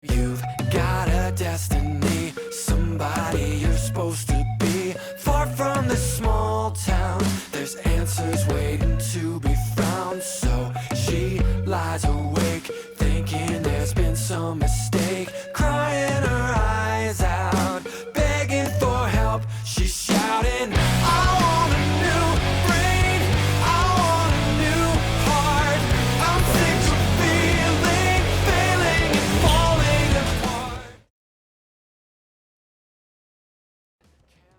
You've got a destiny, somebody you're supposed to be. Far from this small town, there's answers waiting to be found. So she lies awake, thinking there's been some mistake. Crying her eyes out, begging for help. She's shouting, I want a new brain, I want a new heart. I'm sick of feeling, failing and falling apart.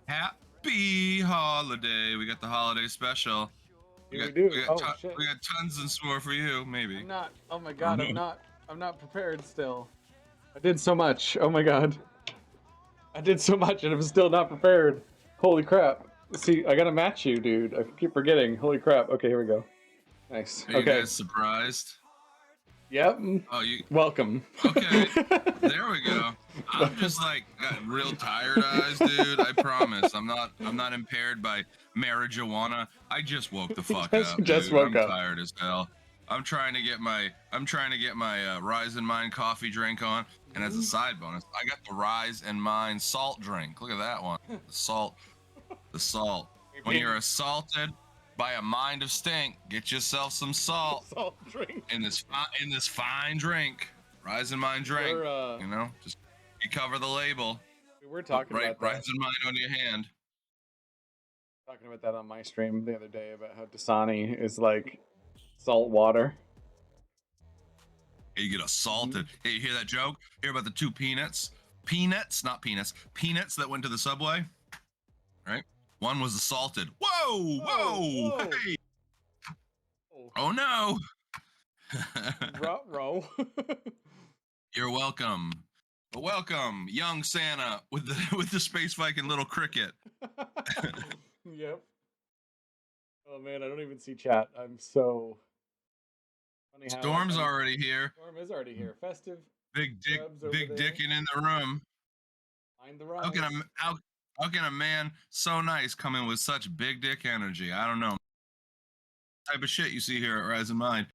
Happy holiday! We got the holiday special. Yeah, we do. Oh, shit. We got tons in store for you. Maybe. I'm not. Oh my god, I'm not prepared still. I did so much. Oh my god. I did so much and I'm still not prepared. Holy crap. See, I gotta match you, dude. I keep forgetting. Holy crap. Okay, here we go. Nice. Are you Okay. guys surprised? Yep. Oh, you. Welcome. Okay. There we go. I'm just like got real tired eyes, dude. I promise. I'm not impaired by marijuana. I just woke the fuck up. Just dude. woke I'm up. tired as hell. I'm trying to get my Rise and Mind coffee drink on, and as a side bonus, I got the Rise and Mind salt drink. Look at that one. The salt. When you're assaulted by a mind of stink, get yourself some salt. Salt drink. In this fine drink, Rise and Mind drink. You know, just you cover the label. We were talking about that. Rise and Mind on your hand. Talking about that on my stream the other day about how Dasani is like salt water. Hey, you get assaulted. Hey, you hear that joke? Hear about the two peanuts? Not peanuts. Peanuts that went to the subway. Right? One was assaulted. Whoa! Hey! Oh no! Row. You're welcome. Welcome, young Santa with the space Viking little cricket. Yep. Oh man, I don't even see chat. I'm so funny how Storm's already here. Storm is already here. Festive. Big there. dicking in the room. Find the rise. How can a man so nice come in with such big dick energy? I don't know. Type of shit you see here at Rise and Mind.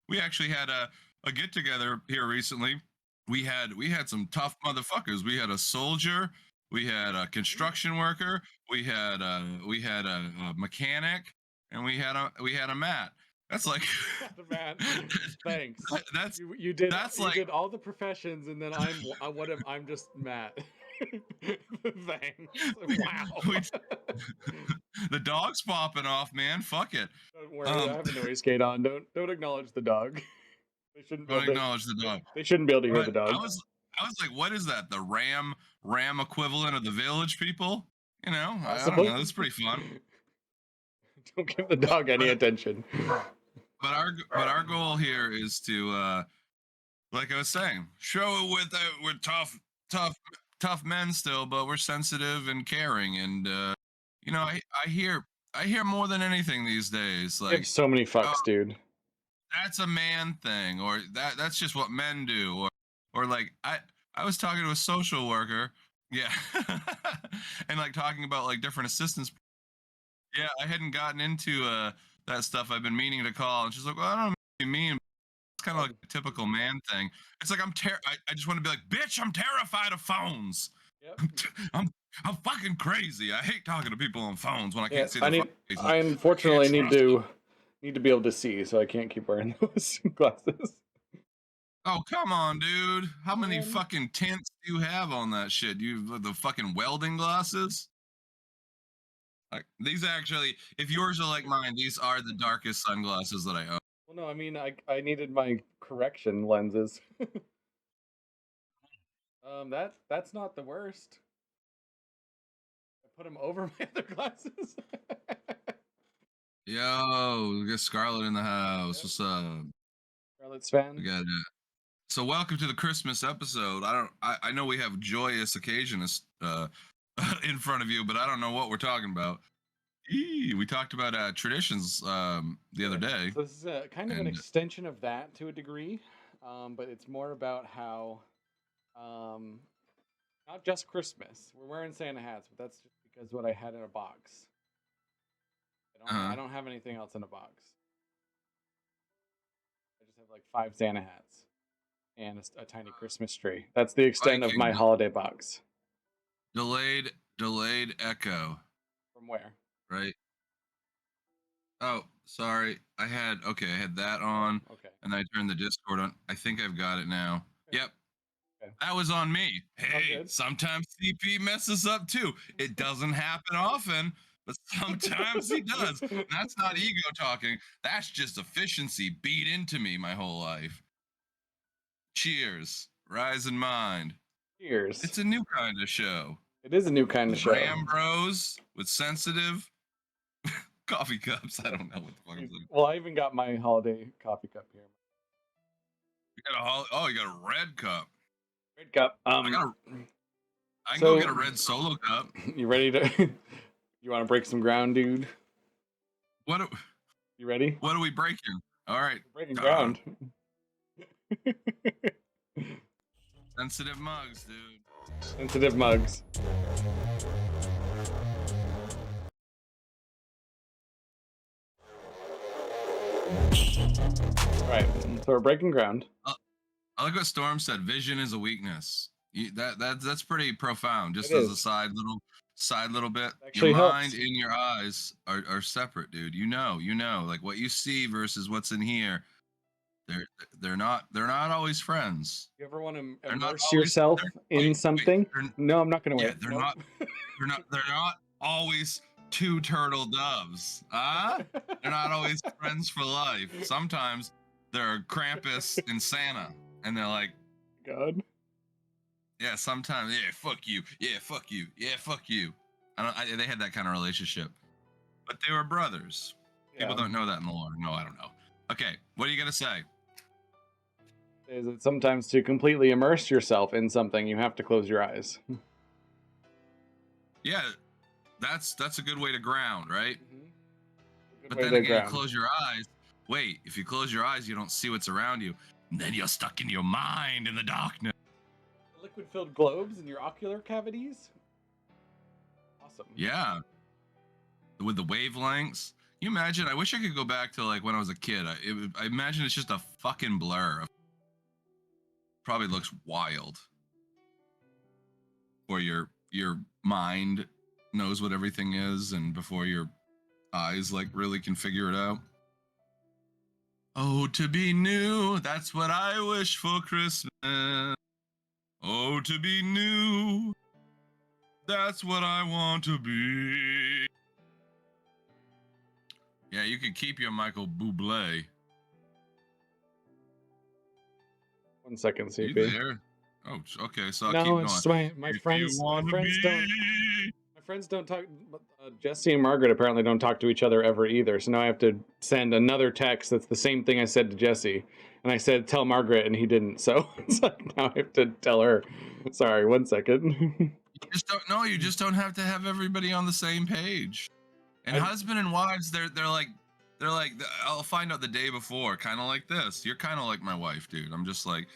We actually had a get together here recently. We had some tough motherfuckers. We had a soldier, we had a construction worker, we had a mechanic, and we had a Matt. That's like the Matt. Thanks. That's you did. That's you like did all the professions, and then I'm just Matt. Thanks. Wow. The dog's popping off, man. Fuck it. Don't worry, I have a noise gate on. Don't acknowledge the dog. They shouldn't be able to acknowledge the dog. They shouldn't be able to hear the dog. I was like, what is that? The ram equivalent of the Village People? You know, I don't know. That's pretty fun. Don't give the dog any attention. But our goal here is to, like I was saying, show it with tough men still, but we're sensitive and caring, and you know, I hear more than anything these days. Like so many fucks, dude. That's a man thing, or that's just what men do, or like I was talking to a social worker, yeah, and like talking about like different assistance. Yeah, I hadn't gotten into that stuff. I've been meaning to call, and she's like, well, I don't know what you mean. It's kind of like a typical man thing. It's like I just want to be like, bitch, I'm terrified of phones. Yep. I'm fucking crazy. I hate talking to people on phones when I can't see their faces. I unfortunately need to be able to see, so I can't keep wearing those glasses. Oh, come on, dude. How many fucking tints do you have on that shit? You the fucking welding glasses? Like these actually, if yours are like mine, these are the darkest sunglasses that I own. Well, no, I mean I needed my correction lenses. That's not the worst. I put them over my other glasses. Yo, we got Scarlett in the house. What's up? Scarlett's fan. We got it. So welcome to the Christmas episode. I know we have joyous occasions in front of you, but I don't know what we're talking about. We talked about traditions the other day. So this is kind of an extension of that to a degree, but it's more about how not just Christmas. We're wearing Santa hats, but that's just because what I had in a box. I don't have anything else in a box. I just have like 5 Santa hats. and a tiny Christmas tree. That's the extent of my Viking. holiday box. Delayed echo. From where? Right. Oh, sorry. I had that on, Okay. and I turned the Discord on. I think I've got it now. Okay. Yep. Okay. That was on me. All Hey, good. sometimes CP messes up too. It doesn't happen often, but sometimes he does. And that's not ego talking. That's just efficiency beat into me my whole life. Cheers. Rise in mind. Cheers. It's a new kind of show. It is a new kind of show. Ram Bros with sensitive coffee cups. I don't know what the fuck I'm saying. Well, I even got my holiday coffee cup here. You got a red cup. Red cup. I can so- go get a red solo cup. You ready to? You want to break some ground, dude? You ready? What are we breaking? All right. Breaking ground. Sensitive mugs, dude. Sensitive mugs. Right, so we're breaking ground. I like what Storm said. Vision is a weakness. That's pretty profound. Just It as is. a side little bit. Actually your helps. mind and your eyes are separate, dude. You know, like what you see versus what's in here. They're not always friends. You ever want to They're not immerse always- yourself they're- in wait, something? No, I'm not gonna wait. Yeah, they're Nope. they're not always two turtle doves. They're not always friends for life. Sometimes they're Krampus and Santa, and they're like, God. yeah, sometimes, yeah, fuck you, yeah, fuck you, yeah, fuck you. They had that kind of relationship, but they were brothers. People don't know that in the lore. No, I don't know. Okay, what are you gonna say? Is that sometimes to completely immerse yourself in something, you have to close your eyes. Yeah, that's a good way to ground, right? Good But way then to again, ground. you close your eyes. Wait, if you close your eyes, you don't see what's around you. And then you're stuck in your mind in the darkness. Liquid-filled globes in your ocular cavities? Awesome. Yeah. With the wavelengths. Can you imagine? I wish I could go back to like when I was a kid. I imagine it's just a fucking blur. Probably looks wild. Or your mind knows what everything is, and before your eyes like really can figure it out. Oh, to be new, that's what I wish for Christmas. Oh, to be new, that's what I want to be. Yeah, you could keep your Michael Bublé. 1 second, You CP. there? Oh, okay, so I'll No, keep going. it's just my If friends. you My wanna friends don't. be- My friends don't talk. Jesse and Margaret apparently don't talk to each other ever either. So now I have to send another text that's the same thing I said to Jesse, and I said tell Margaret, and he didn't. So it's like now I have to tell her. Sorry, 1 second. You just don't know. You just don't have to have everybody on the same page. And husband and wives, they're like, I'll find out the day before, kind of like this. You're kind of like my wife, dude. I'm just like,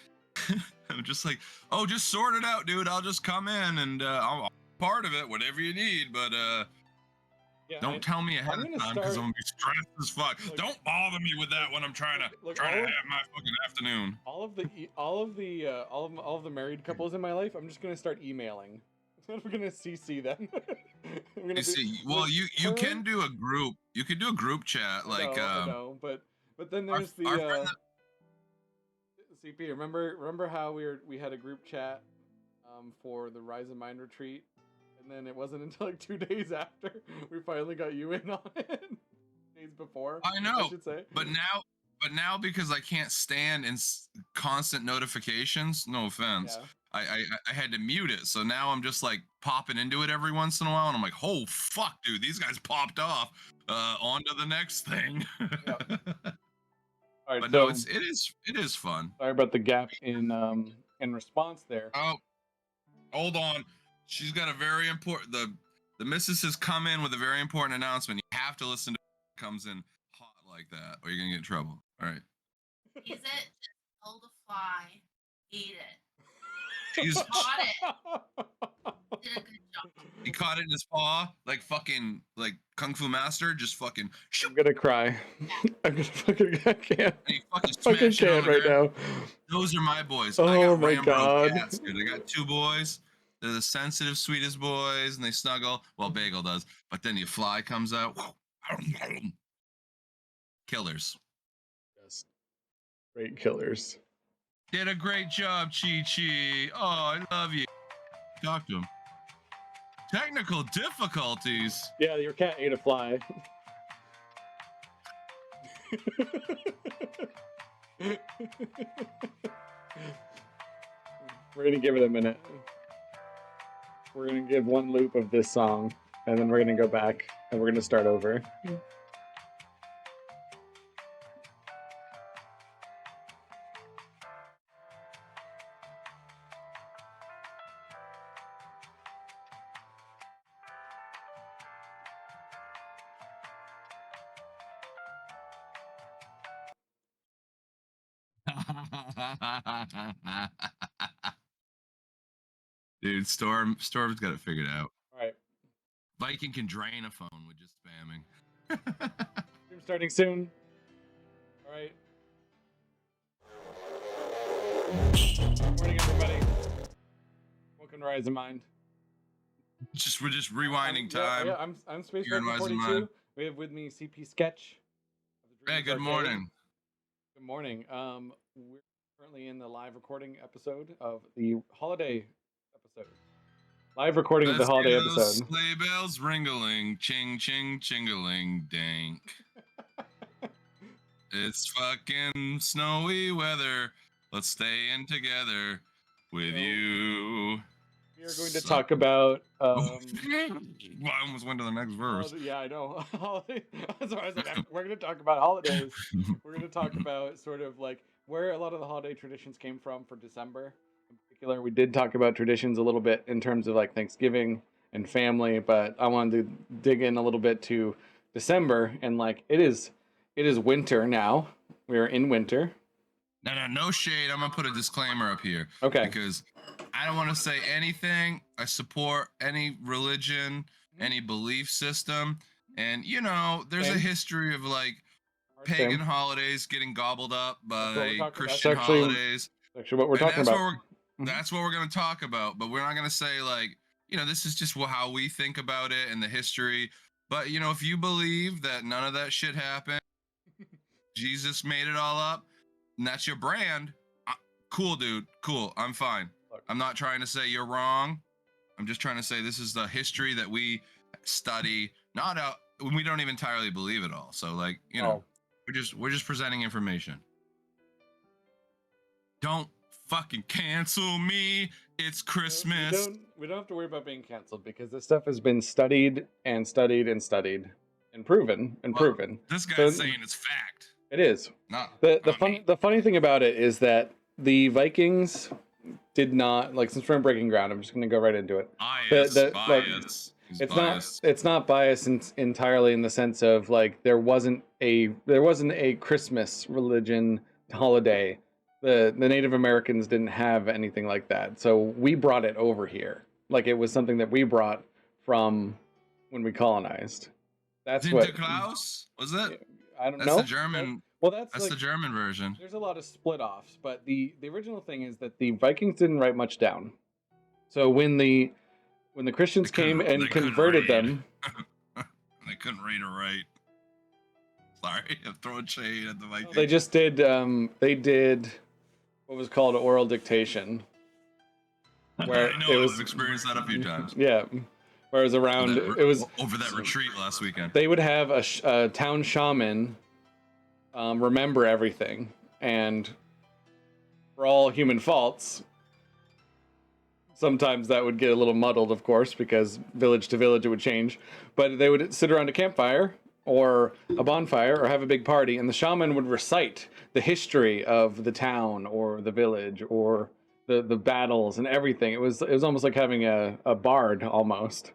oh, just sort it out, dude. I'll just come in and I'm part of it, whatever you need. But Yeah, don't tell me ahead I'm of gonna time because start- I'm gonna be stressed as fuck. Like- Don't bother me with that when I'm trying to have my fucking afternoon. all of the married couples in my life, I'm just gonna start emailing. I'm gonna CC them. I'm gonna You see, well, you can do a group. You could do a group chat, like I know, but then there's our the friend CP. Remember how we had a group chat for the Rise of Mind retreat, and then it wasn't until like 2 days after we finally got you in on it. Days before, I know, I should say. But now because I can't stand constant notifications. No offense. Yeah. I had to mute it, so now I'm just like popping into it every once in a while, and I'm like, oh fuck, dude, these guys popped off. On to the next thing. All right, But so no, it is fun. sorry about the gap in response there. Oh, hold on. She's got a very important. The missus has come in with a very important announcement. You have to listen to it. Comes in hot like that, or you're gonna get in trouble. All right. Use it, just hold the fly, eat it. She's Caught it. Did a good job. He caught it in his paw, like fucking, like Kung Fu Master, just fucking. I'm Shoop, gonna cry. I'm gonna fucking. I can't. and he fucking I fucking smashed it on can't the right ground. now. Those are my boys. I Oh got my Rambo God. cats, dude. I got 2 boys. They're the sensitive, sweetest boys, and they snuggle. Well, Bagel does, but then the fly comes out. Killers. Just great killers. Did a great job, Chi Chi. Oh, I love you. Talk to him. Technical difficulties. Yeah, your cat ate a fly. We're gonna give it a minute. We're gonna give one loop of this song, and then we're gonna go back, and we're gonna start over. Dude, Storm's got it figured out. All right, Viking can drain a phone with just spamming. stream starting soon. All right. Good morning, everybody. Welcome to Rise of Mind. We're just rewinding time. Yeah, I'm Space Here in Raven Rise of 42. Mind. We have with me CP Sketch. of the Hey, Dreamers good Arcade. morning. Good morning. We're currently in the live recording episode of the holiday episode. Live recording of the Let's holiday go, episode. sleigh bells ringling, ching ching chingaling dank. It's fucking snowy weather. Let's stay in together with So- you. We are going to So- talk about. Well, I almost went to the next verse. Yeah, I know. That's why I was like, we're going to talk about holidays. We're going to talk about sort of like where a lot of the holiday traditions came from for December. In particular, we did talk about traditions a little bit in terms of like Thanksgiving and family, but I wanted to dig in a little bit to December, and like it is winter now. We are in winter. No shade. I'm gonna put a disclaimer up here. Okay. Because I don't want to say anything. I support any religion, any belief system, and there's Same. a history of like pagan holidays getting gobbled up That's what we're by talking- Christian that's actually- holidays. Actually, what we're And talking that's about. what that's what we're going to talk about, but we're not going to say like, this is just how we think about it and the history. But if you believe that none of that shit happened, Jesus made it all up, and that's your brand, cool, dude, cool, I'm fine. Look. I'm not trying to say you're wrong. I'm just trying to say this is the history that we study, we don't even entirely believe it all. So like, Oh. we're just presenting information. Don't fucking cancel me. It's Christmas. We don't have to worry about being canceled because this stuff has been studied and studied and studied and proven and Well, proven. This guy's So- saying it's fact. It is. Not The not me. funny thing about it is that the Vikings did not, like, since we're in breaking ground, I'm just going to go right into it. Bias. like, Bias. He's It's biased. not biased entirely in the sense of like there wasn't a Christmas religion holiday. The Native Americans didn't have anything like that, so we brought it over here. Like it was something that we brought from when we colonized. That's what. Sinterklaas? Was it? I don't That's know. the German. Well, That's like, the German version. there's a lot of split offs, but the original thing is that the Vikings didn't write much down. So when the Christians They couldn't- came and they couldn't converted read. them, They couldn't read or write. Sorry, I'm throwing shade at the Vikings. they just did they did what was called oral dictation, where I know. it was I've experienced that a few times. yeah, where it was around That- it was over that retreat last weekend. they would have a town shaman remember everything, and for all human faults, sometimes that would get a little muddled, of course, because village to village it would change. But they would sit around a campfire or a bonfire or have a big party, and the shaman would recite the history of the town or the village or the battles and everything. It was almost like having a bard almost.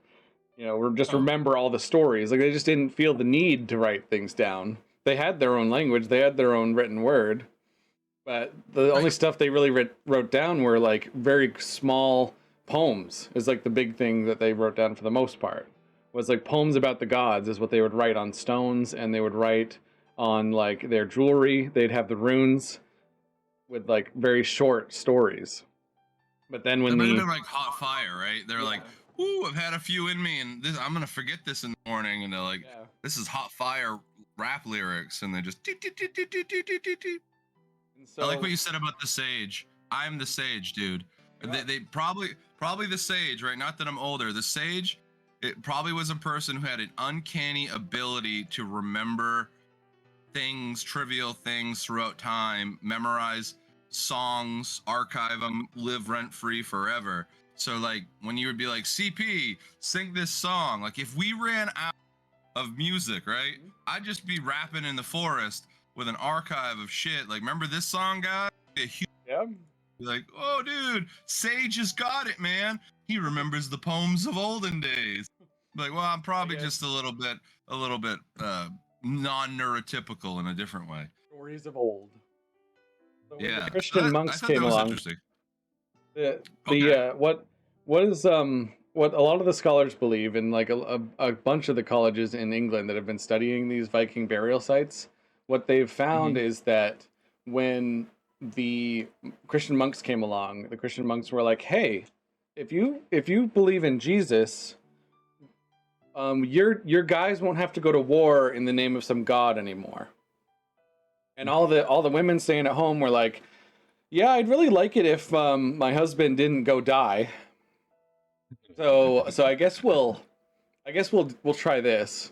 Or just remember all the stories. Like they just didn't feel the need to write things down. They had their own language, they had their own written word. But the only stuff they really wrote down were like very small poems is like the big thing that they wrote down for the most part. Was like poems about the gods is what they would write on stones, and they would write on like their jewelry. They'd have the runes with like very short stories. But then That when might have the been like hot fire, right? They're like, "Ooh, I've had a few in me, and this I'm gonna forget this in the morning." And they're like, yeah. "This is hot fire rap lyrics," and they just. Toot, toot, toot, toot, toot, toot, toot, toot, toot. And so I like what you said about the sage. I'm the sage, dude. Yeah. They probably the sage, right? Not that I'm older. The sage, it probably was a person who had an uncanny ability to remember things, trivial things throughout time, memorize songs, archive them, live rent free forever. So like when you would be like, CP, sing this song. Like if we ran out of music, right? I'd just be rapping in the forest with an archive of shit. Like, remember this song, guy? yeah. Like, oh, dude, Sage has got it, man. He remembers the poems of olden days. Like, well, I'm probably just a little bit non-neurotypical in a different way. Stories of old. So when Yeah, the Christian monks I thought came that was along. interesting. What is what a lot of the scholars believe, and like a bunch of the colleges in England that have been studying these Viking burial sites, what they've found is that when the Christian monks came along, the Christian monks were like, "Hey, if you believe in Jesus, your guys won't have to go to war in the name of some god anymore." And all the women staying at home were like, "Yeah, I'd really like it if my husband didn't go die. So I guess we'll try this."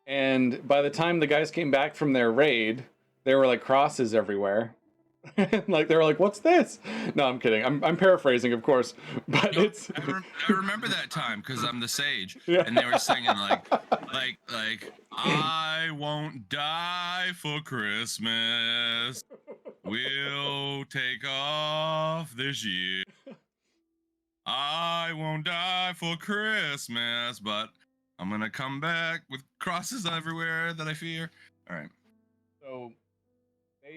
And by the time the guys came back from their raid, there were like crosses everywhere. Like they were like, "What's this?" No, I'm kidding. I'm paraphrasing, of course, but No, it's. I remember that time because I'm the sage, Yeah. and they were singing like I won't die for Christmas. We'll take off this year. I won't die for Christmas, but I'm gonna come back with crosses everywhere that I fear. All right, So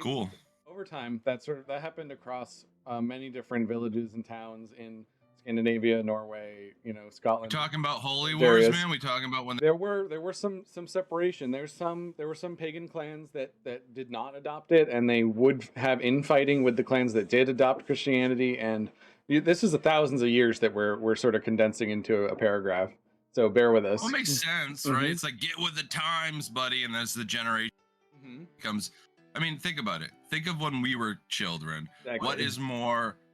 cool. over time, that happened across many different villages and towns in Scandinavia, Norway, Scotland. Talking about holy those wars, areas. man. We talking about when There were some separation. There were some pagan clans that did not adopt it, and they would have infighting with the clans that did adopt Christianity. And this is thousands of years that we're sort of condensing into a paragraph. So bear with us. well, it makes sense, right? It's like get with the times, buddy. And as the generation comes, I mean, think about it. Think of when we were children. Exactly.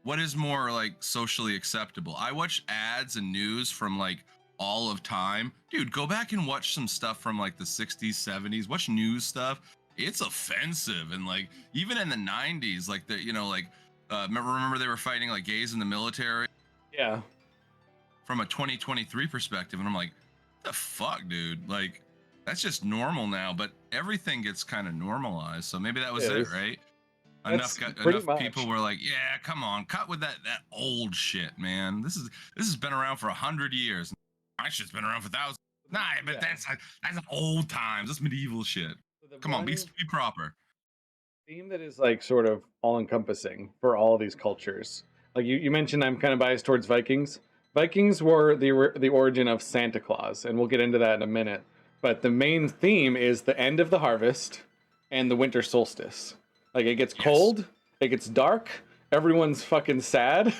What is more like socially acceptable? I watch ads and news from like all of time. Dude, go back and watch some stuff from like the 60s, 70s. Watch news stuff. It's offensive. And like even in the 90s, like remember they were fighting like gays in the military? Yeah. From a 2023 perspective, and I'm like, what the fuck, dude? Like that's just normal now, but everything gets kind of normalized. So maybe that was it, right? Enough people were like, yeah, come on, cut with that old shit, man. This has been around for 100 years. My shit's been around for thousands. Nah, but that's old times. That's medieval shit. So Come on, be proper. Theme that is like sort of all encompassing for all of these cultures. Like you mentioned, I'm kind of biased towards Vikings. Vikings were the origin of Santa Claus, and we'll get into that in a minute. But the main theme is the end of the harvest and the winter solstice. Like it gets cold, it gets dark, everyone's fucking sad.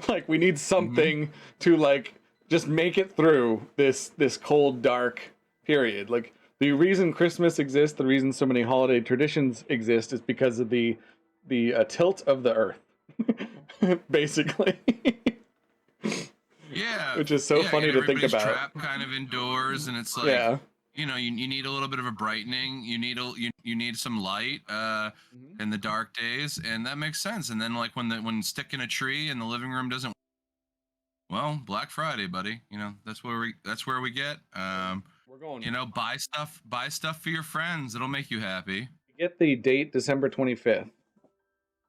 Like we need something to like just make it through this cold, dark period. Like the reason Christmas exists, the reason so many holiday traditions exist is because of the tilt of the earth. Basically. Yeah. Which is so funny to think about. Trapped kind of indoors, and it's like you need a little bit of a brightening. You need some light in the dark days, and that makes sense. And then like when sticking a tree in the living room doesn't, well, Black Friday, buddy. That's where we get. We're going. Buy stuff for your friends. It'll make you happy. Get the date December 25th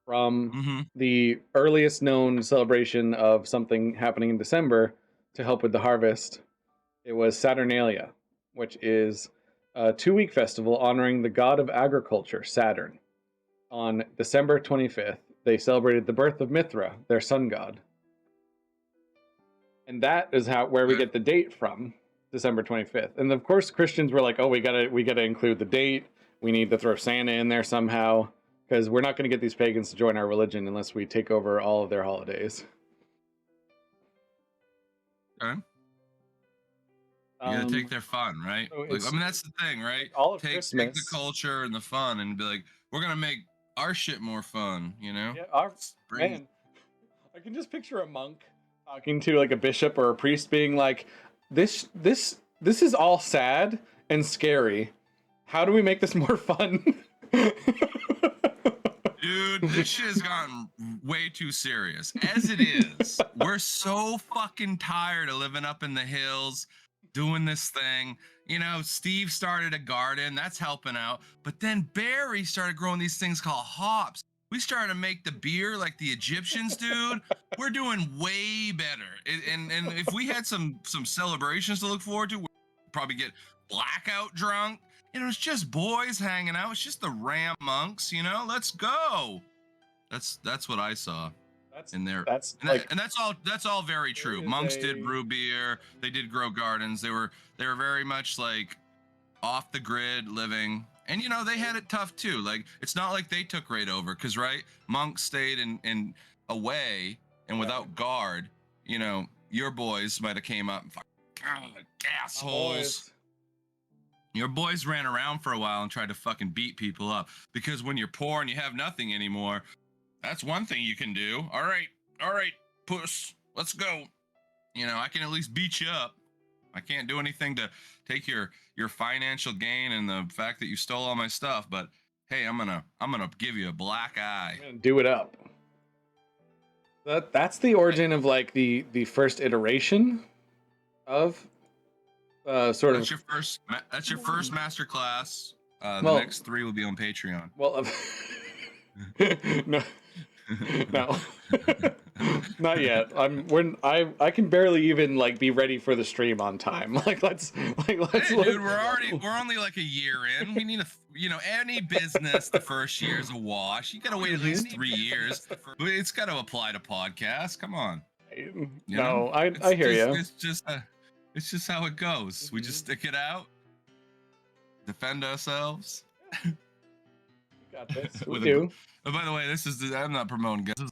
from the earliest known celebration of something happening in December to help with the harvest. It was Saturnalia, which is a 2-week festival honoring the god of agriculture, Saturn. On December 25th, they celebrated the birth of Mithra, their sun god. And that is where we get the date from, December 25th. And of course, Christians were like, "Oh, we gotta include the date. We need to throw Santa in there somehow, because we're not gonna get these pagans to join our religion unless we take over all of their holidays." Okay. You gotta take their fun, right? so Like, I mean, that's the thing, right? all of Take Christmas. the culture and the fun, and be like, we're gonna make our shit more fun, you know? Yeah, man, I can just picture a monk talking to like a bishop or a priest, being like, "This is all sad and scary. How do we make this more fun?" Dude, this shit has gotten way too serious. As it is, we're so fucking tired of living up in the hills, doing this thing. You know, Steve started a garden, that's helping out. But then Barry started growing these things called hops. We started to make the beer like the Egyptians, dude. We're doing way better. And if we had some celebrations to look forward to, we'd probably get blackout drunk. And it was just boys hanging out. It's just the Ram monks, you know. Let's go. That's what I saw in there. That's all very true. Monks did brew beer. They did grow gardens. They were very much like off the grid living. And you know, they had it tough too. Like, it's not like they took right over, because right, monks stayed in away and without guard. You know, your boys might have came up and fucking assholes. Your boys ran around for a while and tried to fucking beat people up, because when you're poor and you have nothing anymore, that's one thing you can do. All right, puss, let's go. You know, I can at least beat you up. I can't do anything to take your financial gain and the fact that you stole all my stuff, but hey, I'm gonna give you a black eye. I'm gonna do it up. That's the origin of like the first iteration of That's your first master class. The next 3 will be on Patreon. Well, no, not yet. I can barely even like be ready for the stream on time. Let's. Hey, dude, we're only like a year in. We need any business, the first year is a wash. You gotta wait at least 3 years. But it's got to apply to podcasts. Come on. I hear you. It's just how it goes. We just stick it out, defend ourselves. Got this. We do. By the way, I'm not promoting guns.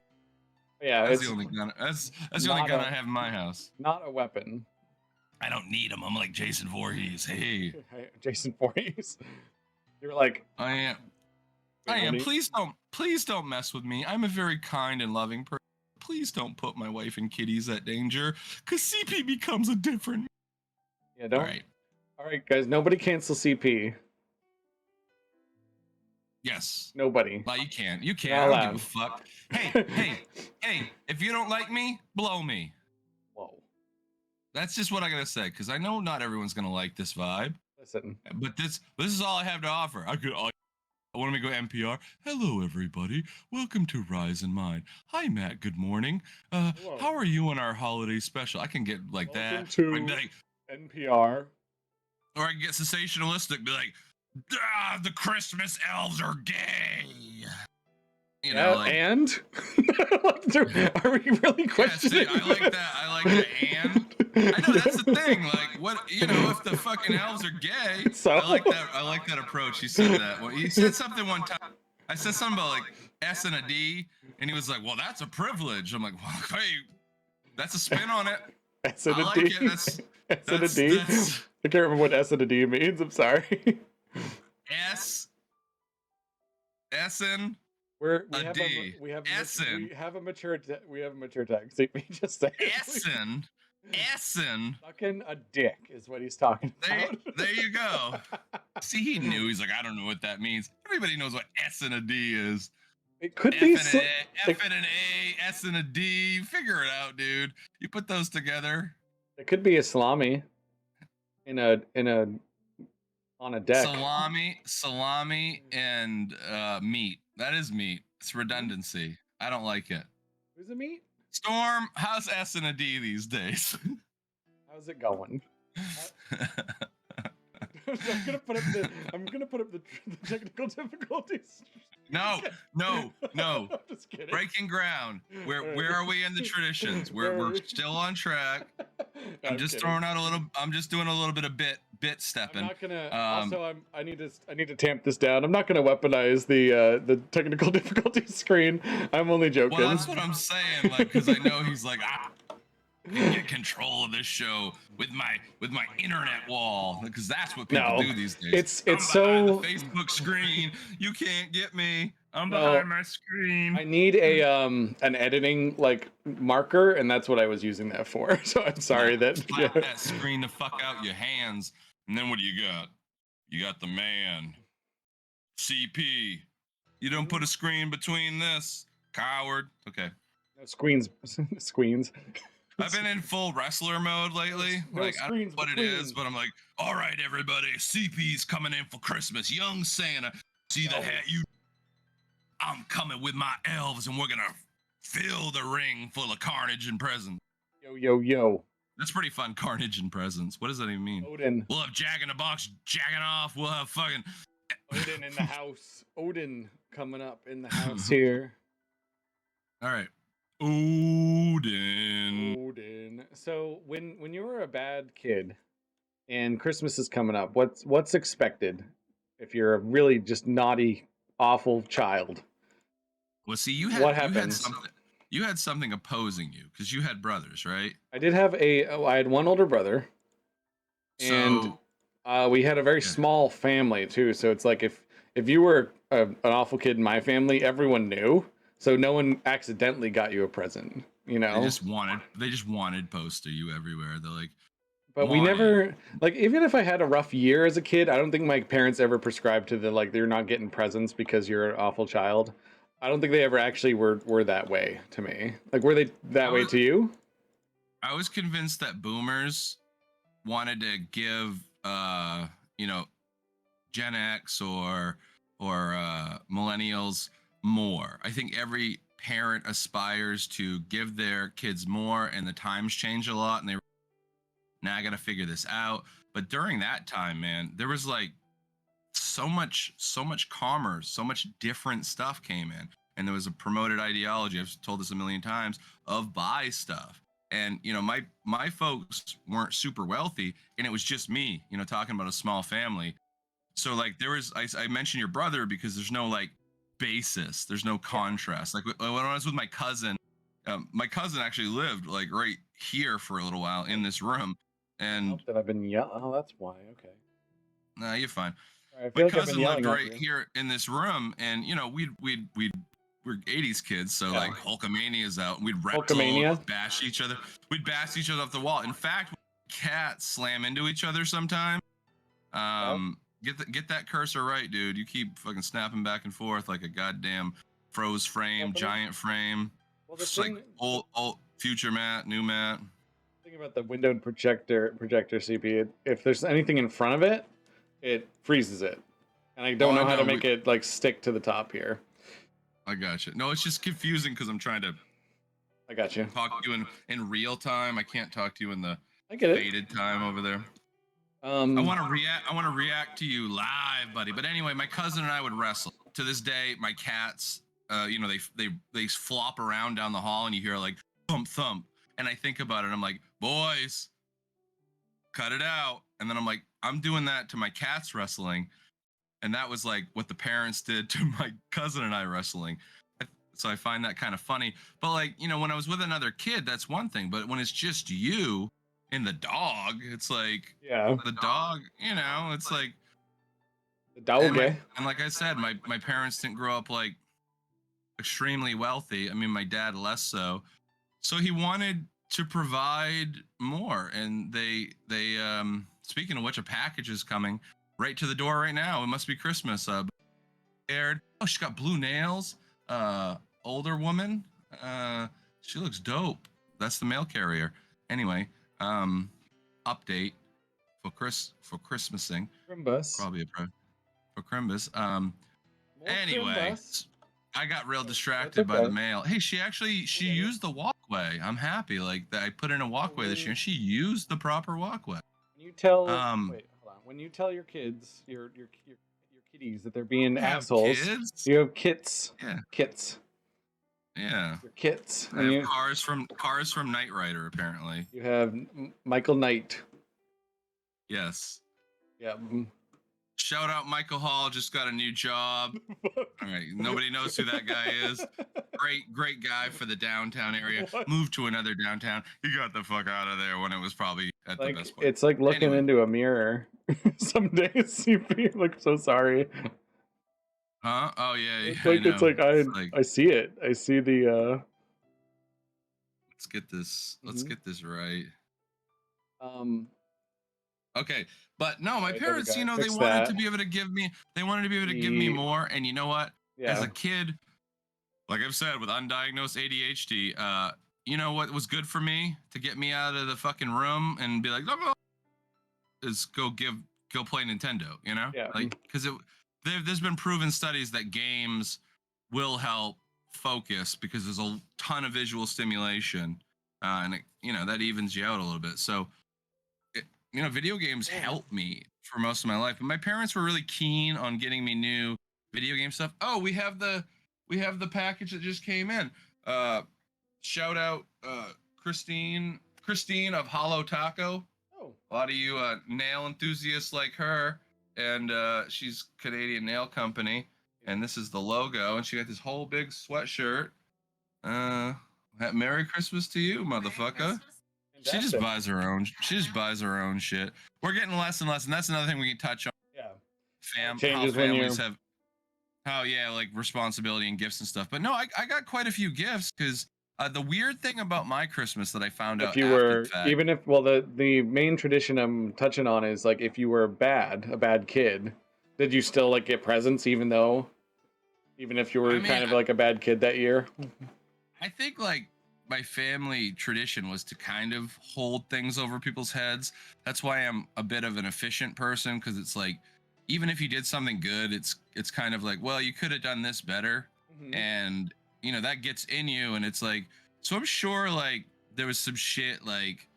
Yeah, that's the only gun. That's the only gun I have in my house. Not a weapon. I don't need them. I'm like Jason Voorhees. Hey, Jason Voorhees. You're like. I am. Please don't mess with me. I'm a very kind and loving person. Please don't put my wife and kitties at danger, because CP becomes a different. Yeah, don't. All right, guys. Nobody cancel CP. Yes. Nobody. No, you can't. You can't. I don't give a fuck. Hey! If you don't like me, blow me. Whoa. That's just what I gotta say, because I know not everyone's gonna like this vibe. Listen. But this is all I have to offer. I want to go NPR. Hello, everybody. Welcome to Rise and Mine. Hi, Matt. Good morning. How are you on our holiday special? I can get like Welcome that. To NPR. Or I can get sensationalistic. Be like, the Christmas elves are gay. You know, and are we really questioning? Yeah, see, I like that. I like the and. I know that's the thing. Like, what, if the fucking elves are gay, so? I like that. I like that approach. He said that. Well, he said something one time. I said something about like S and a D, and he was like, "Well, that's a privilege." I'm like, "Well, hey, that's a spin on it." S and a like D. S and a D. I can't remember what S and a D means. I'm sorry. Essen. We have a mature tag. See me just say Essen. Fucking a dick is what he's talking about. There you go. See, he knew. He's like, I don't know what that means. Everybody knows what S and a D is. It could be F and an A, S and a D. Figure it out, dude. You put those together. It could be a salami on a deck. Salami and meat. That is meat. It's redundancy. I don't like it. Who's the meat? Storm, how's S and a D these days? How's it going? I'm gonna put up the technical difficulties. No, no, no. I'm just kidding. Breaking ground. Where are we in the traditions? Where are We're we? still on track. I'm just kidding. throwing out a little. I'm just doing a little bit of bit stepping. I'm not gonna. Um, Also, I need to tamp this down. I'm not gonna weaponize the technical difficulty screen. I'm only joking. well, that's what I'm saying. Like, because I know he's like, I can get control of this show with my internet wall, because that's what people No, do these days. it's I'm behind so. the Facebook screen. You can't get me. I'm No. behind my screen. I need a an editing like marker, and that's what I was using that for. So I'm sorry that. Slap that screen the fuck out your hands, and then what do you got? You got the man, CP. You don't put a screen between this, coward. Okay. No screens. Screens. I've been in full wrestler mode lately. No Like, I don't know screens what it between. is, but I'm like, all right, everybody, CP's coming in for Christmas. Young Santa, see the hat you. I'm coming with my elves, and we're gonna fill the ring full of carnage and presents. Yo yo yo. That's pretty fun. Carnage and presents. What does that even mean? Odin. We'll have Jack in the Box jacking off. We'll have fucking. Odin in the house. Odin coming up in the house here. All right. Odin. Odin. So when you were a bad kid, and Christmas is coming up, what's expected if you're a really just naughty, awful child? Well, see, you What had happens? something. You had something opposing you because you had brothers, right? I did have I had one older brother, and So we had a very Yeah. small family too. So it's like if you were an awful kid in my family, everyone knew. So no one accidentally got you a present, you know. they just wanted poster you everywhere. They're like, But we wanted. never like even if I had a rough year as a kid, I don't think my parents ever prescribed to the like you're not getting presents because you're an awful child. I don't think they ever actually were that way to me. Like were they that way to you? I was convinced that boomers wanted to give, you know, Gen X or millennials more. I think every parent aspires to give their kids more, and the times change a lot, and they now I got to figure this out. But during that time, man, there was like so much commerce, so much different stuff came in, and there was a promoted ideology. I've told this a million times of buy stuff. And you know, my folks weren't super wealthy, and it was just me, you know, talking about a small family. So like there was, I mentioned your brother because there's no like basis, there's no contrast. Like when I was with my cousin actually lived like right here for a little while in this room, and That I've been yelling. Oh, that's why. Okay. nah, you're fine. I My feel like I've cousin been lived yelling at right you. here in this room, and you know, we're 80s kids, so Yeah. like Hulkamania's out, and we'd Hulkamania? bash each other. We'd bash each other off the wall. In fact, cats slam into each other sometimes. Get that cursor right, dude. You keep fucking snapping back and forth like a goddamn froze frame, Happening? giant frame. Well, the Just like thing, old future Matt, new Matt. thing about the windowed projector CP, if there's anything in front of it, it freezes it, and I don't Oh, know I how to know, make it like stick to the top here. I got you. No, it's just confusing because I'm trying to I got you. talk to you in real time. I can't talk to you in the I get it. faded time over there. I Um, want to react. I want to react to you live, buddy. But anyway, my cousin and I would wrestle. To this day, my cats, you know, they flop around down the hall, and you hear like thump thump. And I think about it. I'm like, boys, cut it out. And then I'm like, I'm doing that to my cats wrestling, and that was like what the parents did to my cousin and I wrestling. So I find that kind of funny. But like, you know, when I was with another kid, that's one thing. But when it's just you and the dog, it's like yeah, the dog, you know, it's like, the dog. and like I said, my parents didn't grow up like extremely wealthy. I mean, my dad less so. So he wanted to provide more, and they speaking of which, a package is coming right to the door right now. It must be Christmas. Aired. Oh, she's got blue nails. Older woman. She looks dope. That's the mail carrier. Anyway, update for Christmasing. Crimbus. Probably a pro for Crimbus. More Anyway, Crimbus. I got real distracted by okay. the mail. Hey, she used the walkway. I'm happy. Like that, I put in a walkway this year, and she used the proper walkway. When you tell Um, wait, hold on. When you tell your kids, your kitties that they're being You have assholes. kids? You have kits. Yeah. Kits. Yeah. Your kits. I have cars from Knight Rider, apparently. You have Michael Knight. Yes. Yeah. Shout out Michael Hall, just got a new job. All right, nobody knows who that guy is. Great guy for the downtown area. What? Moved to another downtown. He got the fuck out of there when it was probably at the Like best point. it's like looking Anyway. into a mirror. Some days you feel like so sorry. Huh? Oh yeah, It's I like know. I see it. I see the Let's get this. Let's Mhm. get this right. um Okay, but no, my Right, there we parents, go. you know, they Fix wanted that. to be able to give me. They wanted to be able to give me The- more, and you know what? As yeah. a kid, like I've said, with undiagnosed ADHD, you know what was good for me to get me out of the fucking room and be like, no, is go play Nintendo, you know? Yeah. Like, because there's been proven studies that games will help focus because there's a ton of visual stimulation, and it, you know, that evens you out a little bit. So, you know, video games helped me for most of my life. But my parents were really keen on getting me new video game stuff. Oh, we have the package that just came in. Shout out Christine of Hollow Taco. Oh. A lot of you nail enthusiasts like her, and she's Canadian Nail Company, and this is the logo, and she got this whole big sweatshirt. Merry Christmas to you, Merry motherfucker. Christmas. She just buys her own. She just buys her own shit. We're getting less and less, and that's another thing we can touch on. Yeah. How Changes when families you're- have, how like responsibility and gifts and stuff. But no, I got quite a few gifts because the weird thing about my Christmas that I found out If you after were the fact, even if the main tradition I'm touching on is like if you were a bad kid, did you still like get presents even if you were kind of like a bad kid that year? I think like my family tradition was to kind of hold things over people's heads. That's why I'm a bit of an efficient person, because it's like even if you did something good, it's kind of like, well, you could have done this better. Mhm. And you know that gets in you, and it's like, so I'm sure like there was some shit like,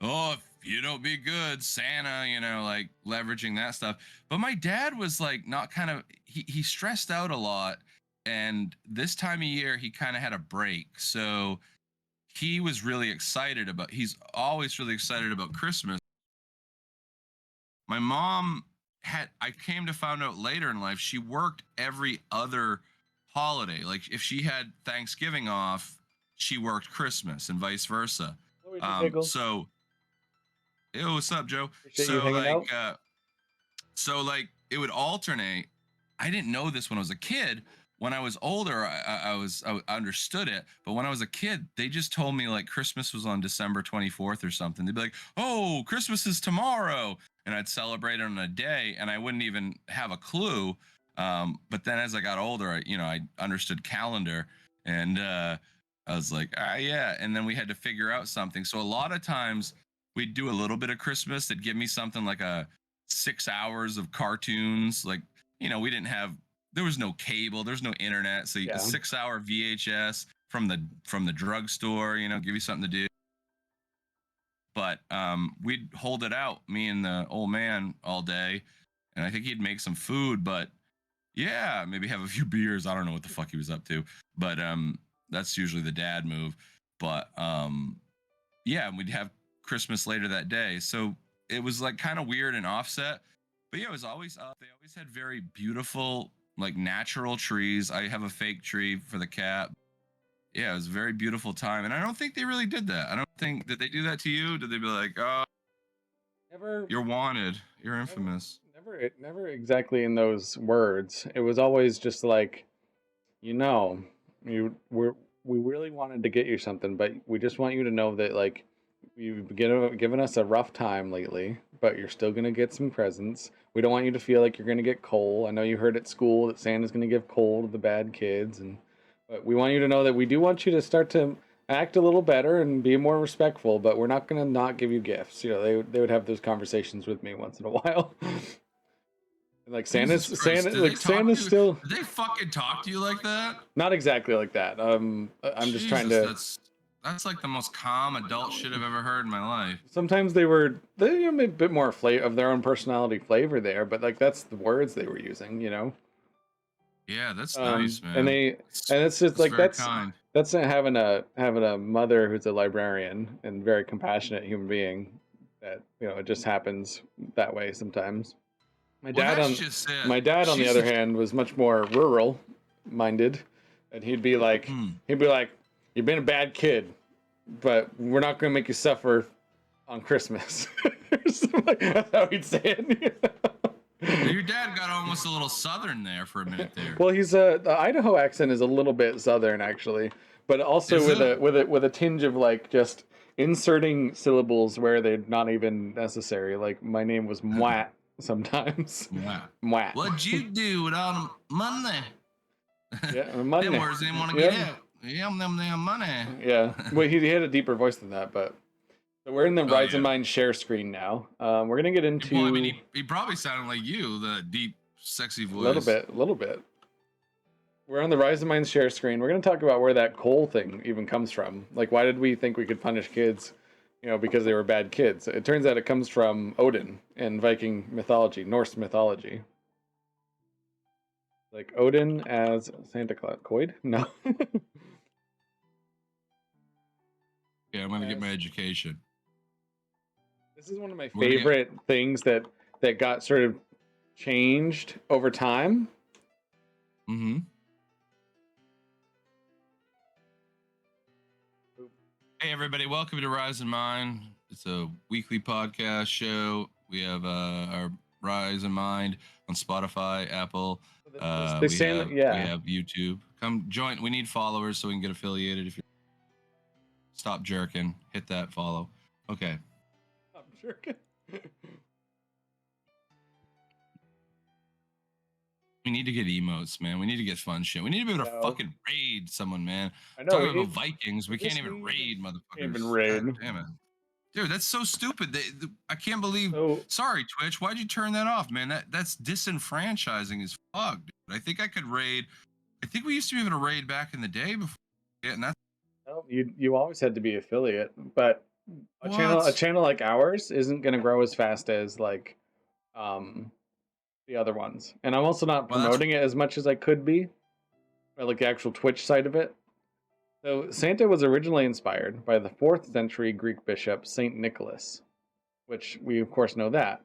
oh, if you don't be good, Santa, you know, like leveraging that stuff. But my dad was like not kind of, he stressed out a lot, and this time of year he kind of had a break, so he's always really excited about Christmas. My mom I came to find out later in life, she worked every other holiday. Like if she had Thanksgiving off, she worked Christmas and vice versa. So, yo, what's up, Joe? Appreciate you hanging out. So like it would alternate. I didn't know this when I was a kid. When I was older, I understood it. But when I was a kid, they just told me like Christmas was on December 24th or something. They'd be like, "Oh, Christmas is tomorrow," and I'd celebrate it on a day, and I wouldn't even have a clue. But then as I got older, I understood calendar, and I was like, yeah. And then we had to figure out something. So a lot of times we'd do a little bit of Christmas. They'd give me something like 6 hours of cartoons. Like, there was no cable, there's no internet. So a 6-hour VHS from the drugstore, give you something to do. But we'd hold it out, me and the old man, all day. And I think he'd make some food, but yeah, maybe have a few beers. I don't know what the fuck he was up to, but that's usually the dad move. But yeah, we'd have Christmas later that day. So it was like kind of weird and offset. But yeah, it was always they always had very beautiful, like natural trees. I have a fake tree for the cat. Yeah, it was a very beautiful time. And I don't think they really did that. Did they do that to you? Did they be like, oh, Never. You're wanted, you're infamous? Never exactly in those words. It was always just like, we really wanted to get you something, but we just want you to know that like you've given us a rough time lately, but you're still gonna get some presents. We don't want you to feel like you're gonna get coal. I know you heard at school that Santa's gonna give coal to the bad kids, but we want you to know that we do want you to start to act a little better and be more respectful, but we're not gonna not give you gifts. They would have those conversations with me once in a while. Like Santa's still. Did they fucking talk to you like that? Not exactly like that. I'm just trying to. That's like the most calm adult shit I've ever heard in my life. Sometimes they were a bit more flavor of their own personality flavor there, but like that's the words they were using, you know. Yeah, that's nice, And man. it's just That's like very kind. that's having a mother who's a librarian and very compassionate human being. That it just happens that way sometimes. My Well, dad that's on just it. my dad on the She's other a, hand was much more rural minded, and hmm. he'd be like, "You've been a bad kid, but we're not going to make you suffer on Christmas." That's how he'd say it. Your dad got almost a little southern there for a minute there. Well, the Idaho accent is a little bit southern actually, but also Is it? with a tinge of like just inserting syllables where they're not even necessary. Like my name was Mwat sometimes. Wow. Mwat. What'd you do with all the money? Yeah, Them money. words didn't want to Yep. get out. Yum, them damn money. Yeah. Well, he had a deeper voice than that, but so we're in the Oh, Rise of yeah. Mine share screen now. We're gonna get into Well, I mean, he probably sounded like you, the deep, sexy a voice. little bit. We're on the Rise of Mine share screen. We're gonna talk about where that coal thing even comes from. Like, why did we think we could punish kids, because they were bad kids? It turns out it comes from Odin in Viking mythology, Norse mythology. Like Odin as Santa Claus. Coid? No. Yeah, I'm gonna get my education. This is one of my We're gonna favorite things that got sort of changed over time. Mm-hmm. Hey everybody, welcome to Rise and Mind. It's a weekly podcast show. We have our Rise and Mind on Spotify, Apple. They say that- yeah. We have YouTube. Come join. We need followers so we can get affiliated. If you stop jerking, hit that follow. Okay. I'm sure. We need to get emotes, man. We need to get fun shit. We need to be able to No. fucking raid someone, man. I know. Talking about Vikings, we can't just even need- raid, motherfuckers. can't even raid. God damn it. Dude, that's so stupid. I can't believe. So Sorry, Twitch. Why'd you turn that off, man? That's disenfranchising as fuck, dude. I think I could raid. I think we used to be able to raid back in the day before. Yeah, and that's no, you always had to be affiliate, but a What? channel like ours isn't going to grow as fast as like the other ones. And I'm also not Well, that's- promoting it as much as I could be, or like the actual Twitch side of it. So Santa was originally inspired by the 4th century Greek bishop Saint Nicholas, which we of course know that.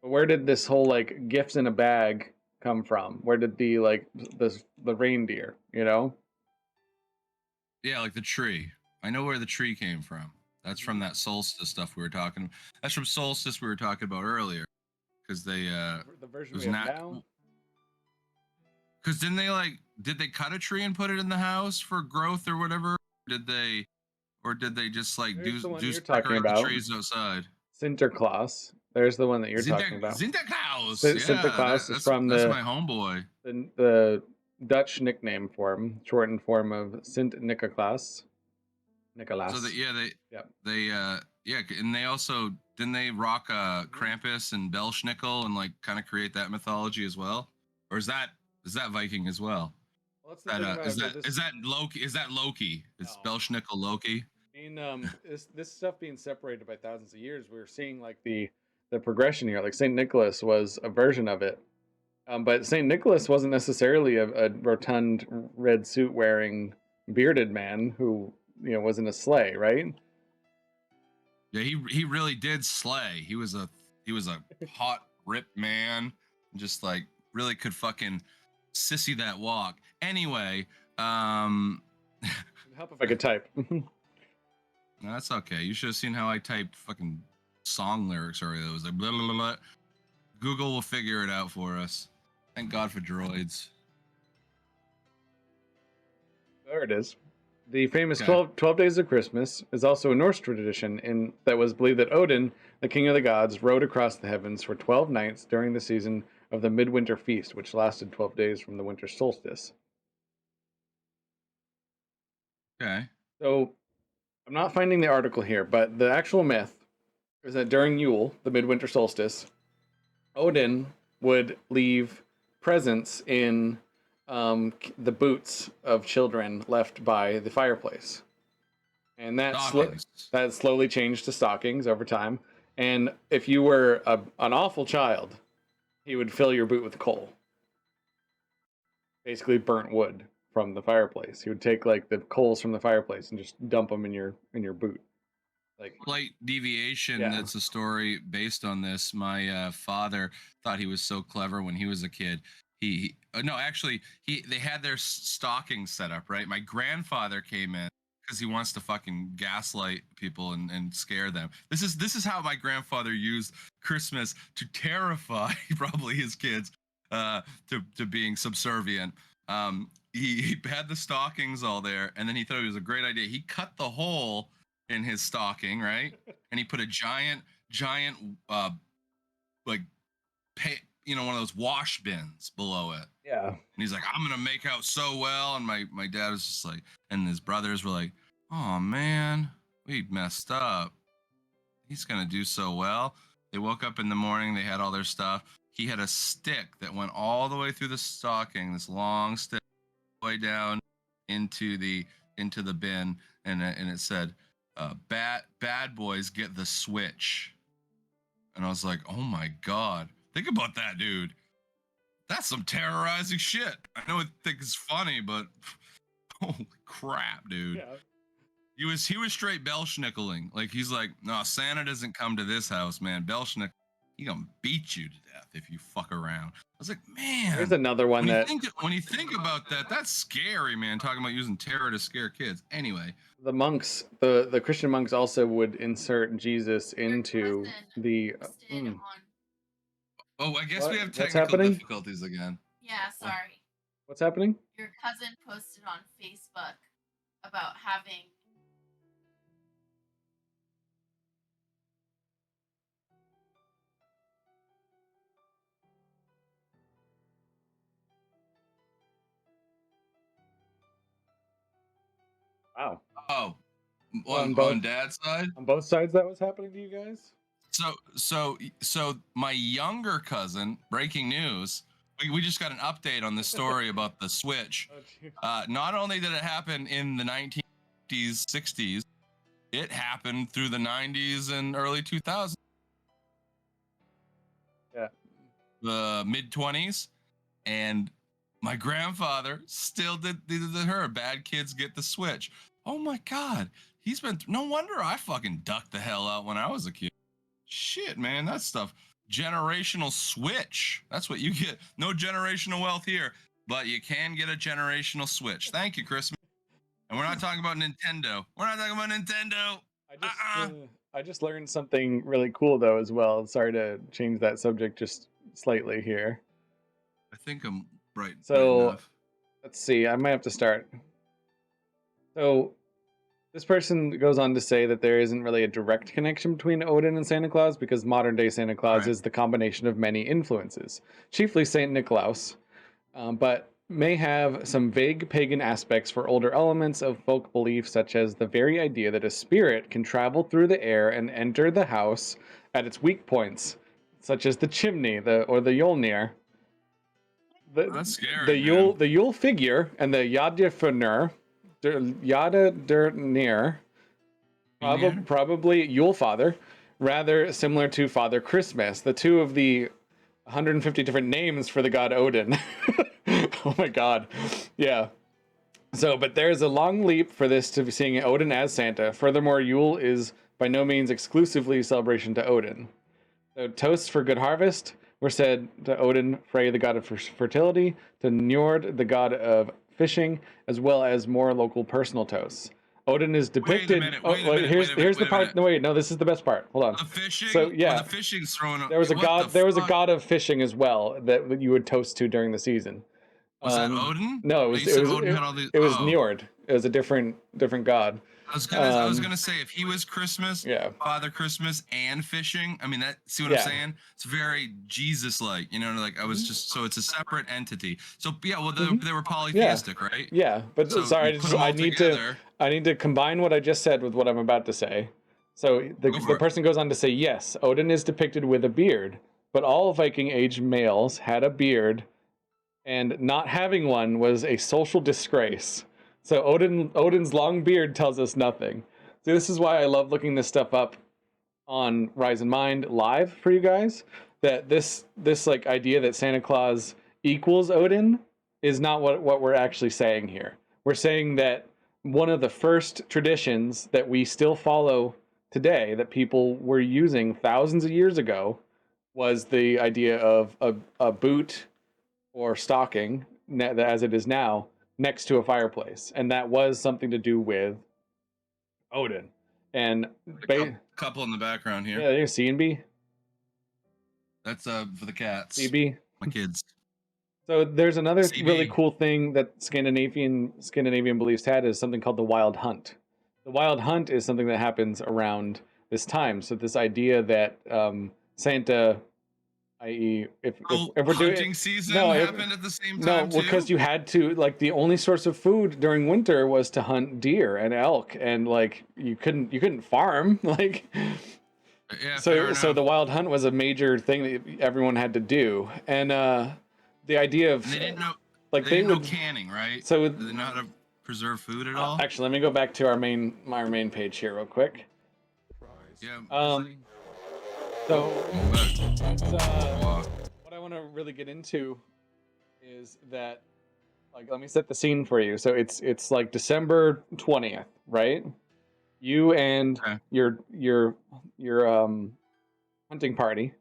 But where did this whole like gifts in a bag come from? Where did the reindeer, yeah, like the tree. I know where the tree came from. That's from that solstice stuff we were talking. That's from solstice we were talking about earlier, because they The version was we have not. now. Because did they cut a tree and put it in the house for growth or whatever? Or did they just like There's the one do you're talking decorate the about. trees outside? Sinterklaas. There's the one that you're talking about. Sinterklaas. Sinterklaas is from that's my homeboy. the Dutch nickname for him, shortened form of Sint Nicholas. Nicholas. So Yep. and they also didn't they rock Krampus and Belschnickel and like kind of create that mythology as well, or is that Viking as well? Well, that's the thing about it, Is that Loki? Is that Loki? Is No. Belschnickel Loki? This stuff being separated by thousands of years, we're seeing like the progression here. Like Saint Nicholas was a version of it, but Saint Nicholas wasn't necessarily a rotund red suit wearing bearded man who was in a sleigh, right? Yeah, he really did slay. He was a hot ripped man, just like really could fucking sissy that walk. Anyway, Help if I could type. no, that's okay. You should have seen how I typed fucking song lyrics earlier. It was like blah, blah, blah, blah. Google will figure it out for us. Thank God for droids. There it is. The famous Okay. 12 Days of Christmas is also a Norse tradition that was believed that Odin, the king of the gods, rode across the heavens for 12 nights during the season of the midwinter feast, which lasted 12 days from the winter solstice. Okay. So, I'm not finding the article here, but the actual myth is that during Yule, the midwinter solstice, Odin would leave presents in the boots of children left by the fireplace. and that Stockings. slowly changed to stockings over time. And if you were an awful child, he would fill your boot with coal, basically burnt wood from the fireplace. He would take like the coals from the fireplace and just dump them in your boot. Like, Slight deviation. Yeah. That's a story based on this. My father thought he was so clever when he was a kid. No, actually, they had their stockings set up, right? My grandfather came in because he wants to fucking gaslight people and scare them. This is how my grandfather used Christmas to terrify probably his kids to being subservient. He had the stockings all there, and then he thought it was a great idea. He cut the hole in his stocking, right? And he put a giant like one of those wash bins below it. yeah. And he's like, I'm gonna make out so well. And my dad was just like, and his brothers were like, oh man, we messed up. He's gonna do so well. They woke up in the morning, they had all their stuff. He had a stick that went all the way through the stocking, this long stick, all the way down into the bin, and it said, bad boys get the switch. And I was like, oh my God, think about that, dude. That's some terrorizing shit. I know it think it's funny, but holy crap, dude. Yeah. He was straight Belschnickeling. Like, he's like, no, Santa doesn't come to this house, man. Belschnick, he gonna beat you to death if you fuck around. I was like, man. Here's another one when you think about that, that's scary, man. Talking about using terror to scare kids. Anyway, the monks, the Christian monks also would insert Jesus into the. Oh, I guess What? we have What's technical happening? difficulties again. Yeah, sorry. What's happening? Your cousin posted on Facebook about having. Wow. Oh, On both- on Dad's side. On both sides, that was happening to you guys. So my younger cousin. Breaking news. We just got an update on the story about the switch. Oh, geez. Not only did it happen in the 1950s, 60s, it happened through the 90s and early 2000s. Yeah. The mid 20s, and my grandfather still did her. Bad kids get the switch. Oh my God, he's been. No wonder I fucking ducked the hell out when I was a kid. Shit, man, that stuff. Generational switch. That's what you get. No generational wealth here, but you can get a generational switch. Thank you, Christmas. And we're not talking about Nintendo. We're not talking about Nintendo. I just learned something really cool though as well. Sorry to change that subject just slightly here. I think I'm right. So, right enough. Let's see. I might have to start. So, this person goes on to say that there isn't really a direct connection between Odin and Santa Claus because modern day Santa Claus Right. is the combination of many influences, chiefly Saint Nicholas, but may have some vague pagan aspects for older elements of folk belief, such as the very idea that a spirit can travel through the air and enter the house at its weak points, such as the chimney or the Yolnir. That's scary. The Yule figure and the Yadifner, Yada der Near, probably Yule Father, rather similar to Father Christmas, the two of the 150 different names for the god Odin. Oh my God. Yeah. So, but there's a long leap for this to be seeing Odin as Santa. Furthermore, Yule is by no means exclusively a celebration to Odin. So, toasts for good harvest were said to Odin, Frey, the god of fertility, to Njord, the god of fishing, as well as more local personal toasts. Odin is depicted. Here's the part. No, wait, no, this is the best part. Hold on. The fishing. So yeah, the fishing's thrown. There was a god. There was a god of fishing as well that you would toast to during the season. Was that Odin? No, it was Njord. It was a different god. I was gonna say, if he was Christmas, Yeah. Father Christmas and fishing, I mean, see what Yeah. I'm saying? It's very Jesus-like, like I was just, so it's a separate entity. So yeah, well, they were polytheistic, right? Yeah, but So sorry, you put 'em all I need together. to combine what I just said with what I'm about to say. So the person goes on to say, yes, Odin is depicted with a beard, but all Viking age males had a beard, and not having one was a social disgrace. So Odin's long beard tells us nothing. See, this is why I love looking this stuff up on Rise and Mind live for you guys. That this like idea that Santa Claus equals Odin is not what we're actually saying here. We're saying that one of the first traditions that we still follow today, that people were using thousands of years ago, was the idea of a boot or stocking, as it is now, next to a fireplace, and that was something to do with Odin. And couple in the background here. yeah, there's C and B. That's for the cats. CB. My kids. So there's another CB. really cool thing that Scandinavian beliefs had, is something called the wild hunt. The wild hunt is something that happens around this time. So this idea that Santa, i.e., if we're doing hunting season happened at the same time no, because you had to, like, the only source of food during winter was to hunt deer and elk, and like you couldn't farm, like. Yeah, so the wild hunt was a major thing that everyone had to do, and the idea of, and they didn't know, like, they didn't know canning, right? So did they know how to preserve food at all? Actually, let me go back to our main page here real quick. Yeah. So what I want to really get into is that, like, let me set the scene for you. So it's like December 20th, right? You and your hunting party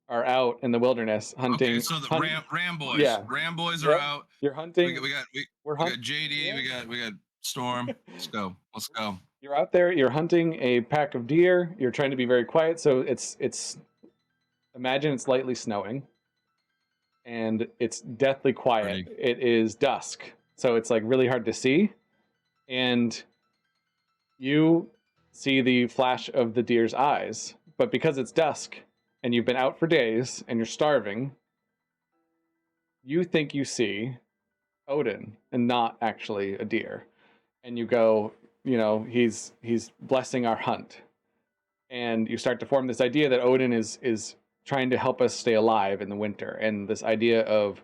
are out in the wilderness hunting. Okay, so the Ram boys. Yeah. Ram boys are out. You're hunting. We got JD. Yeah. We got Storm. Let's go. You're out there. You're hunting a pack of deer. You're trying to be very quiet. So it's imagine it's lightly snowing, and it's deathly quiet. Pretty. It is dusk, so it's like really hard to see, and you see the flash of the deer's eyes. But because it's dusk and you've been out for days and you're starving, you think you see Odin and not actually a deer. And you go, he's blessing our hunt. And you start to form this idea that Odin is trying to help us stay alive in the winter. And this idea of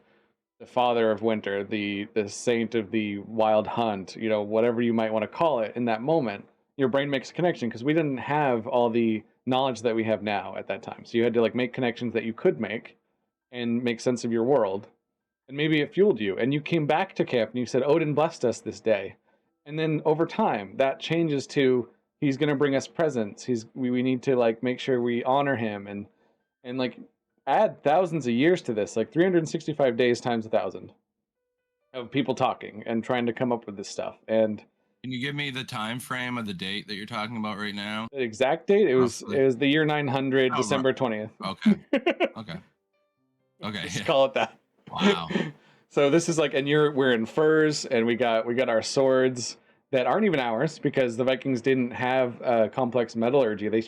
the father of winter, the saint of the wild hunt, whatever you might want to call it, in that moment, your brain makes a connection, because we didn't have all the knowledge that we have now at that time. So you had to, like, make connections that you could make and make sense of your world. And maybe it fueled you. And you came back to camp and you said, Odin blessed us this day. And then over time, that changes to, he's going to bring us presents. We need to, like, make sure we honor him and like add thousands of years to this, like 365 days times 1,000 of people talking and trying to come up with this stuff. And can you give me the time frame of the date that you're talking about right now? The exact date? It was the year 900, December 20th. Okay. Okay. Just call it that. Wow. So this is like, and we're in furs, and we got our swords that aren't even ours, because the Vikings didn't have complex metallurgy. They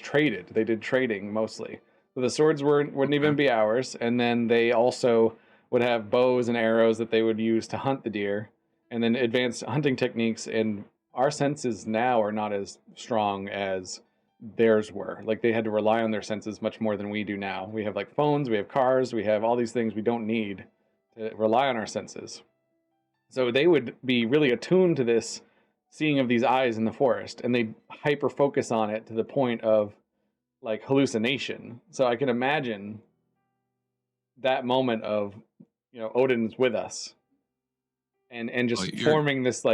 did trading mostly. So the swords wouldn't even be ours, and then they also would have bows and arrows that they would use to hunt the deer, and then advanced hunting techniques. And our senses now are not as strong as theirs were. Like, they had to rely on their senses much more than we do now. We have, like, phones, we have cars, we have all these things we don't need to rely on our senses. So they would be really attuned to this seeing of these eyes in the forest, and they hyper focus on it to the point of, like, hallucination. So I can imagine that moment of, Odin's with us, and just forming this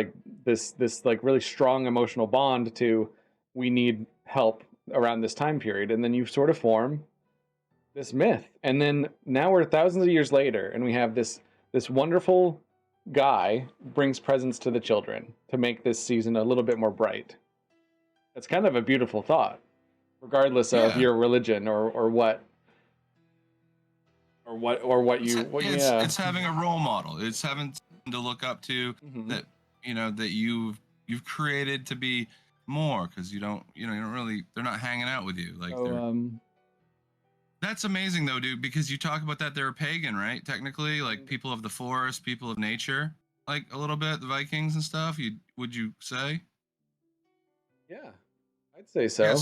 really strong emotional bond to, we need help around this time period. And then you sort of form this myth. And then now we're thousands of years later, and we have this wonderful guy brings presents to the children to make this season a little bit more bright. It's kind of a beautiful thought, regardless of your religion or what you. It's having a role model. It's having to look up to, that that you've created to be more, because you don't really, they're not hanging out with you, like. That's amazing though, dude, because you talk about that they're pagan, right? Technically, like people of the forest, people of nature, like a little bit, the Vikings and stuff. Would you say? Yeah, I'd say so. Yeah,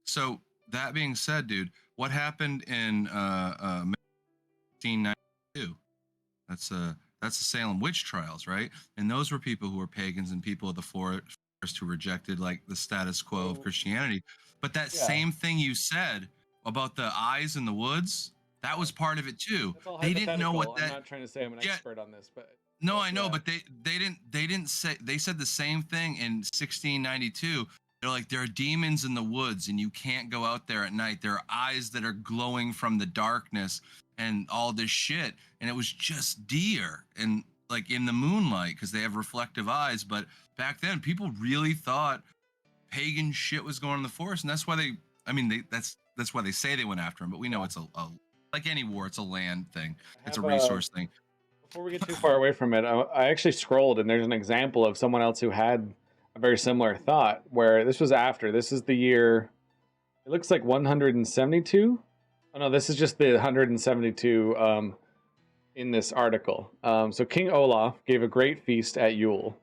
so that being said, dude, what happened in 1892? That's the Salem witch trials, right? And those were people who were pagans and people of the forest who rejected like the status quo of Christianity. But that Yeah. same thing you said about the eyes in the woods, that was part of it too. That's all They didn't know what hypothetical. I'm that. not trying to say I'm an Yeah, expert on this, but no, I know, yeah. but they didn't say. They said the same thing in 1692. They're like, there are demons in the woods, and you can't go out there at night. There are eyes that are glowing from the darkness, and all this shit. And it was just deer, and like in the moonlight, because they have reflective eyes. But back then, people really thought pagan shit was going in the forest, and that's why they. I mean, that's why they say they went after him. But we know it's a like any war, it's a land thing. It's a resource thing. Before we get too far away from it, I actually scrolled and there's an example of someone else who had a very similar thought where this was after. This is the year, it looks like 172. Oh no, this is just the 172 in this article. So King Olaf gave a great feast at Yule.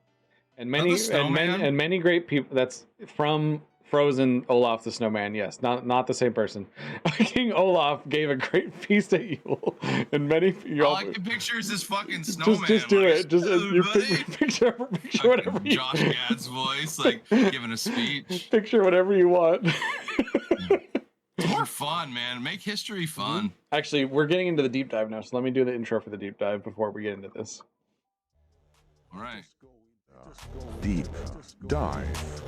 And many great people. That's from Frozen Olaf the Snowman. Yes, not the same person. King Olaf gave a great feast at Yule, and many. All I can picture is this fucking snowman. Just do like, it. Just you picture whatever you Josh Gad's voice, like giving a speech. Picture whatever you want. It's more fun, man. Make history fun. Actually, we're getting into the deep dive now, so let me do the intro for the deep dive before we get into this. All right. Deep dive.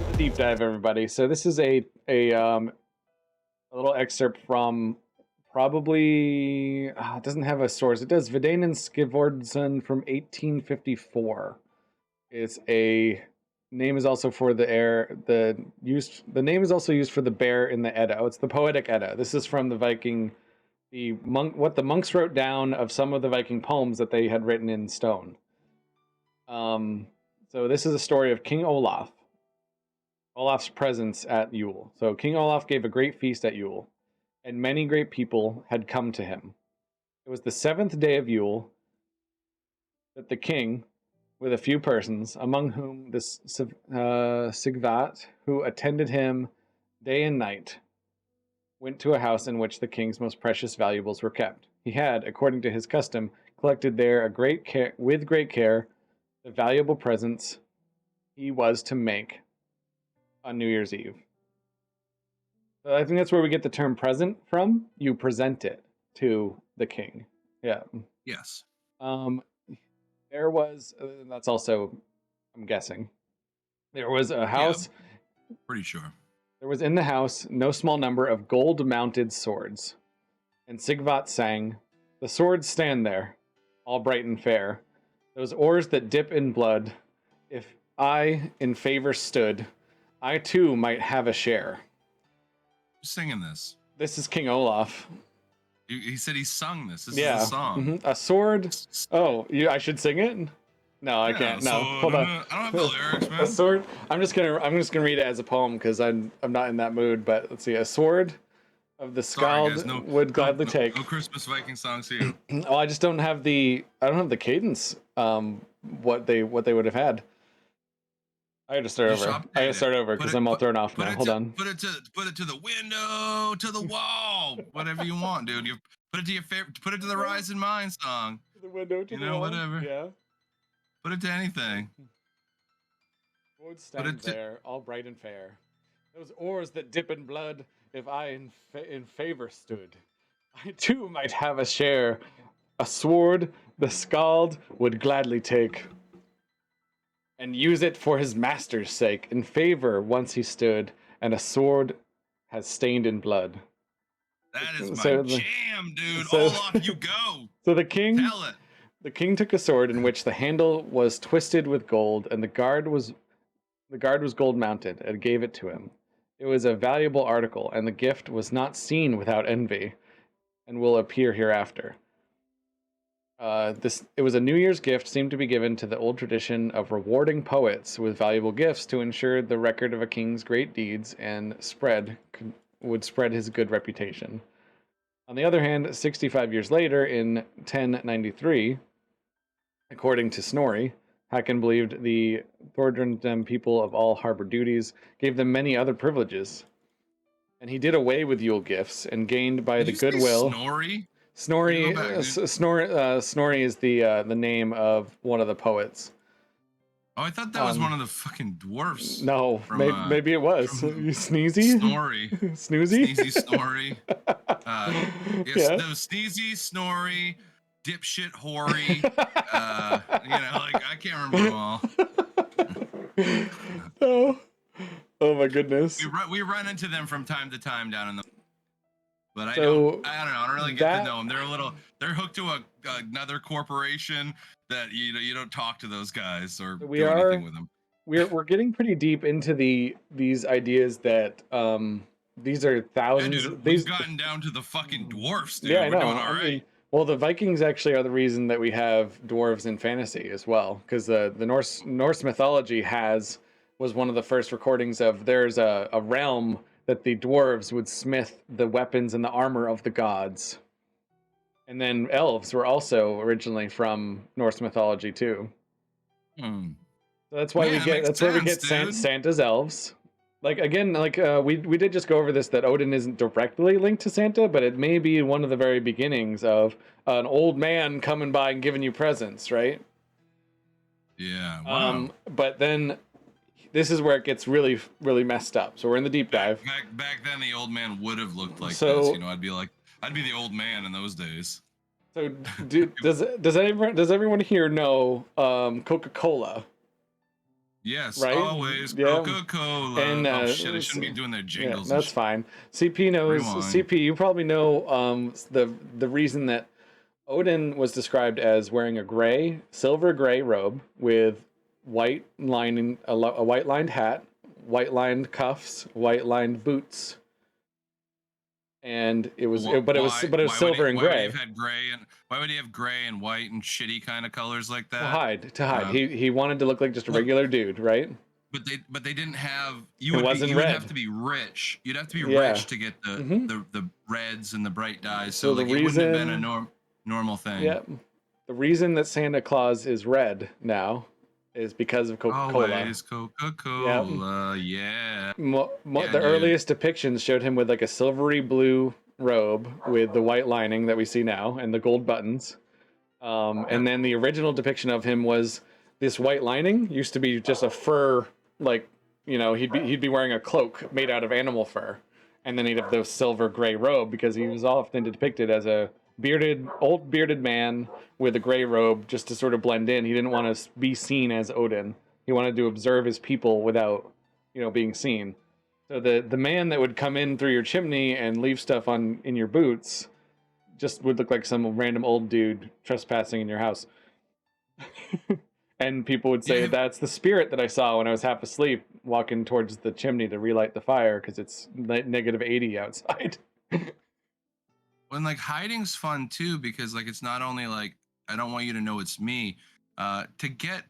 The deep dive, everybody. So this is a little excerpt from probably it doesn't have a source. It does Vidane and Skivordson from 1854. It's a name is also for the air. The name is also used for the bear in the Edda. Oh, it's the Poetic Edda. This is from the Viking. What the monks wrote down of some of the Viking poems that they had written in stone. So this is a story of King Olaf. Olaf's presence at Yule. So King Olaf gave a great feast at Yule, and many great people had come to him. It was the 7th day of Yule that the king, with a few persons, among whom this Sigvat, who attended him day and night, went to a house in which the king's most precious valuables were kept. He had, according to his custom, collected there with great care the valuable presents he was to make on New Year's Eve. So I think that's where we get the term present from. You present it to the king. Yeah. Yes. There was, that's also, I'm guessing, there was a house. Yeah, pretty sure. There was in the house no small number of gold-mounted swords. And Sigvat sang, "The swords stand there, all bright and fair. Those oars that dip in blood, if I in favor stood, I too might have a share." Who's singing this? This is King Olaf. He said he sung this. This Yeah. is a song. A sword. Oh, I should sing it? No, I can't. No, hold on. I don't have the lyrics, man. A sword. I'm just gonna read it as a poem because I'm not in that mood. But let's see. A sword of the Sorry, scald guys, would gladly take. No Christmas Viking songs here. Oh, I just don't have the cadence. What they would have had. I had to start over. I had to start over because I'm all thrown off now. Hold on. Put it to the window, to the wall, whatever you want, dude. You put it to your favorite. Put it to the Rise in Mine song. The window to You know, whatever. Yeah. Put it to anything. Would stand there, all bright and fair. Those oars that dip in blood, if I in favor stood, I too might have a share. A sword the Scald would gladly take, and use it for his master's sake. In favor once he stood, and a sword has stained in blood. That is my So jam, dude. so- All off you go. So the king. Tell it. The king took a sword in which the handle was twisted with gold, and the guard was gold mounted, and gave it to him. It was a valuable article, and the gift was not seen without envy, and will appear hereafter. It was a New Year's gift, seemed to be given to the old tradition of rewarding poets with valuable gifts to ensure the record of a king's great deeds and would spread his good reputation. On the other hand, 65 years later, in 1093, according to Snorri, Hakon believed the Thordrendam people of all harbor duties, gave them many other privileges. And he did away with Yule gifts and gained by Did the you say goodwill. Snorri? Snorri. You go back, dude. Snorri is the name of one of the poets. Oh, I thought that was one of the fucking dwarfs. No, from, maybe it was. from You sneezy? Snorri. Snoozy? Sneezy, Snorri. Yes, Yeah. no, Sneezy, Snorri, dipshit, Hoary. Like I can't remember them all. Oh. Oh my goodness. We run into them from time to time down in the. But I So don't know. I don't really get to know them. They're hooked to another corporation that you don't talk to those guys or do anything with them. We're getting pretty deep into these ideas that these are thousands. Yeah, dude, these we've gotten down to the fucking dwarfs, dude. Yeah, I We're know. doing all right. Well, the Vikings actually are the reason that we have dwarves in fantasy as well, because the Norse mythology was one of the first recordings of there's a realm that the dwarves would smith the weapons and the armor of the gods, and then elves were also originally from Norse mythology too. Hmm. So that's why where we get Santa's elves. Like again, we did just go over this, that Odin isn't directly linked to Santa, but it may be one of the very beginnings of an old man coming by and giving you presents, right? Yeah. Wow. But then this is where it gets really, really messed up. So we're in the deep dive. Back then, the old man would have looked like So- this. I'd be the old man in those days. So does everyone here know Coca-Cola? Yes, Right? always Yeah. Coca-Cola. And, Oh shit! I shouldn't be doing their jingles. Yeah, that's fine. CP knows. Rewind. CP, you probably know the reason that Odin was described as wearing a silver gray robe with white lining, a white lined hat, white lined cuffs, white lined boots, and it was silver and gray. Why would he have gray and white and shitty kind of colors like that? To hide. He wanted to look like just a regular dude, right? But they didn't have. It wasn't red. Would have to be rich. You'd have to be Yeah. rich to get the reds and the bright dyes. So the like it wouldn't have been reason- a normal thing. Yeah. The reason that Santa Claus is red now is because of Coca-Cola. Always Coca-Cola. Yeah. The dude. earliest depictions showed him with like a silvery blue robe with the white lining that we see now and the gold buttons. And then the original depiction of him was this white lining used to be just a fur, like, he'd be wearing a cloak made out of animal fur. And then he'd have the silver gray robe because he was often depicted as a old bearded man with a gray robe just to sort of blend in. He didn't want to be seen as Odin. He wanted to observe his people without, being seen. So the man that would come in through your chimney and leave stuff in your boots just would look like some random old dude trespassing in your house. And people would say, that's the spirit that I saw when I was half asleep walking towards the chimney to relight the fire because it's negative 80 outside. When like hiding's fun too, because like it's not only like I don't want you to know it's me. To get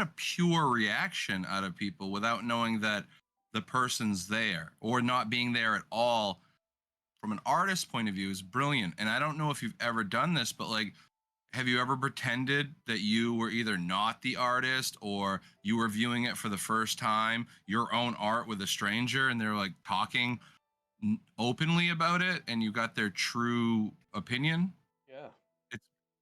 a pure reaction out of people without knowing that the person's there or not being there at all, from an artist's point of view, is brilliant. And I don't know if you've ever done this, but like, have you ever pretended that you were either not the artist or you were viewing it for the first time, your own art with a stranger, and they're like talking openly about it and you got their true opinion? Yeah.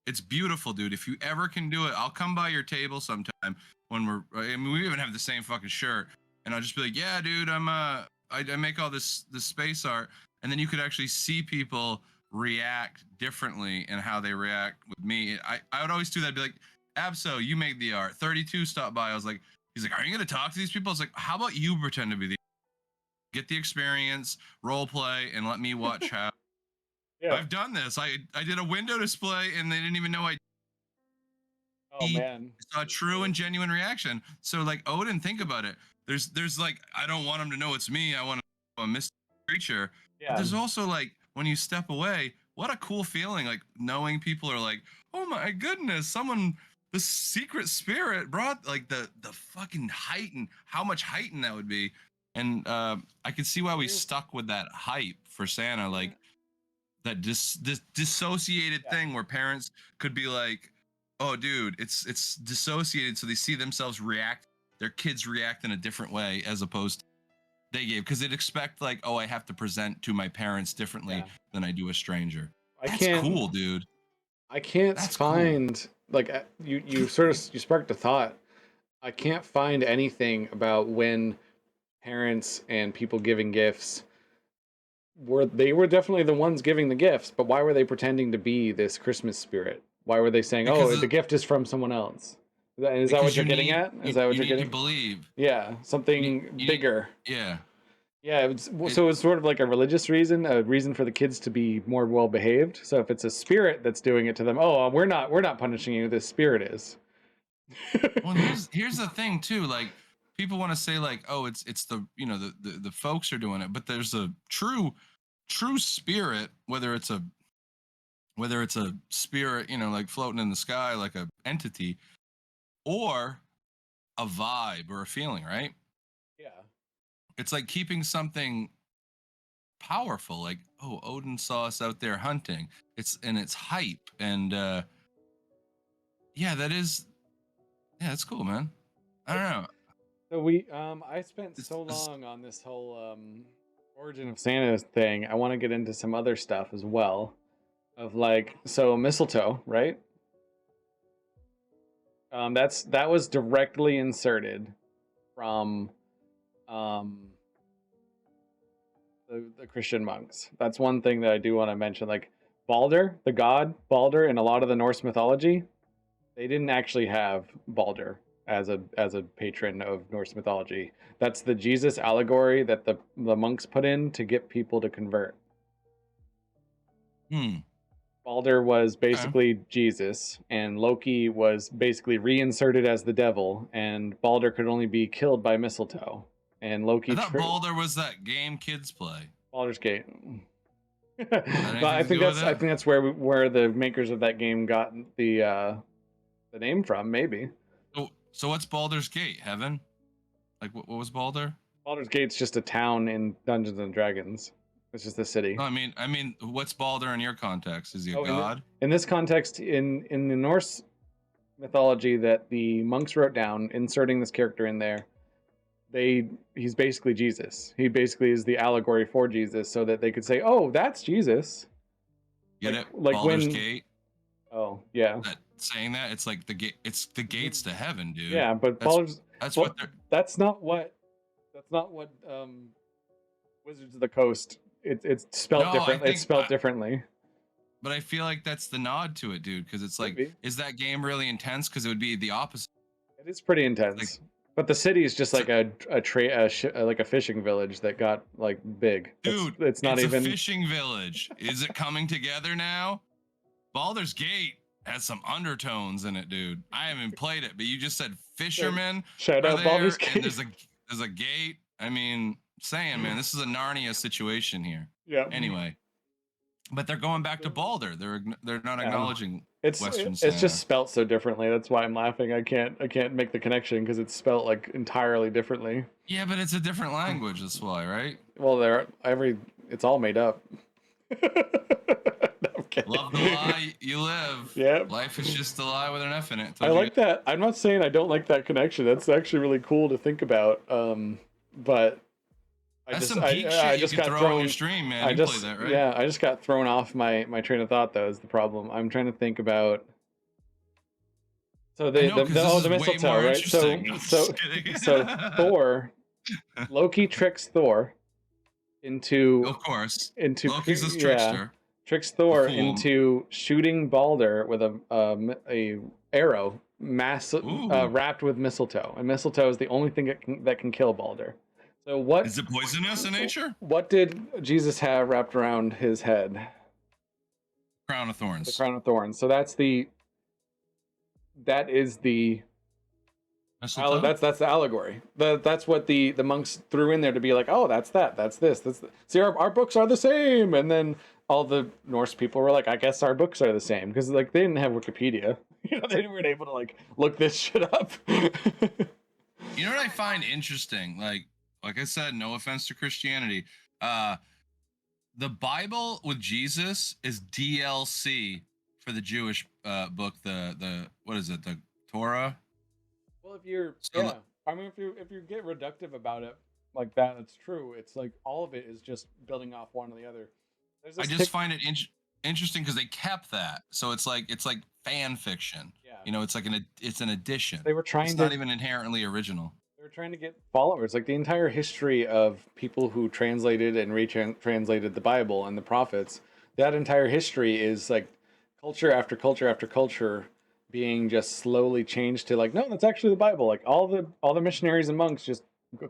It's beautiful, dude. If you ever can do it, I'll come by your table sometime when we even have the same fucking shirt, and I'll just be like, yeah, dude, I make all this space art, and then you could actually see people react differently and how they react with me. I would always do that. I'd be like, Abso, you made the art. 32 stopped by. I was like, he's like, are you gonna talk to these people? I was like, how about you pretend to be the get the experience, role play, and let me watch how. Yeah. I've done this. I did a window display and they didn't even know I Oh man. saw a true and genuine reaction. So like Odin, think about it. There's like, I don't want him to know it's me. I want to know a mystical creature. Yeah. But there's also like when you step away, what a cool feeling, like knowing people are like, oh my goodness, the secret spirit brought like the fucking height, and how much heightened that would be. And I could see why we stuck with that hype for Santa, like that dissociated thing where parents could be like, oh dude, it's dissociated, so they see themselves react, their kids react in a different way as opposed to they gave, because they'd expect like, oh, I have to present to my parents differently than I do a stranger. I That's can't. cool, dude. I can't That's cool. find like you sort of you sparked a thought. I can't find anything about when parents and people giving gifts were definitely the ones giving the gifts, but why were they pretending to be this Christmas spirit? Why were they saying, Because "Oh, the gift is from someone else"? Is that what because you're you getting need at? Is that what you you're need to getting? believe. Yeah, something You need, bigger. yeah. Yeah, so it's sort of like a religious reason, a reason for the kids to be more well behaved. So if it's a spirit that's doing it to them, oh, we're not punishing you. This spirit is. Well, here's the thing too. Like people want to say like, oh, it's the the folks are doing it, but there's a true spirit, whether it's a spirit, like floating in the sky like a entity, or a vibe or a feeling, right? Yeah. It's like keeping something powerful, like, oh, Odin saw us out there hunting. It's hype, and yeah, that's cool, man. I don't know. So I spent so It's long on this whole origin of Santa thing. I want to get into some other stuff as well, of like so mistletoe, right? That was directly inserted from um the Christian monks. That's one thing that I do want to mention. Like Balder, the god Balder, in a lot of the Norse mythology, they didn't actually have Balder as a patron of Norse mythology. That's the Jesus allegory that the monks put in to get people to convert. hmm. Balder was Okay. basically Jesus, and Loki was basically reinserted as the devil, and Balder could only be killed by mistletoe. And I Loki thought Baldur was that game kids play. Baldur's Gate. That But anything to do with I it? think that's where the makers of that game got the name from, maybe. So what's Baldur's Gate? Heaven? Like what was Baldur? Baldur's Gate's just a town in Dungeons and Dragons. It's just a city. No, I mean, what's Baldur in your context? Is he a Oh, god? in this context, in the Norse mythology that the monks wrote down, inserting this character in there, he's basically Jesus. He basically is the allegory for Jesus, so that they could say, "Oh, that's Jesus." Get it? Like Baldur's when, Gate. oh yeah, That saying that it's like the gate. It's the gates to heaven, dude. yeah, but That's Baldur's, that's but what they're. that's not what Wizards of the Coast. It's spelt No, I different. It's think, spelt differently. but I feel like that's the nod to it, dude. Because it's Could like, be. is that game really intense? Because it would be the opposite. It is pretty Like, intense. But the city is just it's like like a fishing village that got like big. dude, It's not it's a even. fishing village. Is it coming together now? Baldur's Gate has some undertones in it, dude. I haven't played it, but you just said fishermen Shout are out Baldur's there, and Gate. there's a gate. I mean, saying, man, this is a Narnia situation here. Yeah. Anyway, but they're going back to Baldur. They're not Yeah. acknowledging Western It's just Santa. spelt so differently. That's why I'm laughing. I can't make the connection because it's spelt like entirely differently. Yeah, but it's a different language. That's why, right? Well, it's all made up. No, I'm kidding. Love the lie you live. Yeah. Life is just a lie with an F in it. I Told you like that. I'm not saying I don't like that connection. That's actually really cool to think about. But That's some geek shit I you just can got throw thrown. on your stream, man. I You just play that, right? Yeah, I just got thrown off my train of thought. Though is the problem. I'm trying to think about. So I know, 'cause this is the way mistletoe, more right? interesting. No, just kidding. So Thor, Loki tricks Thor into Of course. into Loki's this yeah, trickster. tricks Thor fool. into shooting Balder with a arrow Ooh. wrapped with mistletoe, and mistletoe is the only thing that can kill Balder. So what Is it poisonous in nature? what did Jesus have wrapped around his head? Crown of The Thorns. crown of thorns. So that is the Mistletoe? that's the allegory. That's what the monks threw in there to be like, oh, that's this. See, our books are the same. And then all the Norse people were like, I guess our books are the same because like they didn't have Wikipedia. They weren't able to like look this shit up. You know what I find interesting? Like I said, no offense to Christianity. The Bible with Jesus is DLC for the Jewish book, the what is it, the Torah? Well, if you're So I mean, if you get reductive about it like that, it's true. It's like all of it is just building off one or the other. There's I this just find it interesting because they kept that. So it's like fan fiction. Yeah. You know, it's an addition. They were trying It's to not even inherently original. they were trying to get followers. Like the entire history of people who translated and retranslated the Bible and the prophets, that entire history is like culture after culture after culture being just slowly changed to like, no, that's actually the Bible. Like all the missionaries and monks just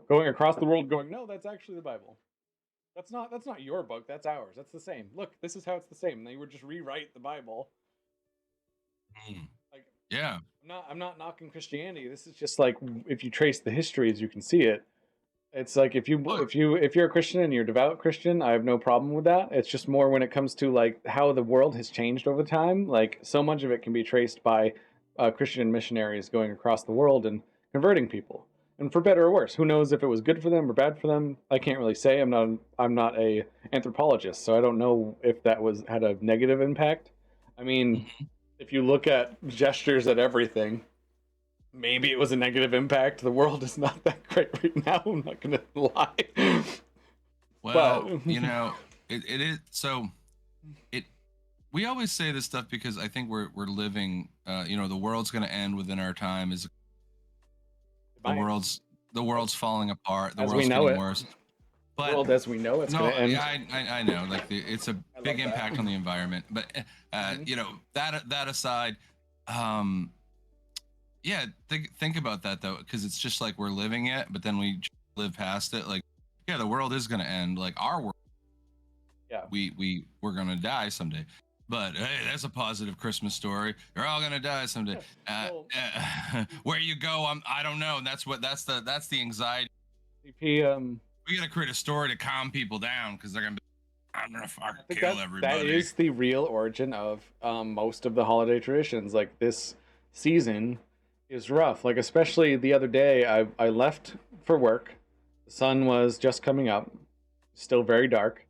going across the world going, no, that's actually the Bible. That's not your book, that's ours. That's the same. Look, this is how it's the same. And they would just rewrite the Bible. Mm. Like Yeah. I'm not knocking Christianity. This is just like if you trace the history as you can see it. It's like if you're a Christian and you're a devout Christian, I have no problem with that. It's just more when it comes to like how the world has changed over time. Like so much of it can be traced by Christian missionaries going across the world and converting people. And for better or worse, who knows if it was good for them or bad for them? I can't really say. I'm not a anthropologist, so I don't know if that was had a negative impact. I mean, Mhm. if you look at gestures at everything, maybe it was a negative impact. The world is not that great right now. I'm not gonna lie. Well, But you know, it is so it we always say this stuff because I think we're living you know, the world's gonna end within our time is the might, world's falling apart, the as we world's know getting it, worse. the But world as we know it's no, gonna end. yeah, I know, like it's a I big love that. impact on the environment. But Mhm. you know, that aside, um, yeah, think about that though, because it's just like we're living it, but then we live past it. Like, yeah, the world is gonna end. Like our world, Yeah. we're gonna die someday. But hey, that's a positive Christmas story. They're all gonna die someday. Well, Where you go, I don't know. And that's the anxiety. CP, We gotta create a story to calm people down because they're gonna be, I'm gonna fucking I think kill that everybody. is the real origin of most of the holiday traditions. Like this season is rough. Like especially the other day, I left for work. The sun was just coming up, still very dark,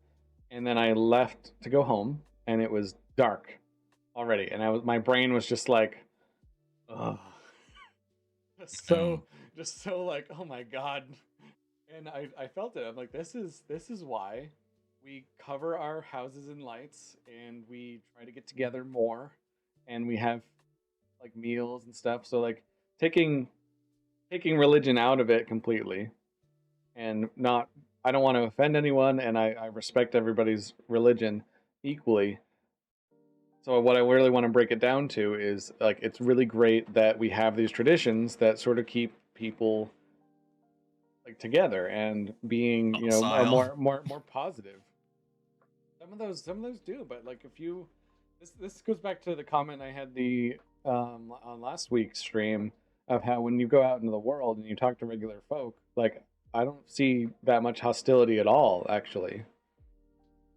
and then I left to go home, and it was dark already, and my brain was just like, ugh, just Um, so like, oh my god. And I felt it. I'm like, this is why we cover our houses in lights and we try to get together more and we have like meals and stuff. So like taking religion out of it completely and not I don't want to offend anyone and I respect everybody's religion equally. So what I really want to break it down to is like it's really great that we have these traditions that sort of keep people like together and being are Docile. more positive. Some of those do, but like if you this goes back to the comment I had the on last week's stream of how when you go out into the world and you talk to regular folk, like I don't see that much hostility at all actually.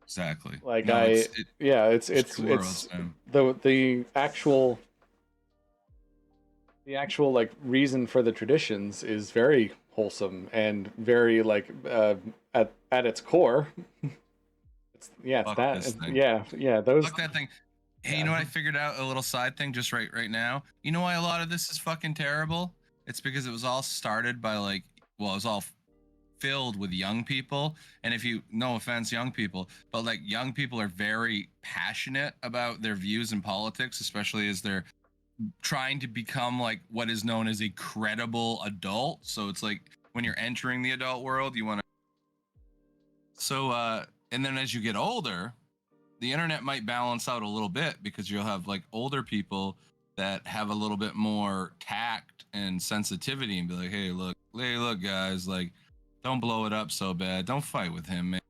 Exactly. Like No, yeah, it's two worlds, man. the actual like reason for the traditions is very wholesome and very like at its core. It's Fuck that this thing. yeah those Fuck that thing. Hey, you yeah know what I figured out? A little side thing just right now. You know why a lot of this is fucking terrible? It's because it was all started by like, well, it was all filled with young people. And if you, no offense, young people, but like young people are very passionate about their views in politics, especially as they're trying to become like what is known as a credible adult. So it's like when you're entering the adult world, you want to. So, and then as you get older, the internet might balance out a little bit because you'll have like older people that have a little bit more tact and sensitivity and be like, hey, look, guys, like, don't blow it up so bad. Don't fight with him, man.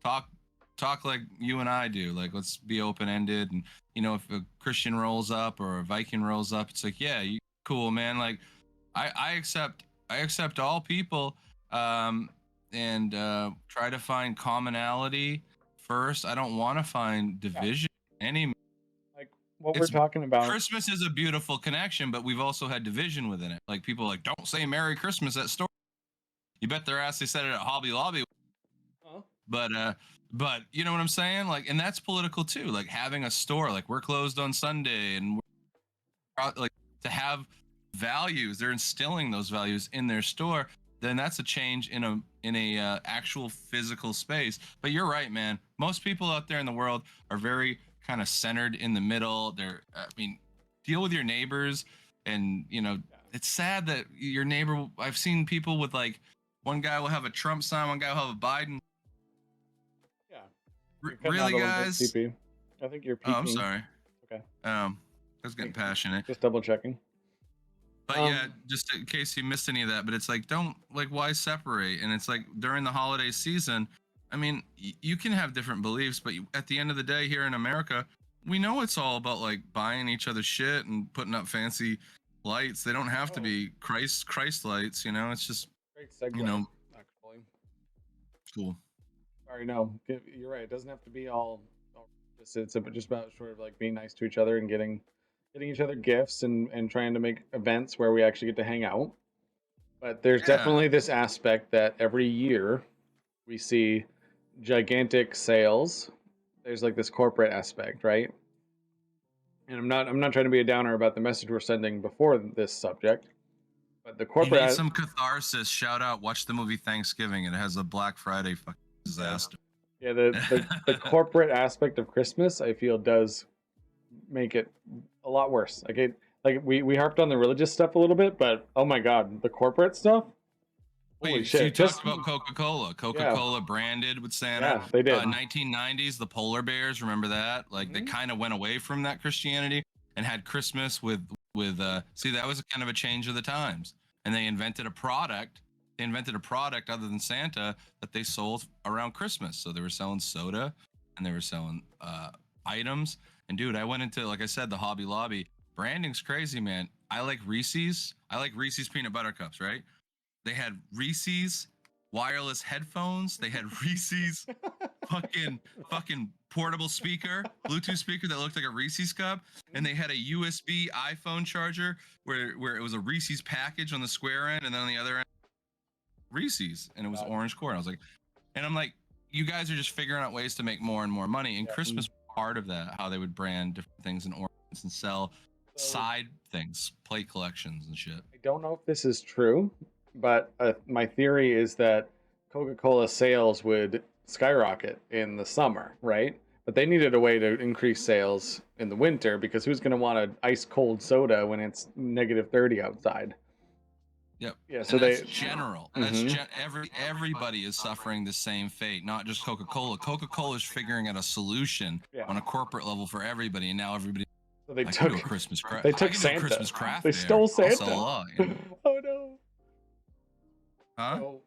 Talk, talk like you and I do. Like, let's be open ended. And you know, if a Christian rolls up or a Viking rolls up, it's like, yeah, you cool, man. Like, I accept all people. And try to find commonality first. I don't want to find yeah division any. like what we're It's talking about. Christmas is a beautiful connection, but we've also had division within it. Like people are like, don't say Merry Christmas at store. You bet their ass they said it at Hobby Lobby. Huh? But you know what I'm saying? Like, and that's political too. Like having a store, like we're closed on Sunday, and like to have values. They're instilling those values in their store then that's a change in a actual physical space. But you're right, man. Most people out there in the world are very kind of centered in the middle. They're, I mean, deal with your neighbors, and it's sad that your neighbor. I've seen people with like, one guy will have a Trump sign, one guy will have a Biden. Yeah. You're cutting out Really, a little bit, guys? CP. I think you're peeking. Oh, I'm sorry. Okay. I was getting passionate. Just double checking. But yeah, just in case you missed any of that, but it's like, don't, like, why separate? And it's like during the holiday season, I mean, you can have different beliefs, but at the end of the day, here in America, we know it's all about like buying each other shit and putting up fancy lights. They don't have to be Christ lights, it's just, Great segue. Actually. Cool. Sorry, no, you're right. It doesn't have to be all it's just about sort of like being nice to each other and getting each other gifts and trying to make events where we actually get to hang out. But there's definitely this aspect that every year we see gigantic sales. There's like this corporate aspect, right? And I'm not trying to be a downer about the message we're sending before this subject, but the corporate. You need some catharsis. Shout out! Watch the movie Thanksgiving. It has a Black Friday fucking disaster. Yeah, the corporate aspect of Christmas, I feel, does make it a lot worse. Like we harped on the religious stuff a little bit, but oh my god, the corporate stuff. Holy shit! You talked about Coca-Cola. Coca-Cola branded with Santa. Yeah, they did. 1990s, the polar bears. Remember that? Like they kind of went away from that Christianity and had Christmas with. See, that was kind of a change of the times. And they invented a product. They invented a product other than Santa that they sold around Christmas. So they were selling soda, and they were selling items. And dude, I went into, like I said, the Hobby Lobby. Branding's crazy, man. I like Reese's. I like Reese's peanut butter cups, right? They had Reese's wireless headphones. They had Reese's fucking portable speaker, Bluetooth speaker that looked like a Reese's cup. And they had a USB iPhone charger where it was a Reese's package on the square end, and then on the other end, Reese's, and it was orange core. And I was like, and I'm like, you guys are just figuring out ways to make more and more money. And Christmas was part of that, how they would brand different things in ornaments and sell side things, plate collections and shit. I don't know if this is true, but my theory is that Coca-Cola sales would skyrocket in the summer, right? But they needed a way to increase sales in the winter, because who's going to want an ice cold soda when it's -30 outside? Yep. Yeah. So that's general. That's everybody is suffering the same fate, not just Coca-Cola. Coca-Cola is figuring out a solution on a corporate level for everybody, and now everybody. So they took a Christmas craft. They took Santa. Christmas craft. They stole Santa. Oh no. Huh? So,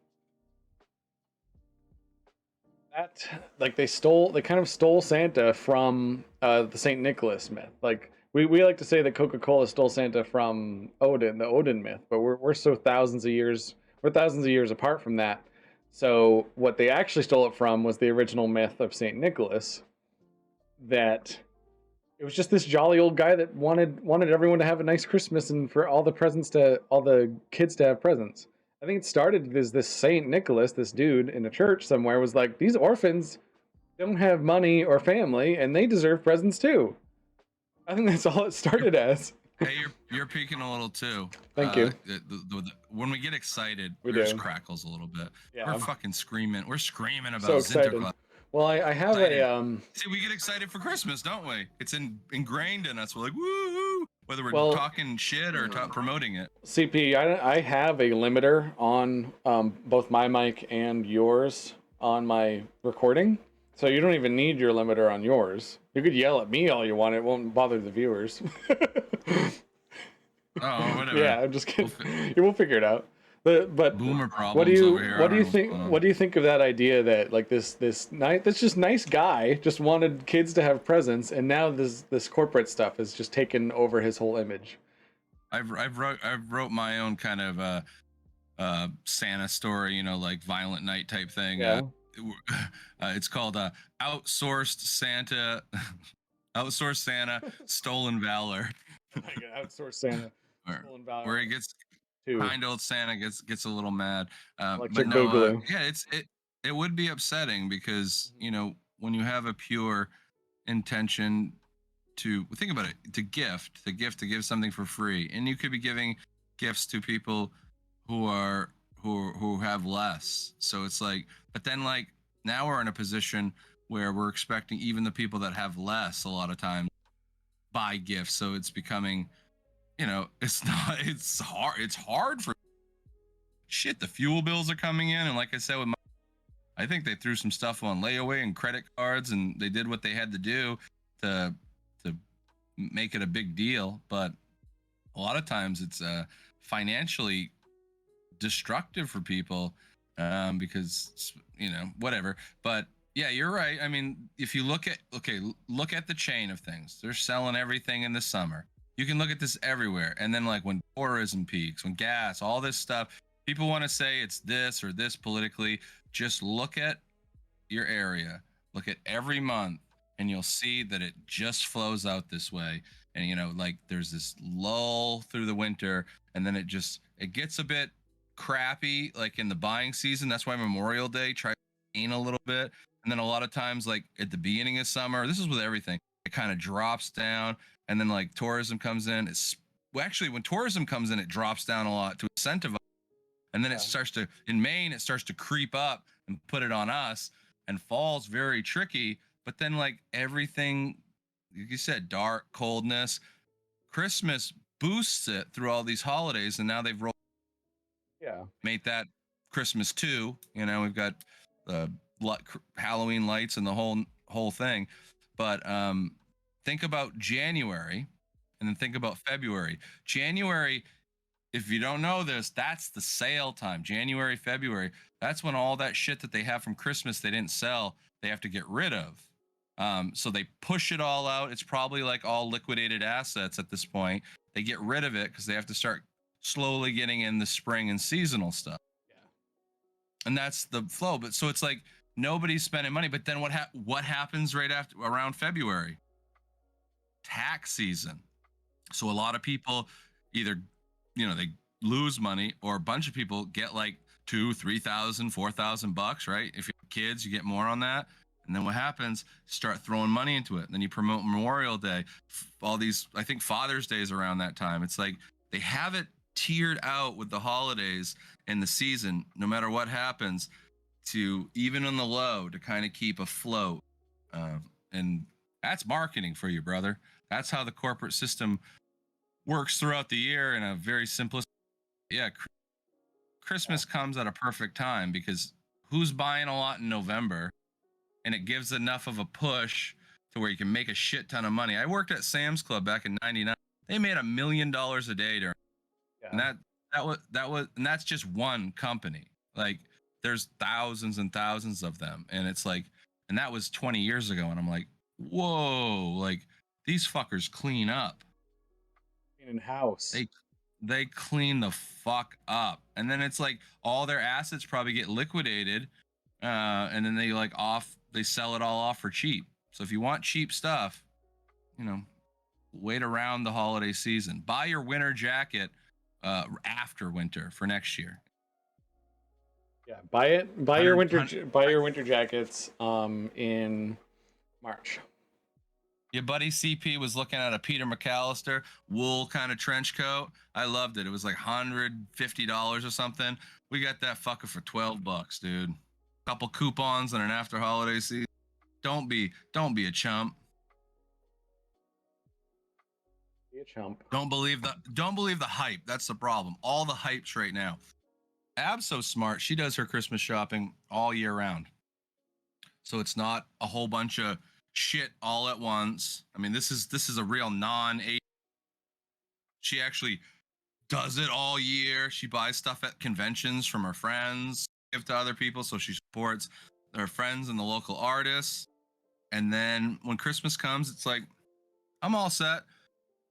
they kind of stole Santa from the Saint Nicholas myth. Like we like to say that Coca-Cola stole Santa from Odin, the Odin myth, but we're thousands of years apart from that. So what they actually stole it from was the original myth of Saint Nicholas, that it was just this jolly old guy that wanted everyone to have a nice Christmas and for all the kids to have presents. I think it started as this Saint Nicholas, this dude in a church somewhere, was like, these orphans don't have money or family, and they deserve presents too. I think that's all it started as. Hey, you're peeking a little too. Thank you. When we get excited, we just crackles a little bit. Yeah. We're fucking screaming. We're screaming about so excited. Sinterklaas. Well, I have See, we get excited for Christmas, don't we? It's ingrained in us. We're like, woo! Whether we're talking shit or promoting it. CP, I have a limiter on both my mic and yours on my recording, so you don't even need your limiter on yours. You could yell at me all you want; it won't bother the viewers. Oh, whatever. Yeah, I'm just kidding. We'll figure it out. But boomer problems. What do you over here. what do you think of that idea that like this just nice guy just wanted kids to have presents, and now this corporate stuff has just taken over his whole image? I've wrote my own kind of Santa story, like Violent Night type thing. Yeah. It's called Outsourced Santa, Outsourced Santa, Stolen Valor. Outsourced Santa, Stolen Valor. Where it gets. Kind old Santa gets a little mad. Electric but no, Boogaloo. Yeah, it would be upsetting because when you have a pure intention to think about it, to give something for free, and you could be giving gifts to people who who have less. So it's like, but then like now we're in a position where we're expecting even the people that have less a lot of times buy gifts. So it's becoming, it's not, it's hard for shit. The fuel bills are coming in, and like I said, I think they threw some stuff on layaway and credit cards, and they did what they had to do to make it a big deal. But a lot of times it's financially destructive for people, because whatever. But yeah, you're right. I mean, if you look at the chain of things, they're selling everything in the summer. You can look at this everywhere. And then like when tourism peaks, when gas, all this stuff, people want to say it's this or this politically. Just look at your area, look at every month, and you'll see that it just flows out this way. And like there's this lull through the winter, and then it gets a bit crappy like in the buying season. That's why Memorial Day tries to gain a little bit. And then a lot of times, like at the beginning of summer, this is with everything, it kind of drops down. And then like tourism comes in. When tourism comes in, it drops down a lot to incentivize. And then it starts to, in Maine, it starts to creep up and put it on us. And fall's very tricky. But then like everything, like you said, dark, coldness, Christmas boosts it through all these holidays. And now they've made that Christmas too. We've got the Halloween lights and the whole thing. But think about January, and then think about February. January, if you don't know this, that's the sale time. January, February, that's when all that shit that they have from Christmas they didn't sell, they have to get rid of. So they push it all out. It's probably like all liquidated assets at this point. They get rid of it because they have to start slowly getting in the spring and seasonal stuff. Yeah. And that's the flow. But so it's like nobody's spending money. But then what happens right after, around February? Tax season. So a lot of people either, they lose money, or a bunch of people get like $2,000, $3,000, $4,000, right? If you have kids, you get more on that. And then what happens? Start throwing money into it. And then you promote Memorial Day, all these, I think Father's Day is around that time. It's like they have it tiered out with the holidays and the season, no matter what happens, to even on the low to kind of keep afloat. And that's marketing for you, brother. That's how the corporate system works throughout the year in a very simplistic. Yeah, Christmas comes at a perfect time because who's buying a lot in November? And it gives enough of a push to where you can make a shit ton of money. I worked at Sam's Club back in '99. They made $1 million a day during, and and that's just one company. Like there's thousands and thousands of them, and it's like, and that was 20 years ago. And I'm like, whoa, like these fuckers clean up. In house. They clean the fuck up, and then it's like all their assets probably get liquidated, and then they sell it all off for cheap. So if you want cheap stuff, wait around the holiday season. Buy your winter jacket after winter for next year. Yeah, buy it. Buy your winter jackets in March. Your buddy CP was looking at a Peter McAllister wool kind of trench coat. I loved it. It was like $150 or something. We got that fucker for $12, dude. Couple coupons and an after holiday season. Don't be a chump. Be a chump. Don't believe the hype. That's the problem. All the hypes right now. Ab's so smart. She does her Christmas shopping all year round. So it's not a whole bunch of shit all at once. I mean, this is a real she actually does it all year. She buys stuff at conventions from her friends, give to other people, so she supports her friends and the local artists. And then when Christmas comes, it's like, I'm all set.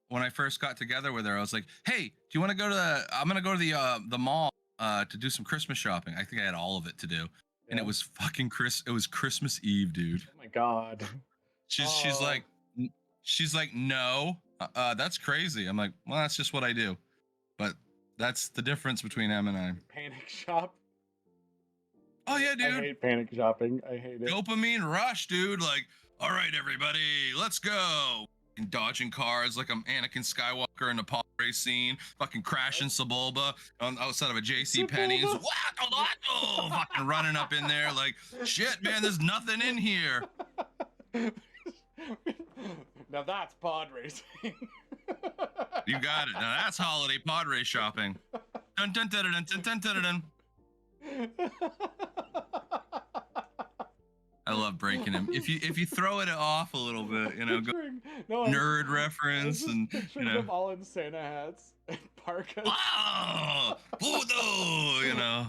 When I first got together with her, I was like, hey, do you want to go to I'm going to go to the mall to do some Christmas shopping. I think I had all of it to do. Yeah. And it was fucking it was Christmas Eve, dude. Oh my God. She's like, no, that's crazy. I'm like, well, that's just what I do. But that's the difference between Em and I. Panic shop. Oh yeah, dude. I hate panic shopping. I hate it. Dopamine rush, dude. Like, all right, everybody, let's go. fucking dodging cars like I'm Anakin Skywalker in the pod race scene, fucking crashing Sebulba on outside of a JC Penney's, fucking running up in there like, shit, man, there's nothing in here. Now that's pod racing. You got it. Now that's holiday pod race shopping. Dun dun dun dun dun dun dun dun. I love breaking him. If you throw it off a little bit, you know, go nerd reference and you know, them all in Santa hats and parkas. oh, voodoo, you know,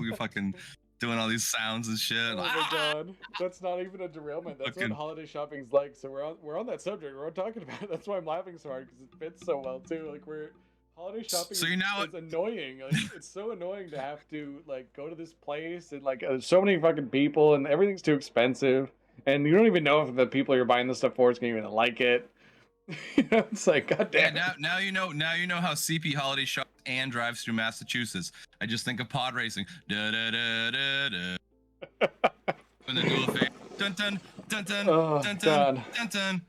you fucking doing all these sounds and shit. Oh my god, that's not even a derailment. That's Fucking- what holiday shopping's like. So we're on that subject. We're talking about it. That's why I'm laughing so hard because it fits so well too. Like holiday shopping So you're now- is annoying. Like, it's so annoying to have to like go to this place and like there's so many fucking people and everything's too expensive and you don't even know if the people you're buying this stuff for is gonna even like it. You know, it's like goddamn. Yeah, now you know how CP holiday shops and drives through Massachusetts. I just think of pod racing. Da da da da da. And then do a face. Dun dun dun dun Oh, dun dun God. dun dun.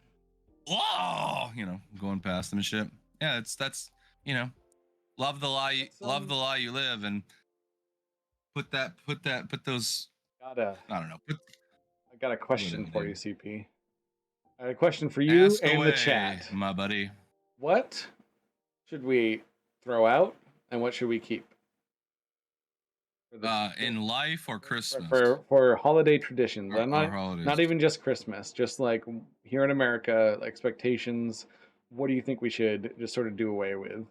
Whoa, you know, going past them and shit. Yeah, that's you know, love the lie you live, and put those. Gotta. I don't know. I got a question Whatever, for you, dude. CP. I got a question for you Ask and away, the chat. my buddy. What should we throw out and what should we keep? In life or Christmas? For holiday traditions. Or I'm holidays. not even just Christmas, just like here in America, expectations. What do you think we should just sort of do away with?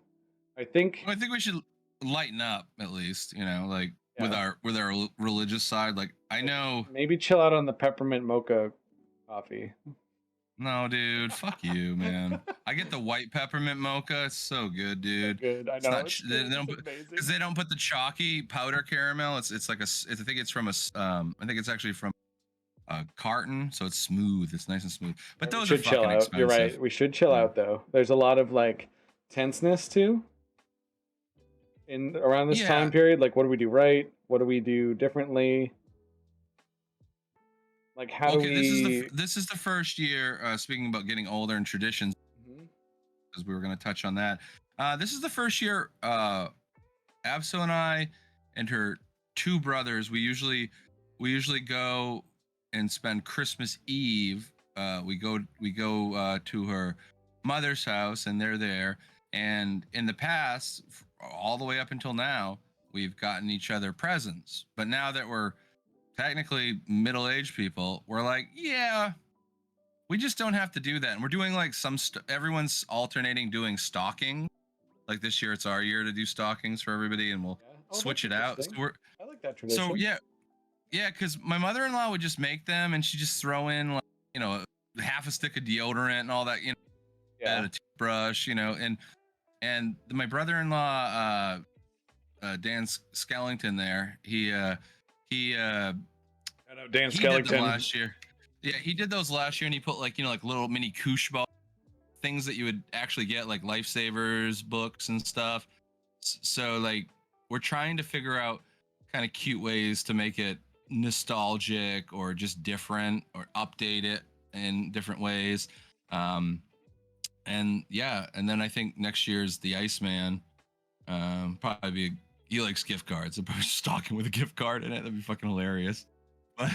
I think I think we should lighten up at least, you know, like with Yeah. our religious side. Like I know, maybe chill out on the peppermint mocha coffee. no, dude, fuck you, man. I get the white peppermint mocha. It's so good, dude. Good, I It's know. not It's, ch- they don't it's put amazing. because they don't put the chalky powder caramel. It's like I think it's from I think it's actually from a carton, so it's smooth. It's nice and smooth. But Yeah, we those are should chill fucking out. expensive. You're right. We should chill Yeah. out though. There's a lot of like tenseness too. In around this Yeah. time period, like what do we do right? What do we do differently? Like how do we? This is the first year. Speaking about getting older and traditions, Mhm. because we were going to touch on that. This is the first year. Abso and I and her two brothers. We usually go and spend Christmas Eve. We go to her mother's house, and they're there. And in the past, all the way up until now, we've gotten each other presents. But now that we're technically middle-aged people, we're like, yeah, we just don't have to do that. And we're doing like everyone's alternating doing stocking. Like this year, it's our year to do stockings for everybody, and we'll Yeah. Oh, switch it that's out. So interesting. I like that tradition. so yeah, because my mother-in-law would just make them, and she just throw in like, you know, half a stick of deodorant and all that, you know, Yeah. a toothbrush, you know, and my brother-in-law, Dan Skellington, there, he I know Dan he did them Skellington. last year. Yeah, he did those last year, and he put like, you know, like little mini koosh ball things that you would actually get, like Lifesavers books and stuff. So like we're trying to figure out kind of cute ways to make it nostalgic or just different or update it in different ways. And yeah, and then I think next year's the Iceman. Probably be he likes gift cards. I'm probably stocking with a gift card in it. That'd be fucking hilarious. But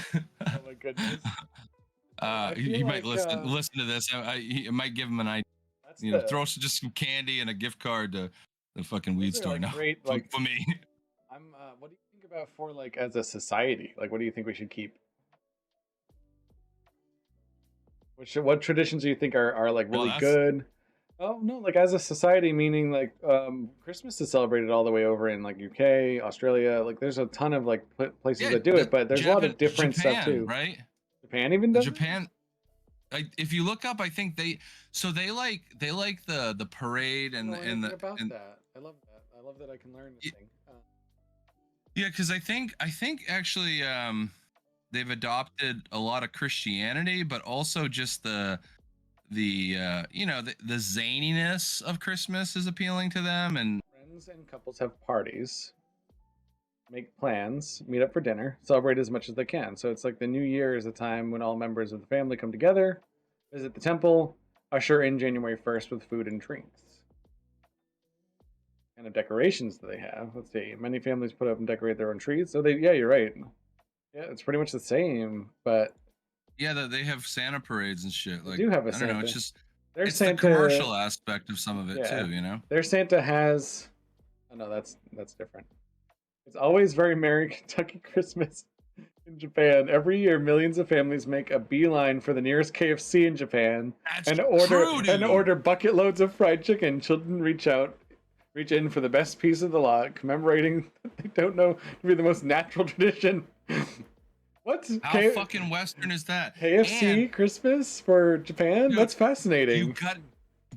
Oh my goodness. I he feel might like, listen to this. It might give him an idea. That's You know, the- throw just some candy and a gift card to the fucking weed those are, store. like, No, great, for- like- for me. What do you think about for like as a society? Like, what do you think we should keep? What traditions do you think are like Well, really that's- good? Oh no, like as a society, meaning like Christmas is celebrated all the way over in like UK, Australia. Like, there's a ton of like places that do it, but there's a lot of different Japan, stuff too. right? Japan even does it? Japan. If you look up, I think they like the parade I and don't know and anything the about and, that. I love that. I love that I can learn this thing. yeah, because I think actually they've adopted a lot of Christianity, but also just the you know, the zaniness of Christmas is appealing to them. And Friends and couples have parties, make plans, meet up for dinner, celebrate as much as they can. So it's like the new year is a time when all members of the family come together. Visit the temple. Usher in January 1st with food and drinks. Kind of decorations do they have? Let's see. Many families put up and decorate their own trees. So yeah, you're right. Yeah, it's pretty much the same, but Yeah, they have Santa parades and shit. Like, do have a I don't Santa. know. It's just their it's Santa, the commercial aspect of some of it yeah. too. You know. Their Santa has. Oh no, that's different. It's always very Merry Kentucky Christmas in Japan. Every year, millions of families make a beeline for the nearest KFC in Japan That's and true, dude. order bucket loads of fried chicken. Children reach in for the best piece of the lot, commemorating that they don't know to be the most natural tradition. What? How fucking Western is that? KFC And, Christmas for Japan? dude, That's fascinating. you got.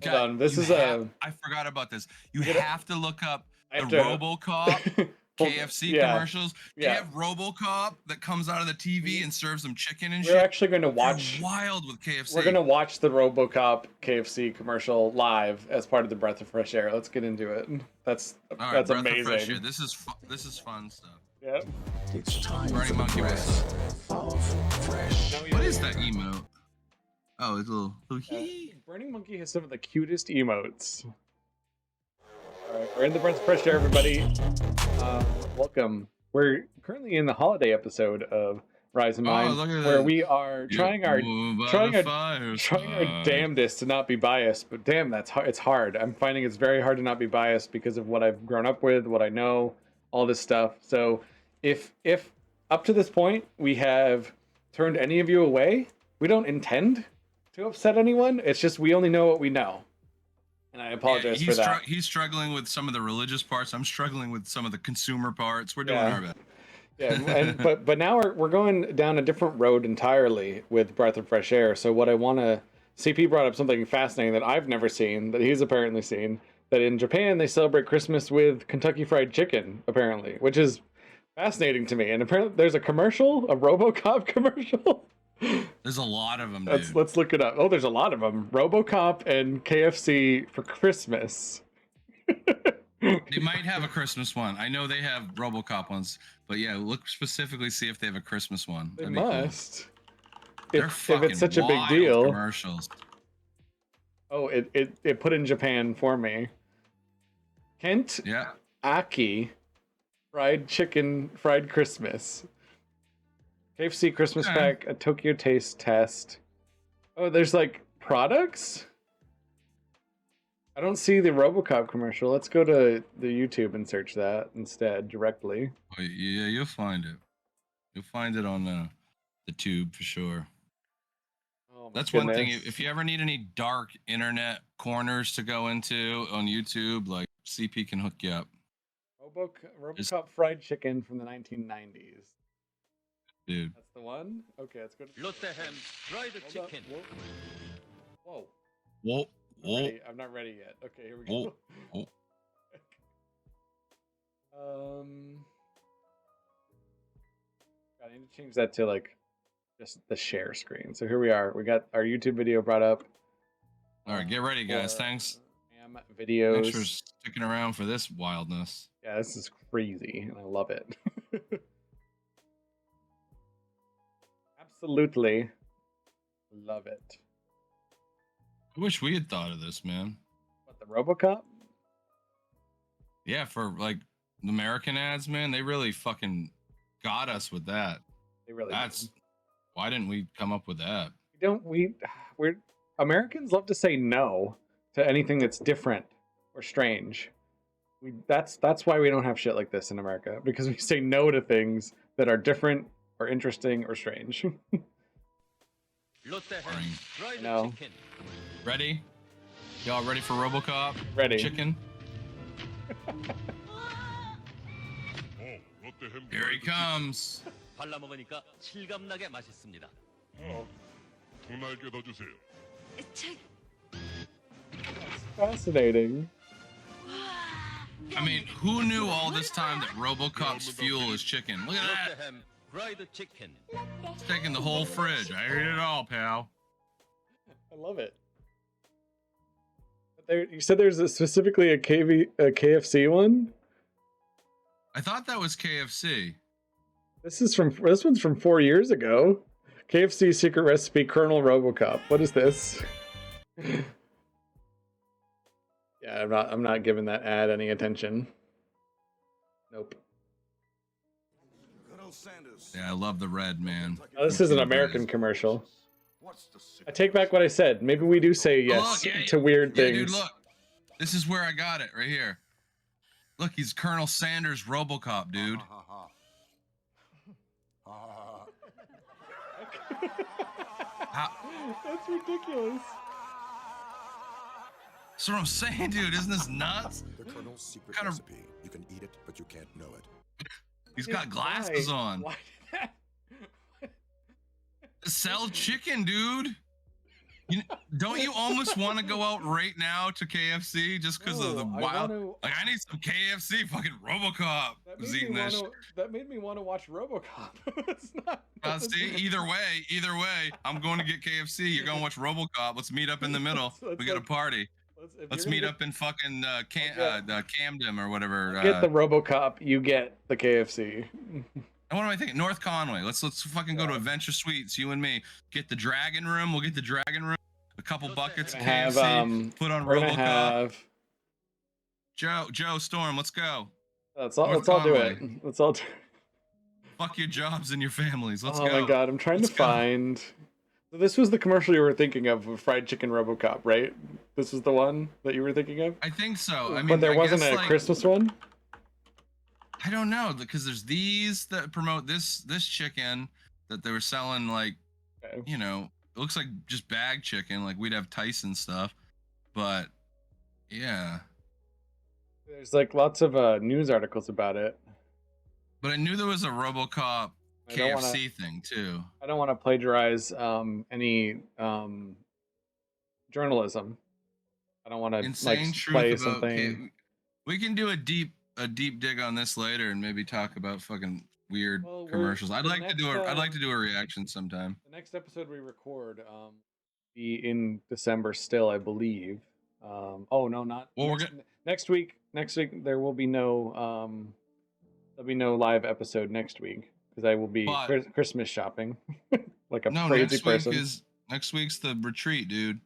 Hold on, this is a. I forgot about this. You gotta- have to look up I the have to- RoboCop KFC Yeah, commercials. They yeah. have RoboCop that comes out of the TV and serves them chicken and We're shit. actually going to They're watch. wild with KFC. We're gonna watch the RoboCop KFC commercial live as part of the Breath of Fresh Air. Let's get into it. That's All right, that's Breath of Fresh amazing. Air. This is fun stuff. Yeah. It's time Burning for the Monkey breath of fresh. What is that emote? Oh, it's a little hee. Burning Monkey has some of the cutest emotes. All right, we're in the Breath of Fresh Air, everybody. Welcome. We're currently in the holiday episode of Rise and Mine, look at where that. we are trying our damnedest to not be biased. But damn, that's hard. It's hard. I'm finding it's very hard to not be biased because of what I've grown up with, what I know, all this stuff. So if up to this point we have turned any of you away, we don't intend to upset anyone. It's just we only know what we know. And I apologize for that. He's struggling with some of the religious parts. I'm struggling with some of the consumer parts. We're doing Yeah. our best. Yeah, but now we're going down a different road entirely with Breath of Fresh Air. So what I want to CP brought up something fascinating that I've never seen, that he's apparently seen, that in Japan they celebrate Christmas with Kentucky Fried Chicken, apparently, which is fascinating to me. And apparently there's a commercial, a RoboCop commercial. There's a lot of them, dude. Let's look it up. Oh, there's a lot of them. RoboCop and KFC for Christmas. They might have a Christmas one. I know they have RoboCop ones, but yeah, look specifically, see if they have a Christmas one. They That'd be cool. must. They're If fucking it's such a big wild deal. commercials. Oh, it put in Japan for me. Kent Yeah. Aki fried chicken fried Christmas. KFC Christmas Yeah. pack, a Tokyo taste test. Oh, there's like products? I don't see the RoboCop commercial. Let's go to the YouTube and search that instead directly. Oh, yeah, you'll find it. You'll find it on the tube for sure. Oh, my That's one thing. goodness. If you ever need any dark internet corners to go into on YouTube, like CP can hook you up. RoboCop fried chicken from the 1990s. Dude. That's the one? Okay, let's go to Lottehem fried Hold up. chicken. Whoa. Whoa. Whoa. I'm not ready yet. Okay, here we Whoa. go. Whoa. I need to change that to like just the share screen. So here we are. We got our YouTube video brought up. All right, get ready, guys. for Thanks. Videos. Thanks for sticking around for this wildness. Yeah, this is crazy, and I love it. Absolutely love it. I wish we had thought of this, man. What, the RoboCop? Yeah, for like the American ads, man, they really fucking got us with that. They really That's did. why didn't we come up with that? We're Americans love to say no to anything that's different or strange. That's why we don't have shit like this in America, because we say no to things that are different or interesting or strange. Lottehem fried No. chicken. Ready? Y'all ready for RoboCop? Ready. Chicken? Here he comes. 발라 먹으니까 실감나게 맛있습니다. 두 날개 더 주세요. Fascinating. I mean, who knew all this time that RoboCop's fuel is chicken? Look at that. Lottehem fried chicken. It's taking the whole fridge. I ate it all, pal. I love it. But you said there's specifically a KFC one? I thought that was KFC. This one's from 4 years ago. KFC secret recipe Colonel Robocop. What is this? Yeah, I'm not giving that ad any attention. Nope. Colonel Sanders. Yeah, I love the red, man. Oh, this is an American commercial. I take back what I said. Maybe we do say yes to weird Yeah, things. dude, look. This is where I got it, right here. Look, he's Colonel Sanders RoboCop, dude. That's ridiculous. That's what I'm saying, dude. Isn't this nuts? The Colonel's secret Kind of- recipe. You can eat it, but you can't know it. He's got glasses on. Why did that? Sell chicken, dude. Don't you almost want to go out right now to KFC just because of the No, I wild? wanna- Like, I need some KFC. Fucking RoboCop was eating that shit. That made me want to watch RoboCop. It's not. See, either way, I'm going to get KFC. You're going to watch RoboCop. Let's meet up in the middle. Let's We got a party. Let's meet up in fucking Camden or whatever. Get the RoboCop. You get the KFC. What am I thinking? North Conway. Let's fucking go to Adventure Suites. You and me. Get the Dragon Room. We'll get the Dragon Room. A couple buckets of KFC. Put on We're gonna RoboCop. have Joe Storm. Let's go. Let's all do Conway. it. Let's all do. Fuck your jobs and your families. Let's Oh go. my god, I'm trying Let's to go. find. So this was the commercial you were thinking of with fried chicken RoboCop, right? This was the one that you were thinking of. I think so. I mean, but there wasn't guess, a like, Christmas one. I don't know because there's these that promote this chicken that they were selling like, Okay. you know, it looks like just bag chicken, like we'd have Tyson stuff, but yeah. There's like lots of news articles about it. But I knew there was a RoboCop I don't wanna- KFC thing too. I don't want to plagiarize any journalism. I don't want to Insane like truth play about something. we can do a deep dig on this later and maybe talk about fucking weird Well, commercials. I'd the like to do next, I'd like to do a reaction sometime. The next episode we record be in December still, I believe. Oh no, not Well, we're next week. Next week there will be no there'll be no live episode next week because I will be But- Christmas shopping like a No, crazy next person. next week's the retreat, dude.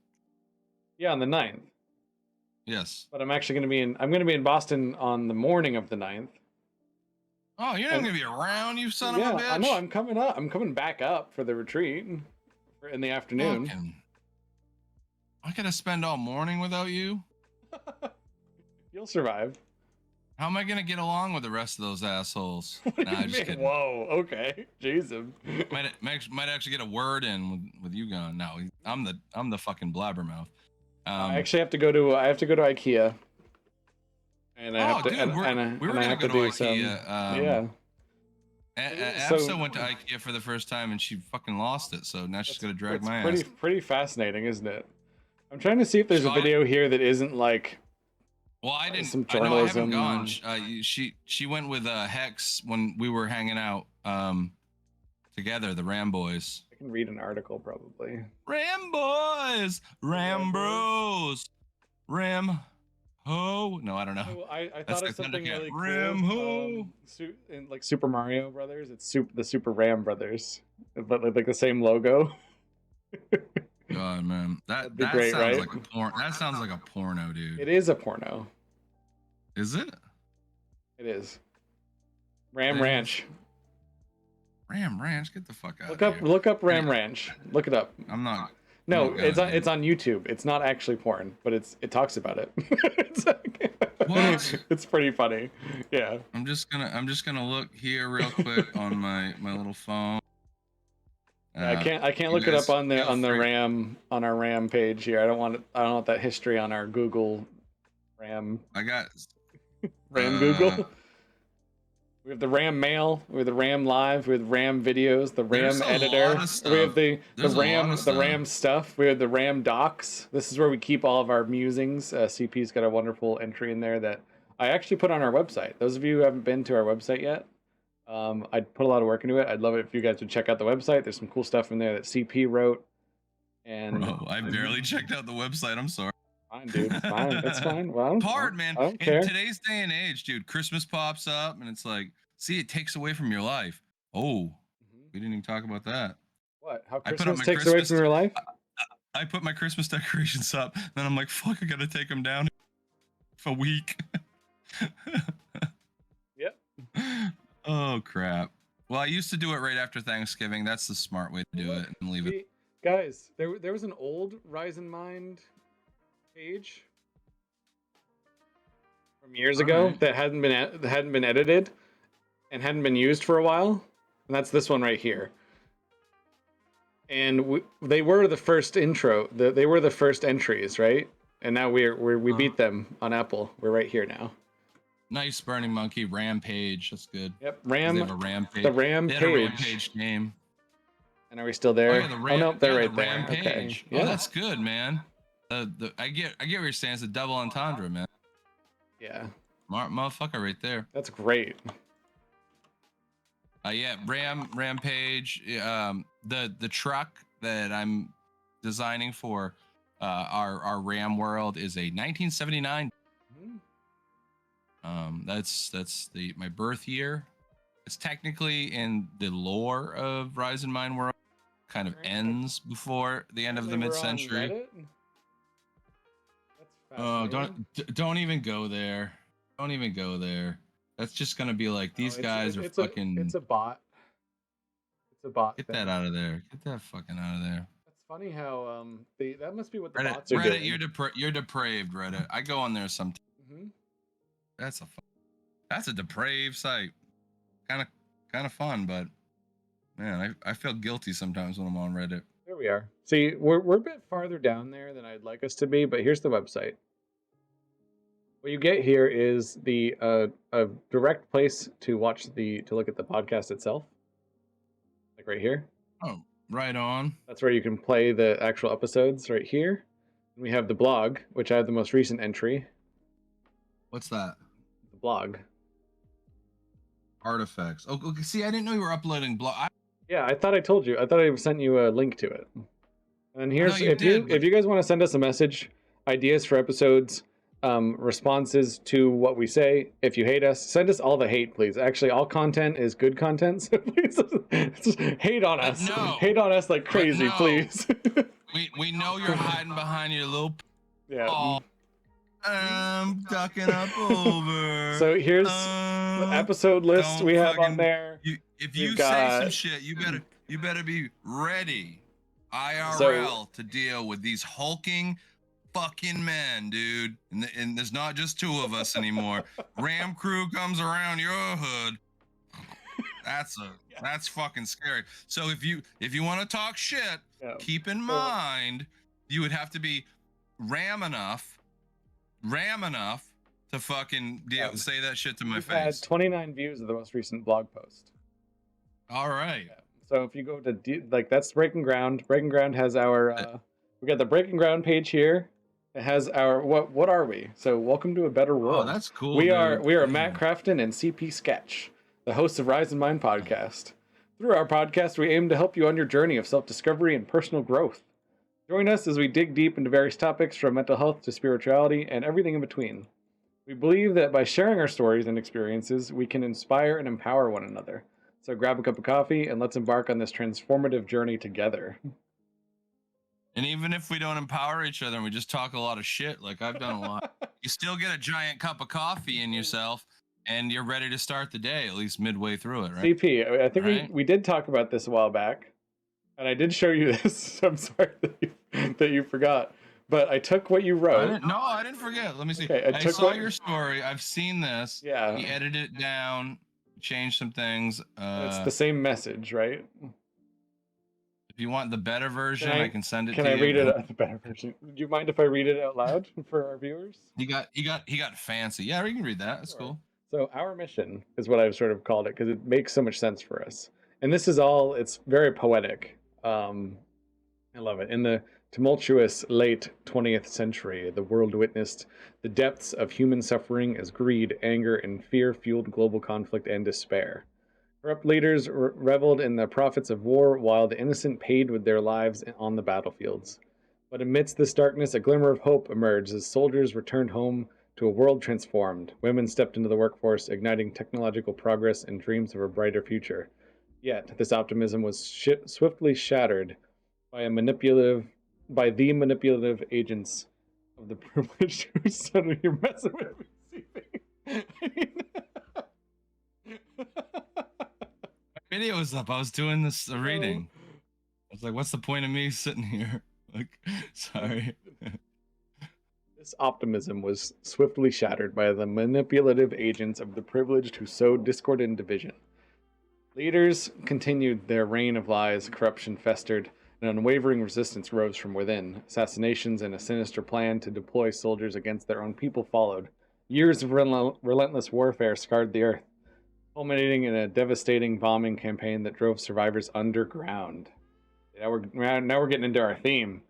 Yeah, on the 9th. Yes. But I'm actually I'm gonna be in Boston on the morning of the 9th. Oh, you're not And- gonna be around, you son Yeah, of a bitch. I know. I'm coming up. I'm coming back up for the retreat in the afternoon. Fucking- I gotta spend all morning without you. You'll survive. How am I gonna get along with the rest of those assholes? What do Nah, you I'm just mean? kidding. Whoa. Okay. Jesus. Might actually get a word in with you gone. No, I'm the fucking blabbermouth. I actually have to go to IKEA. And I have to. dude, and, we and were I gonna have go to to do IKEA. some. Yeah. So- Absa went to IKEA for the first time and she fucking lost it. So now she's gonna drag It's my pretty ass. pretty fascinating, isn't it? I'm trying to see if there's So a video here that isn't like. Well, I didn't. some I know I haven't journalism. gone. She went with Hex when we were hanging out together, the Ram Boys. I can read an article probably. Ram Boys, Ram Bros, Ram Ho. No, I don't know. Oh, I That's thought of the something Thundercat. really cool. Ram Ho. In like Super Mario Brothers, it's the Super Ram Brothers, but like the same logo. God, man, That'd be that great, sounds right? like a porn. That sounds like a porno, dude. It is a porno. Is it? It is. Ram It is. Ranch. Ram Ranch, get the fuck out. Look up Ram Yeah. Ranch. Look it up. I'm not. No, Oh, God, it's on YouTube. It's not actually porn, but it talks about it. It's What? It's pretty funny. Yeah. I'm just gonna look here real quick on my little phone. I can't you look it guys up on feel free. Ram on our Ram page here. I don't want that history on our Google Ram I got Google. We have the Ram Mail, we have the Ram Live, we have Ram Videos, the Ram There's a Editor, lot of stuff. we have the There's a lot Ram of stuff. Stuff, we have the Ram Docs. This is where we keep all of our musings. CP's got a wonderful entry in there that I actually put on our website. Those of you who haven't been to our website yet, I'd put a lot of work into it. I'd love it if you guys would check out the website. There's some cool stuff in there that CP wrote. And Bro, I barely checked out the website. I'm sorry. Fine, dude. It's fine. It's fine. Well, I don't- Hard, man. I don't care. In today's day and age, dude, Christmas pops up and it's like, see, it takes away from your life. Oh, Mhm. we didn't even talk about that. What? How I put up Christmas my takes away Christmas from your life? I put my Christmas decorations up, then I'm like, fuck, I gotta take them down for a week. Yep. Oh crap. Well, I used to do it right after Thanksgiving. That's the smart way to do it and leave it. See, guys, there was an old Rise and Mind page from years ago Alright. that hadn't been edited and hadn't been used for a while, and that's this one right here. And they were the first intro. They were the first entries, right? And now we beat them on Apple. We're right here now. Nice Burning Monkey Rampage. That's good. Yep, 'Cause They have a the rampage. Rampage. They had a rampage name. And are we still there? Oh yeah, the no, they're yeah, right the there. Rampage. Okay. Oh, that's good, man. I get what you're saying. It's a double entendre, man. Yeah, Smart motherfucker right there. that's great. Yeah, Rampage. The truck that I'm designing for our Ram world is a 1979. That's my birth year. It's technically in the lore of Rise and Mine World. Kind of ends before the end of the mid-century. Oh, don't even go there. Don't even go there. That's just gonna be like these guys are fucking. It's a bot. It's a bot. Get thing. that out of there. Get that fucking out of there. That's funny how that must be what the Reddit, bots are Reddit, doing. you're depraved, Reddit. I go on there sometimes. Mhm. That's a depraved site. Kind of fun, but man, I feel guilty sometimes when I'm on Reddit. There we are. See, we're a bit farther down there than I'd like us to be, but here's the website. What you get here is the a direct place to look at the podcast itself, like right here. Oh, right on. That's where you can play the actual episodes right here. And we have the blog, which I have the most recent entry. What's that? The blog. Artifacts. Oh, okay. See, I didn't know you were uploading blog. Yeah, I thought I told you. I thought I sent you a link to it. And here's No, you did, but- if you guys want to send us a message, ideas for episodes, responses to what we say. If you hate us, send us all the hate, please. Actually, all content is good content, so please just hate on us. no. Hate on us like crazy, no. please. We know you're hiding behind your little. Yeah. Oh, I'm ducking up over. So here's the episode list don't we have on fucking- there. If you We've say some got- shit, you better be ready, IRL, to deal with these hulking fucking men, dude. And there's not just two of us anymore. Ram crew comes around your hood. That's fucking scary. So if you want to talk shit, Yeah. keep in mind you would have to be ram enough to fucking say that shit to my We've had face. 29 views of the most recent blog post. All right. So if you go to that's Breaking Ground. Breaking Ground has our we got the Breaking Ground page here. It has our what are we? So welcome to a better world. Oh, that's cool. We dude. are Matt Crafton and CP Sketch, the hosts of Rise and Mind podcast. Through our podcast, we aim to help you on your journey of self-discovery and personal growth. Join us as we dig deep into various topics from mental health to spirituality and everything in between. We believe that by sharing our stories and experiences, we can inspire and empower one another. So grab a cup of coffee and let's embark on this transformative journey together. And even if we don't empower each other and we just talk a lot of shit, like I've done a lot, you still get a giant cup of coffee in yourself and you're ready to start the day, at least midway through it, right? CP, I think Right? we did talk about this a while back, and I did show you this. So I'm sorry that you forgot. But I took what you wrote. I didn't forget. Let me see. Okay, I took saw what- your story. I've seen this. Yeah. He edited it down, changed some things. It's the same message, right? If you want the better version, Can I- I can send it Can to I you. read it the better version? Do you mind if I read it out loud for our viewers? He got fancy. Yeah, we can read that. That's Sure. cool. So our mission is what I've sort of called it because it makes so much sense for us. And this is all, it's very poetic. I love it. In the tumultuous late 20th century, the world witnessed the depths of human suffering as greed, anger, and fear fueled global conflict and despair. Corrupt leaders reveled in the profits of war while the innocent paid with their lives on the battlefields. But amidst this darkness, a glimmer of hope emerged as soldiers returned home to a world transformed. Women stepped into the workforce, igniting technological progress and dreams of a brighter future. Yet this optimism was swiftly shattered by by the manipulative agents of the privileged who suddenly you're messing with me, CP. Video was up. I was doing this reading. I was like, what's the point of me sitting here? Like, sorry. This optimism was swiftly shattered by the manipulative agents of the privileged who sowed discord and division. Leaders continued their reign of lies, corruption festered, an unwavering resistance rose from within. Assassinations and a sinister plan to deploy soldiers against their own people followed. Years of relentless warfare scarred the earth, culminating in a devastating bombing campaign that drove survivors underground. Now we're getting into our theme.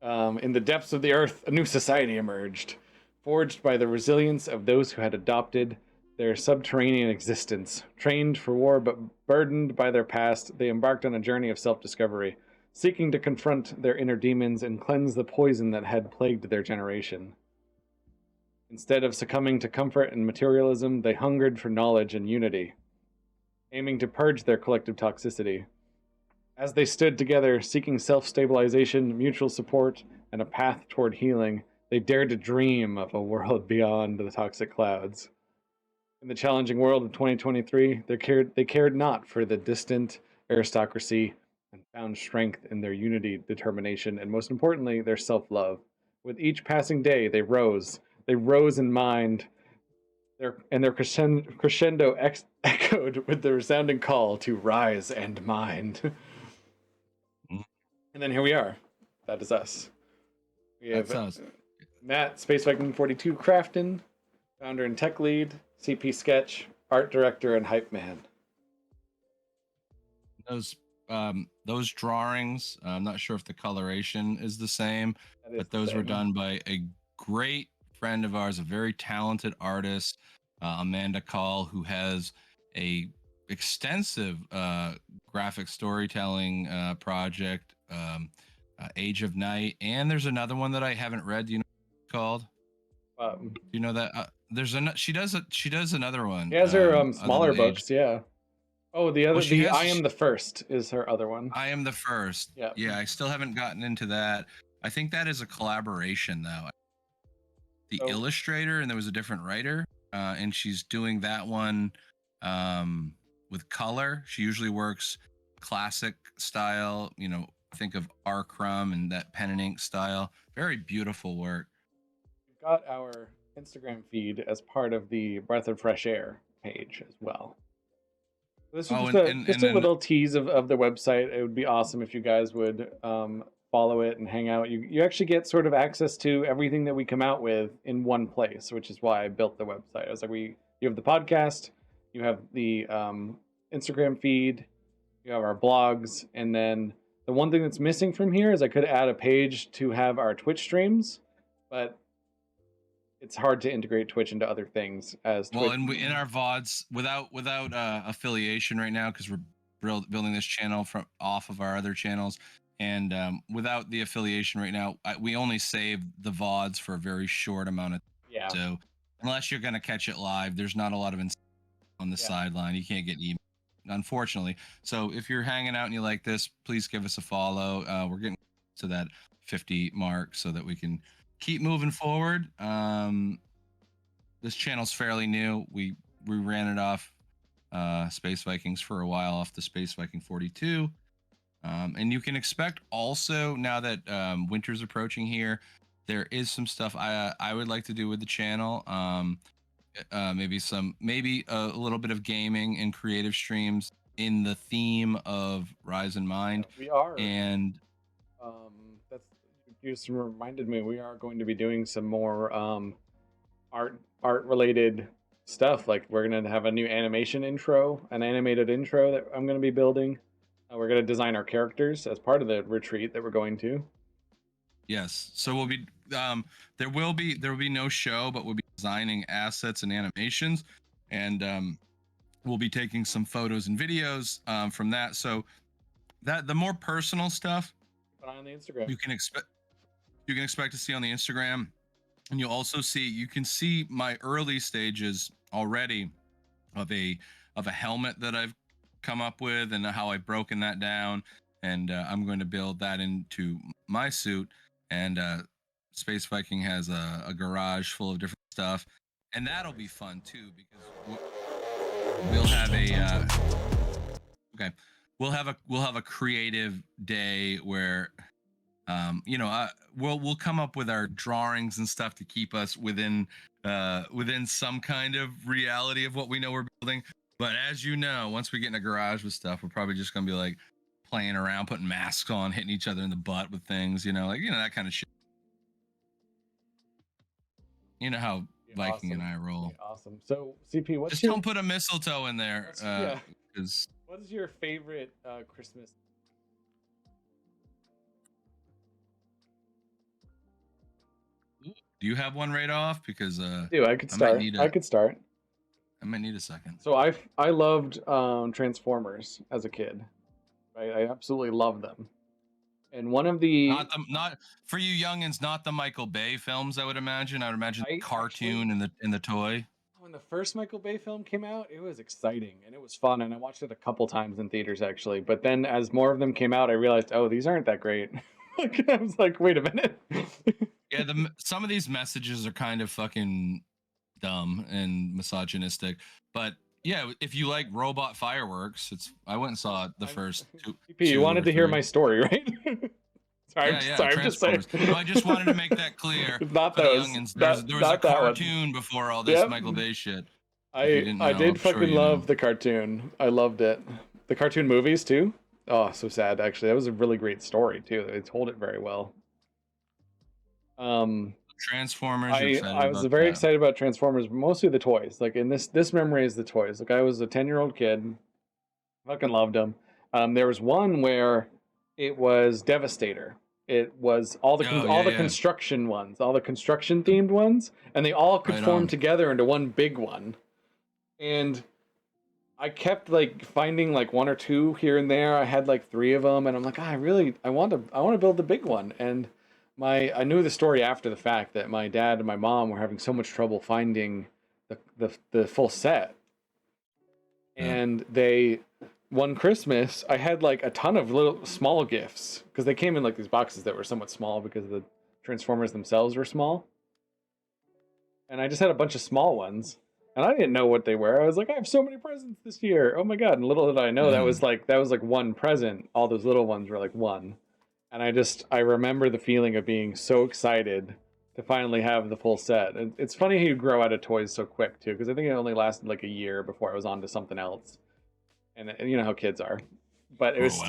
In the depths of the earth, a new society emerged, forged by the resilience of those who had adopted their subterranean existence. Trained for war but burdened by their past, they embarked on a journey of self-discovery, seeking to confront their inner demons and cleanse the poison that had plagued their generation. Instead of succumbing to comfort and materialism, they hungered for knowledge and unity, aiming to purge their collective toxicity. As they stood together, seeking self-stabilization, mutual support, and a path toward healing, they dared to dream of a world beyond the toxic clouds. In the challenging world of 2023, they cared not for the distant aristocracy and found strength in their unity, determination, and most importantly, their self-love. With each passing day, they rose in mind, their crescendo echoed with the resounding call to rise and mind. And then here we are. That is us. We have That's us. Matt, Space Viking 42 Crafton, founder and tech lead, CP Sketch, art director, and hype man. Those drawings, I'm not sure if the coloration is the same, but those were done by a great friend of ours, a very talented artist, Amanda Call, who has a extensive graphic storytelling project, Age of Night, and there's another one that I haven't read. Do you know what it's called? Do you know that? She does another one. She has her other smaller than books, yeah. Oh, the I Am she- the First is her other one. I Am the First. Yeah. Yeah, I still haven't gotten into that. I think that is a collaboration though. The illustrator, and there was a different writer, and she's doing that one with color. She usually works classic style, think of R. Crumb and that pen and ink style. Very beautiful work. We've got our Instagram feed as part of the Breath of Fresh Air page as well. This is just a little tease of the website. It would be awesome if you guys would follow it and hang out. You actually get sort of access to everything that we come out with in one place, which is why I built the website. I was like, you have the podcast, you have the Instagram feed, you have our blogs, and then the one thing that's missing from here is I could add a page to have our Twitch streams, but it's hard to integrate Twitch into other things as Twitch. Well, and in our VODs, without affiliation right now, because we're building this channel off of our other channels, and without the affiliation right now, we only save the VODs for a very short amount of time. Yeah. So unless you're going to catch it live, there's not a lot of on the sideline. You can't get email, unfortunately. So if you're hanging out and you like this, please give us a follow. We're getting to that 50 mark so that we can keep moving forward. This channel's fairly new. We ran it off Space Vikings for a while, off the Space Viking 42. And you can expect also, now that winter's approaching here, there is some stuff I would like to do with the channel. Maybe a little bit of gaming and creative streams in the theme of Rise and Mind. We are. And you just reminded me, we are going to be doing some more art related stuff. Like we're going to have a new animated intro that I'm going to be building. We're going to design our characters as part of the retreat that we're going to. Yes. So we'll be there will be no show, but we'll be designing assets and animations, and we'll be taking some photos and videos from that. So that the more personal stuff on the Instagram you can expect to see on the Instagram, and you can see my early stages already of a helmet that I've come up with and how I've broken that down, and I'm going to build that into my suit. And Space Viking has a garage full of different stuff, and that'll be fun too because we'll have a okay, we'll have a creative day where we'll come up with our drawings and stuff to keep us within some kind of reality of what we know we're building. But as you know, once we get in a garage with stuff, we're probably just gonna be like playing around, putting masks on, hitting each other in the butt with things, that kind of shit. You know how Viking and I roll. Awesome. So CP, what's Just your don't put a mistletoe in there, yeah. because what is your favorite Christmas? do you have one right off? Because Dude, I could start. I could start. I might need a second. So I loved Transformers as a kid. I absolutely loved them. And one of the not for you youngins, not the Michael Bay films. I would imagine the cartoon and the toy. When the first Michael Bay film came out, it was exciting and it was fun, and I watched it a couple times in theaters actually. But then as more of them came out, I realized, oh, these aren't that great. I was like, wait a minute. Yeah, some of these messages are kind of fucking dumb and misogynistic, but yeah, if you like robot fireworks, I went and saw the first two. You wanted to hear my story, right? Sorry, I'm just saying. No, I just wanted to make that clear. Not those. There was a cartoon before all this Michael Bay shit. I did fucking love the cartoon. I loved it. The cartoon movies too. Oh, so sad actually. That was a really great story too. They told it very well. Transformers. I was very excited about Transformers, but mostly the toys. Like in this memory is the toys. Like I was a 10-year-old kid, fucking loved them. There was one where it was Devastator. It was all the construction ones, all the construction themed ones, and they all could form together into one big one. And I kept like finding like one or two here and there. I had like 3 of them, and I'm like, I want to build the big one. And I knew the story after the fact that my dad and my mom were having so much trouble finding the full set. And one Christmas, I had like a ton of little small gifts because they came in like these boxes that were somewhat small because the Transformers themselves were small. And I just had a bunch of small ones, and I didn't know what they were. I was like, I have so many presents this year. Oh my God. And little did I know that was like one present. All those little ones were like one. And I remember the feeling of being so excited to finally have the full set. And it's funny how you grow out of toys so quick too, because I think it only lasted like a year before I was on to something else. And you know how kids are. But it was so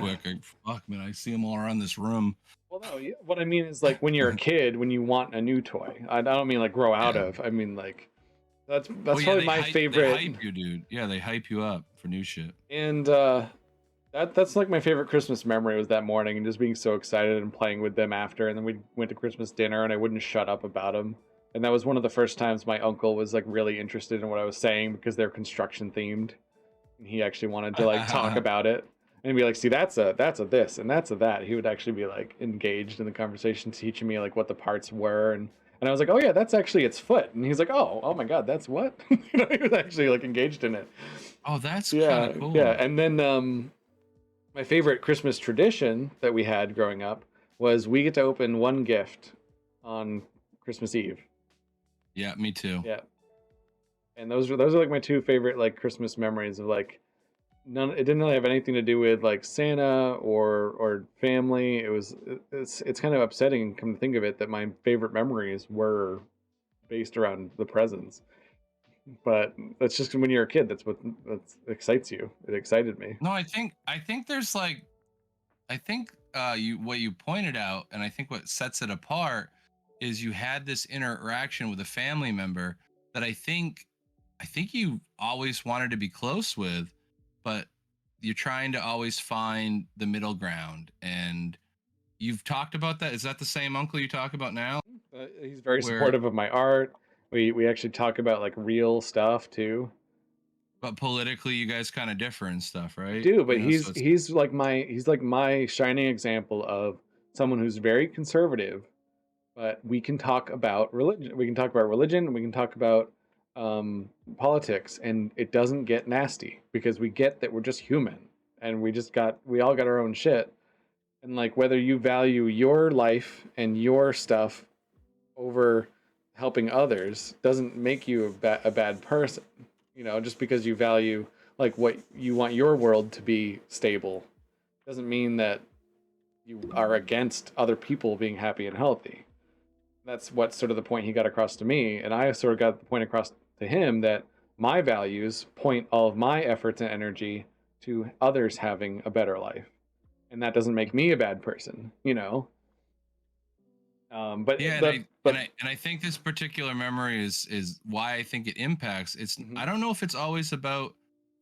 quick. Fuck, man, I see them all around this room. Well, no, what I mean is like when you're a kid, when you want a new toy. I don't mean like grow out of. I mean like that's probably my favorite. They hype you, dude. Yeah, they hype you up for new shit. And that's like my favorite Christmas memory was that morning and just being so excited and playing with them after. And then we went to Christmas dinner and I wouldn't shut up about them. And that was one of the first times my uncle was like really interested in what I was saying because they're construction themed. And he actually wanted to like talk about it and be like, see, that's a this and that's a that. He would actually be like engaged in the conversation, teaching me like what the parts were. And I was like, oh yeah, that's actually its foot. And he's like, oh my God, that's what? He was actually like engaged in it. Oh, that's kind of cool. Yeah. And then my favorite Christmas tradition that we had growing up was we get to open one gift on Christmas Eve. Yeah, me too. Yeah. And those are like my 2 favorite like Christmas memories of like it didn't really have anything to do with like Santa or family. It's kind of upsetting, come to think of it, that my favorite memories were based around the presents. But that's just when you're a kid, that excites you. It excited me. No, I think there's like what you pointed out, and I think what sets it apart is you had this interaction with a family member that I think you always wanted to be close with, but you're trying to always find the middle ground. And you've talked about that. Is that the same uncle you talk about now? He's very supportive of my art. We actually talk about like real stuff too. But politically, you guys kind of differ and stuff, right? We do, but he's like my shining example of someone who's very conservative, but we can talk about religion. We can talk about religion. We can talk about politics, and it doesn't get nasty because we get that we're just human, and we all got our own shit, and like whether you value your life and your stuff over helping others doesn't make you a bad person. You know, just because you value like what you want your world to be stable doesn't mean that you are against other people being happy and healthy. That's what sort of the point he got across to me, and I sort of got the point across to him that my values point all of my efforts and energy to others having a better life, and that doesn't make me a bad person, you know. But Yeah, and I think this particular memory is why I think it impacts. It's I don't know if it's always about,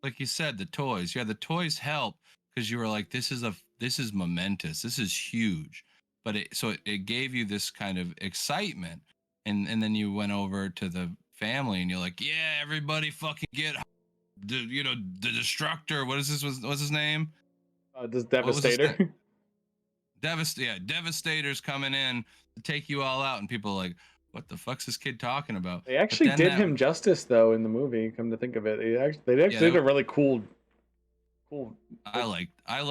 like you said, the toys. Yeah, the toys help because you were like, this is momentous, this is huge, but it gave you this kind of excitement, and then you went over to the family and you're like, yeah, everybody fucking get the destructor. What's his name? This What was his name? Devastator. Devastator's coming in to take you all out, and people are like, "What the fuck's this kid talking about?" They But actually then did that, him justice though in the movie. Come to think of it, they actually yeah, did a really cool. I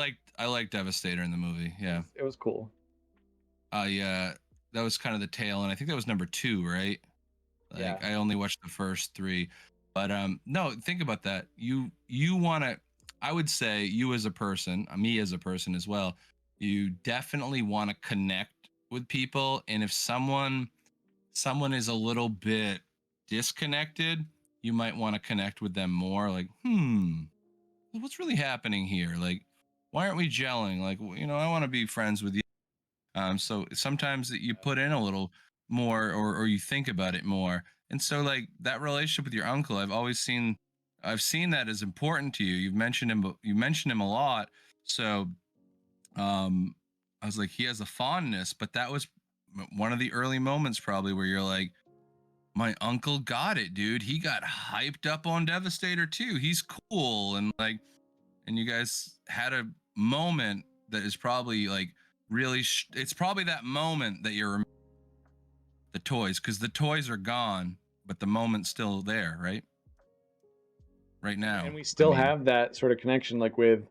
liked Devastator in the movie. Yeah, It was cool. yeah, that was kind of the tail, and I think that was number 2, right? Like Yeah. I only watched the first 3, but no, think about that. You want to, I would say, you as a person, me as a person as well, you definitely want to connect with people, and if someone is a little bit disconnected, you might want to connect with them more. Like, what's really happening here? Like, why aren't we gelling? Like, I want to be friends with you. So sometimes that you put in a little more, or you think about it more. And so like that relationship with your uncle, I've seen that as important to you. You mentioned him a lot. So I was like, he has a fondness, but that was one of the early moments probably where you're like, my uncle got it, dude. He got hyped up on Devastator too. He's cool. And like, and you guys had a moment that is probably like really, it's probably that moment that you're the toys, because the toys are gone, but the moment's still there, right now. And we still have that sort of connection, like with,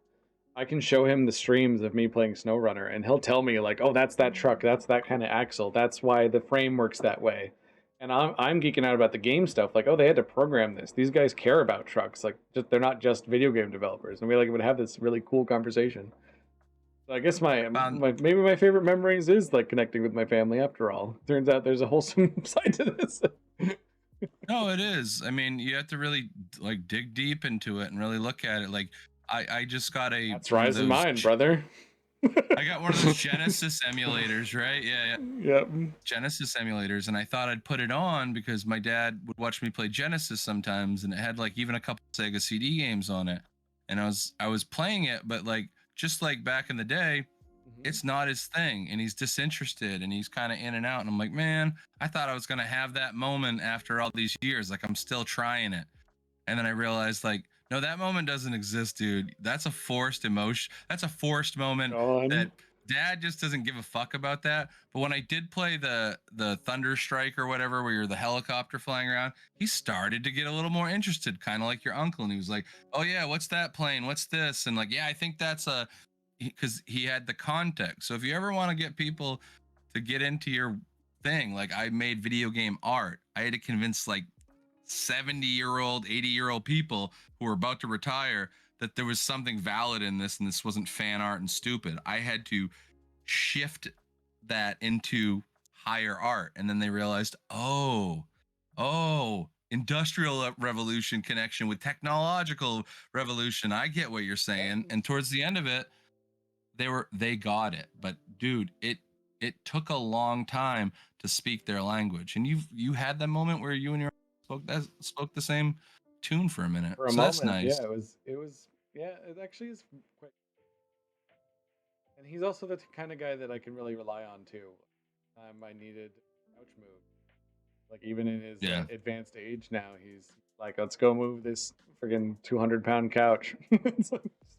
I can show him the streams of me playing SnowRunner, and he'll tell me like, "Oh, that's that truck. That's that kind of axle. That's why the frame works that way." And I'm geeking out about the game stuff. Like, "Oh, they had to program this. These guys care about trucks. Like, they're not just video game developers." And we like would have this really cool conversation. So I guess maybe my favorite memories is like connecting with my family. After all, turns out there's a wholesome side to this. No, it is. I mean, you have to really like dig deep into it and really look at it. Like, I just got That's rising mine, brother. I got one of those Genesis emulators, right? Yeah. Yep. Genesis emulators, and I thought I'd put it on because my dad would watch me play Genesis sometimes, and it had like even a couple Sega CD games on it. And I was playing it, but like just like back in the day, it's not his thing, and he's disinterested, and he's kind of in and out. And I'm like, man, I thought I was gonna have that moment after all these years. Like, I'm still trying it. And then I realized, like, no, that moment doesn't exist, dude. That's a forced emotion. That's a forced moment that dad just doesn't give a fuck about that. But when I did play the Thunder Strike or whatever, where you're the helicopter flying around, he started to get a little more interested, kind of like your uncle. And he was like, oh yeah, what's that plane? What's this? And like, yeah, I think that's because he had the context. So if you ever want to get people to get into your thing, like I made video game art, I had to convince like 70-year-old, 80-year-old people who were about to retire that there was something valid in this, and this wasn't fan art and stupid. I had to shift that into higher art, and then they realized, oh, industrial revolution connection with technological revolution. I get what you're saying. And towards the end of it, they got it. But dude, it took a long time to speak their language. And you had that moment where you and your spoke the same tune for a minute. For a so moment, that's nice. Yeah, it was yeah, it actually is quite. And he's also the kind of guy that I can really rely on too. I needed a couch move. Like even in his advanced age now, he's like, let's go move this friggin' 200-pound couch. Just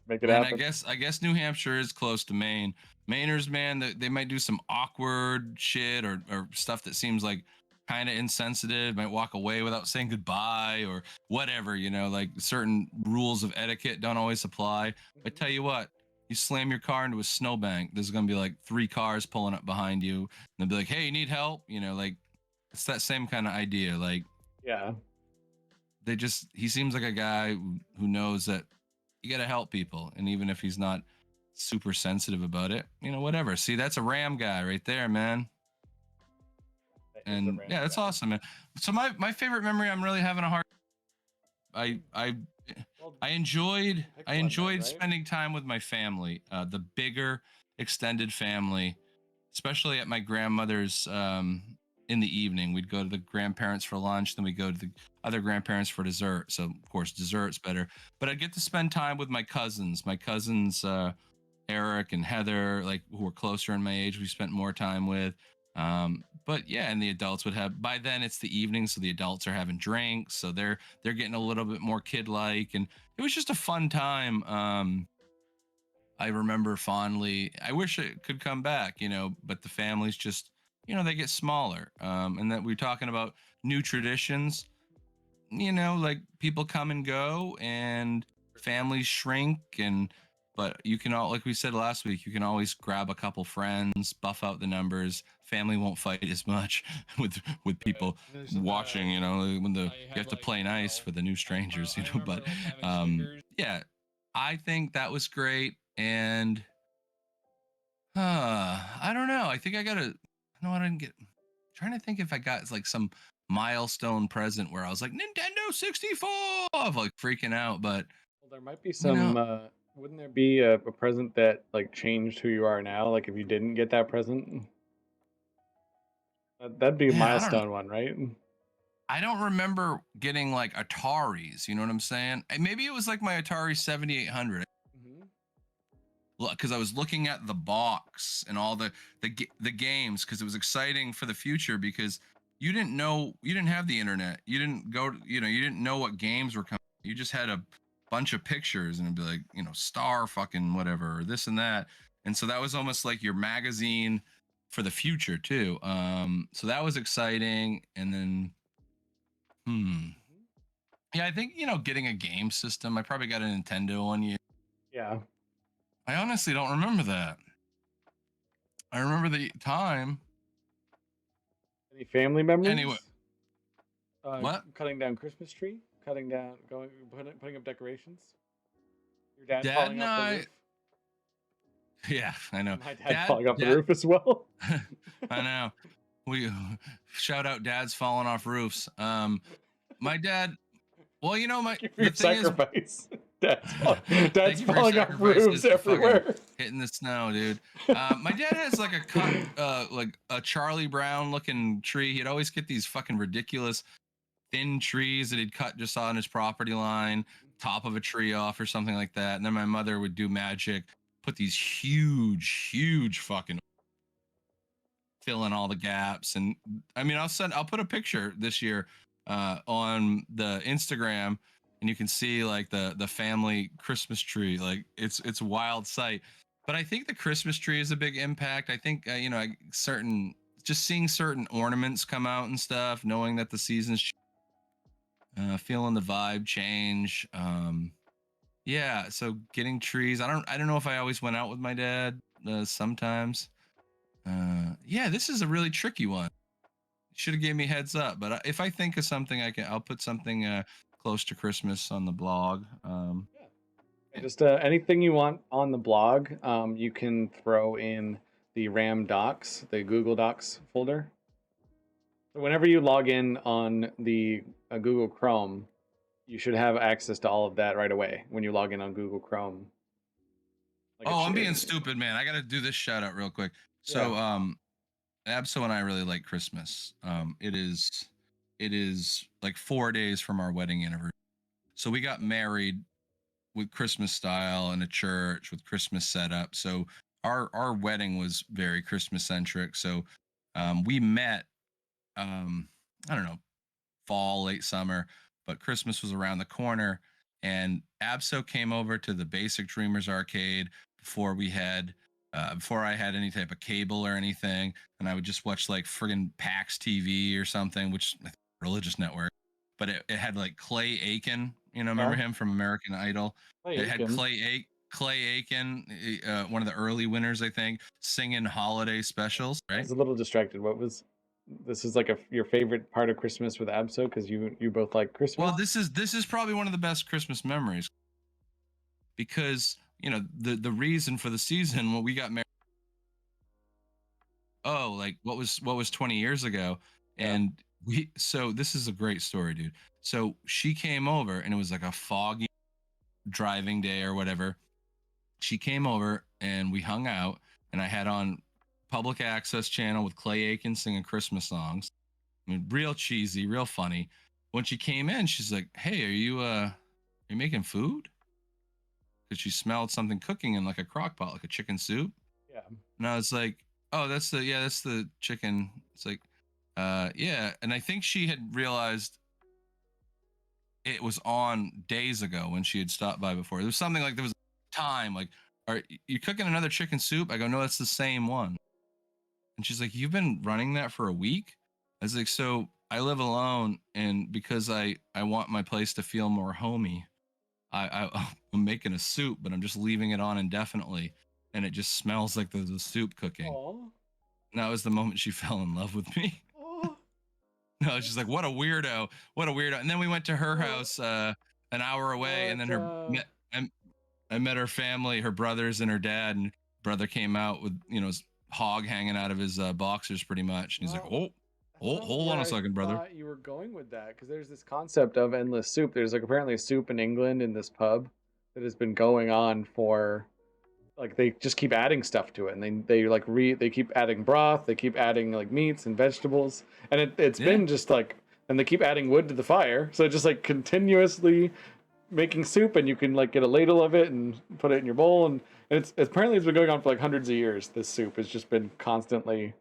make it happen. I guess New Hampshire is close to Maine. Mainers, man, they might do some awkward shit or stuff that seems like kind of insensitive, might walk away without saying goodbye or whatever, like certain rules of etiquette don't always apply. I tell you what, you slam your car into a snowbank, there's going to be like 3 cars pulling up behind you, and they'll be like, hey, you need help? Like it's that same kind of idea. Like, Yeah. he seems like a guy who knows that you got to help people. And even if he's not super sensitive about it, whatever. See, that's a Ram guy right there, man. That is a And Ram yeah, that's guy. awesome, man. So my favorite memory, I'm really having a hard. I Well, enjoyed pick one then, right? spending time with my family, the bigger extended family, especially at my grandmother's. In the evening, we'd go to the grandparents for lunch, then we go to the other grandparents for dessert. So of course, dessert's better. But I get to spend time with my cousins. Eric and Heather, like who were closer in my age, we spent more time with. But yeah, and the adults would have, by then it's the evening, so the adults are having drinks, so they're getting a little bit more kid like, and it was just a fun time. I remember fondly. I wish it could come back, but the families just, they get smaller. And that we're talking about new traditions, like people come and go and families shrink, and but you can all, like we said last week, you can always grab a couple friends, buff out the numbers. Family won't fight as much with people watching, when you have to play nice for the new strangers, but yeah, I think that was great. And I don't know. I think I gotta. No, I didn't get. Trying to think if I got like some milestone present where I was like Nintendo 64, like freaking out. But Well, there might be some. Wouldn't there be a present that like changed who you are now? Like if you didn't get that present, that'd be a yeah, I don't. milestone one, right? I don't remember getting like Ataris. You know what I'm saying? And maybe it was like my Atari 7800. Mm-hmm. Because I was looking at the box and all the games, because it was exciting for the future, because you didn't have the internet, you didn't go, you didn't know what games were coming, you just had a bunch of pictures, and it'd be like, star fucking whatever, or this and that. And so that was almost like your magazine for the future too. So that was exciting. And then yeah, I think getting a game system, I probably got a Nintendo one year. Yeah. I honestly don't remember that. I remember the time. Any family memories? Anyway, what? Cutting down Christmas tree, putting up decorations. Your dad Dad falling and off the I. roof. Yeah, I know. My dad falling off the roof as well. I know. We shout out dads falling off roofs. My dad. Well, Thank you for the your thing sacrifice. Dad's Thank you for your falling off sacrifices roofs to fucking everywhere. hitting the snow, dude. My dad has like like a Charlie Brown looking tree. He'd always get these fucking ridiculous thin trees that he'd cut just on his property line, top of a tree off or something like that. And then my mother would do magic, put these huge fucking, fill in all the gaps. And I mean, I'll put a picture this year on the Instagram, and you can see like the family Christmas tree. Like it's a wild sight. But I think the Christmas tree is a big impact. I think certain, just seeing certain ornaments come out and stuff, knowing that the season's feeling the vibe change. Yeah, so getting trees. I don't know if I always went out with my dad. Sometimes. Yeah, this is a really tricky one. Should have gave me heads up, but if I think of something, I'll put something close to Christmas on the blog. Just anything you want on the blog, you can throw in the RAM Docs, the Google Docs folder. So whenever you log in on the Google Chrome, you should have access to all of that right away when you log in on Google Chrome. Like I'm being stupid, man. I got to do this shout out real quick. So, Abso and I really like Christmas. It is like 4 days from our wedding anniversary. So we got married with Christmas style in a church with Christmas setup. So our wedding was very Christmas centric. So we met I don't know, fall, late summer, but Christmas was around the corner, and Abso came over to the Basic Dreamers arcade before we had before I had any type of cable or anything, and I would just watch like friggin' PAX TV or something, which religious network, but it had like Clay Aiken, remember him from American Idol? Clay It had Aiken. Clay Aiken, one of the early winners, I think, singing holiday specials, I right? was a little distracted. This is like your favorite part of Christmas with Abso because you both like Christmas. Well, this is probably one of the best Christmas memories because the reason for the season when we got married. Oh, like what was 20 years ago, Yeah. and so this is a great story, dude. So she came over and it was like a foggy driving day or whatever. She came over and we hung out, and I had on public access channel with Clay Aiken singing Christmas songs. I mean, real cheesy, real funny. When she came in, she's like, "Hey, are you making food?" Because she smelled something cooking in like a crock pot, like a chicken soup. Yeah. And I was like, "Oh, that's the chicken." It's like, yeah. And I think she had realized it was on days ago when she had stopped by before. There was something like there was time, like, "Are you cooking another chicken soup?" I go, "No, that's the same one." And she's like, "You've been running that for a week?" I was like, "So I live alone, and because I want my place to feel more homey, I'm making a soup, but I'm just leaving it on indefinitely, and it just smells like there's a soup cooking." Aw. And that was the moment she fell in love with me. Aw. No, she's like, "What a weirdo! What a weirdo!" And then we went to her house an hour away, and then I met her family, her brothers and her dad, and brother came out with his hog hanging out of his boxers, pretty much. And he's like, Well, "Oh, hold on a second, brother." I thought you were going with that because there's this concept of endless soup. There's like apparently a soup in England in this pub that has been going on for like they just keep adding stuff to it, and they keep adding broth, they keep adding like meats and vegetables, and it's Yeah. been just like, and they keep adding wood to the fire, so just like continuously making soup, and you can like get a ladle of it and put it in your bowl, and it's been going on for like hundreds of years. This soup has just been constantly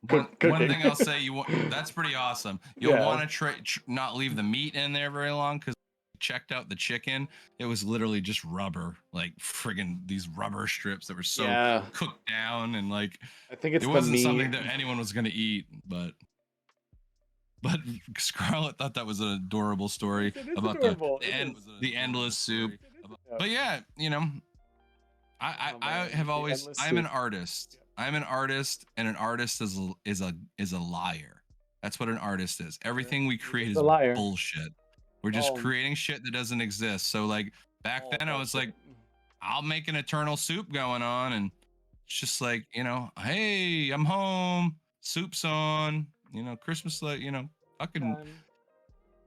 One cooking. thing I'll say, that's pretty awesome. You'll Yeah. want to not leave the meat in there very long, because checked out the chicken, it was literally just rubber, like friggin' these rubber strips that were so Yeah. cooked down, and like I think it's it the wasn't meat. something that anyone was going to eat. But Scarlett thought that was an adorable story It is about adorable. the endless soup. Yeah. But yeah, I Oh, man, have the always endless I'm an soup. artist. I'm an artist, and an artist is a liar. That's what an artist is. Everything we create just is a liar. bullshit. We're just Oh. creating shit that doesn't exist. So like back then I was like, I'll make an eternal soup going on, and it's just like, hey, I'm home, soup's on, Christmas, like, fucking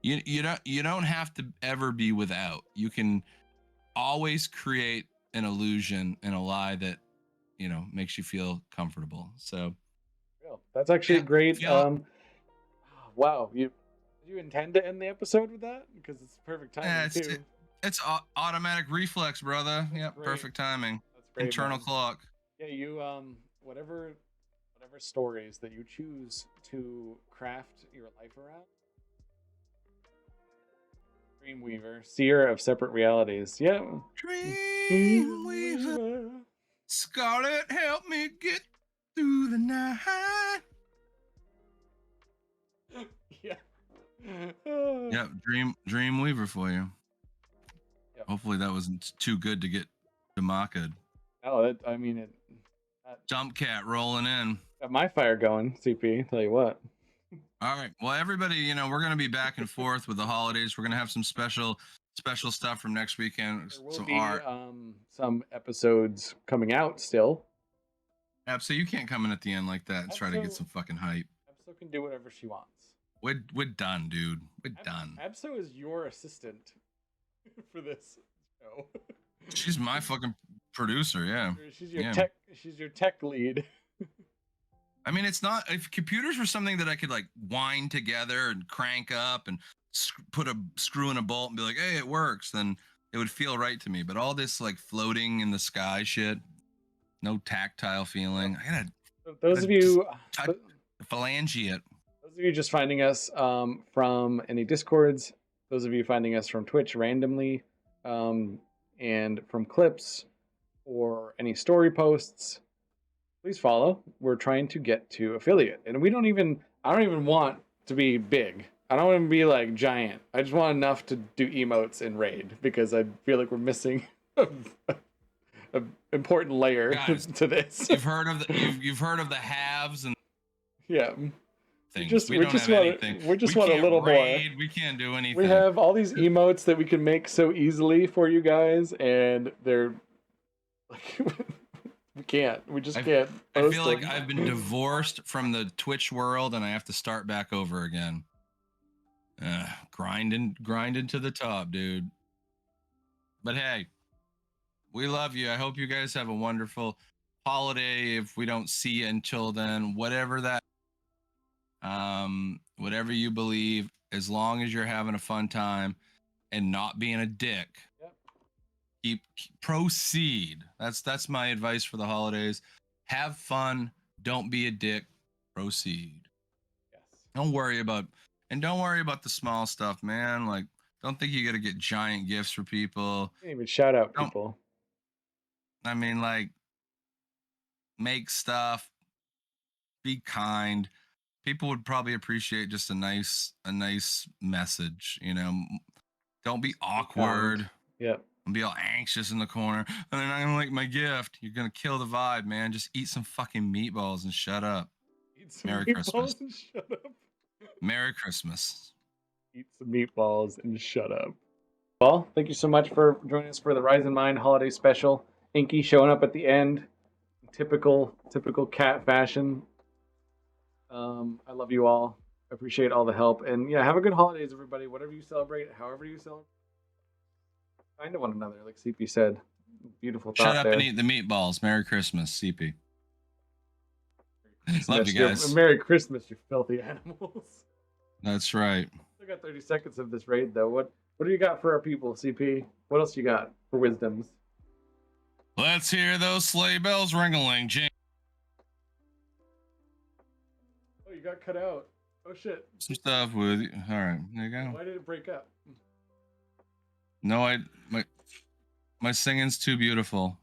you don't have to ever be without. You can always create an illusion and a lie that makes you feel comfortable. So That's actually yeah, great. feel- Wow, did you intend to end the episode with that? Because it's perfect timing yeah, too. it's automatic reflex, brother. Yep, great. perfect timing. That's great. Internal Man. clock. Yeah, you whatever stories that you choose to craft your life around. Dreamweaver, seer of separate realities. Yeah. Dreamweaver, Scarlet, help me get through the night. Yeah. Yep, Dreamweaver for you. Yep. Hopefully that wasn't too good to get democked. Oh, Jump cat rolling in. got my fire going, CP. Tell you what. All right. Well, everybody, we're going to be back and forth with the holidays. We're going to have some special stuff from next weekend. There will Some be art. some episodes coming out still. So you can't come in at the end like that and try to get some fucking hype. Abso can do whatever she wants. We're done, dude. We're done. Abso is your assistant for this show. She's my fucking producer, yeah. She's your Yeah. tech. She's your tech lead. I mean, it's not, if computers were something that I could like wind together and crank up and put a screw in a bolt and be like, hey, it works, then it would feel right to me. But all this like floating in the sky shit, no tactile feeling. I gotta Those of you, phalange it. those of you just finding us from any discords, those of you finding us from Twitch randomly, and from clips, or any story posts, please follow. We're trying to get to affiliate. And I don't even want to be big. I don't want to be like giant. I just want enough to do emotes in raid because I feel like we're missing a important layer Guys, to this. You've heard of the halves and Yeah. things. We we don't just have want anything. we just We want a can't little raid, more. We can't do anything. We have all these emotes that we can make so easily for you guys, and they're like we can't. We just can't. I Post feel like them. I've been divorced from the Twitch world, and I have to start back over again. Grinding to the top, dude. But hey, we love you. I hope you guys have a wonderful holiday. If we don't see you until then, whatever whatever you believe, as long as you're having a fun time and not being a dick. Yep. Keep proceed. That's my advice for the holidays. Have fun. Don't be a dick. Proceed. Yes. Don't worry about the small stuff, man. Like, don't think you got to get giant gifts for people. Can't even shout out Don't- people. I mean, like, make stuff. Be kind. People would probably appreciate just a nice message. Don't be awkward. Yep. And be all anxious in the corner. And they're not gonna like my gift. You're gonna kill the vibe, man. Just eat some fucking meatballs and shut up. Eat some Merry meatballs Christmas. and shut up. Merry Christmas. Eat some meatballs and shut up. Well, thank you so much for joining us for the Rise in Mind holiday special. Inky showing up at the end, typical cat fashion. I love you all. I appreciate all the help, and yeah, have a good holidays, everybody. Whatever you celebrate, however you celebrate, kind to one another, like CP said. Beautiful thought Shut up there. and eat the meatballs. Merry Christmas, CP. Love you Your- guys. Merry Christmas, you filthy animals. That's right. I got 30 seconds of this raid though. What do you got for our people, CP? What else you got for wisdoms? Let's hear those sleigh bells ringling. Oh, you got cut out. Oh shit. Some stuff with you. All right, there you go. Why did it break up? No, my singing's too beautiful.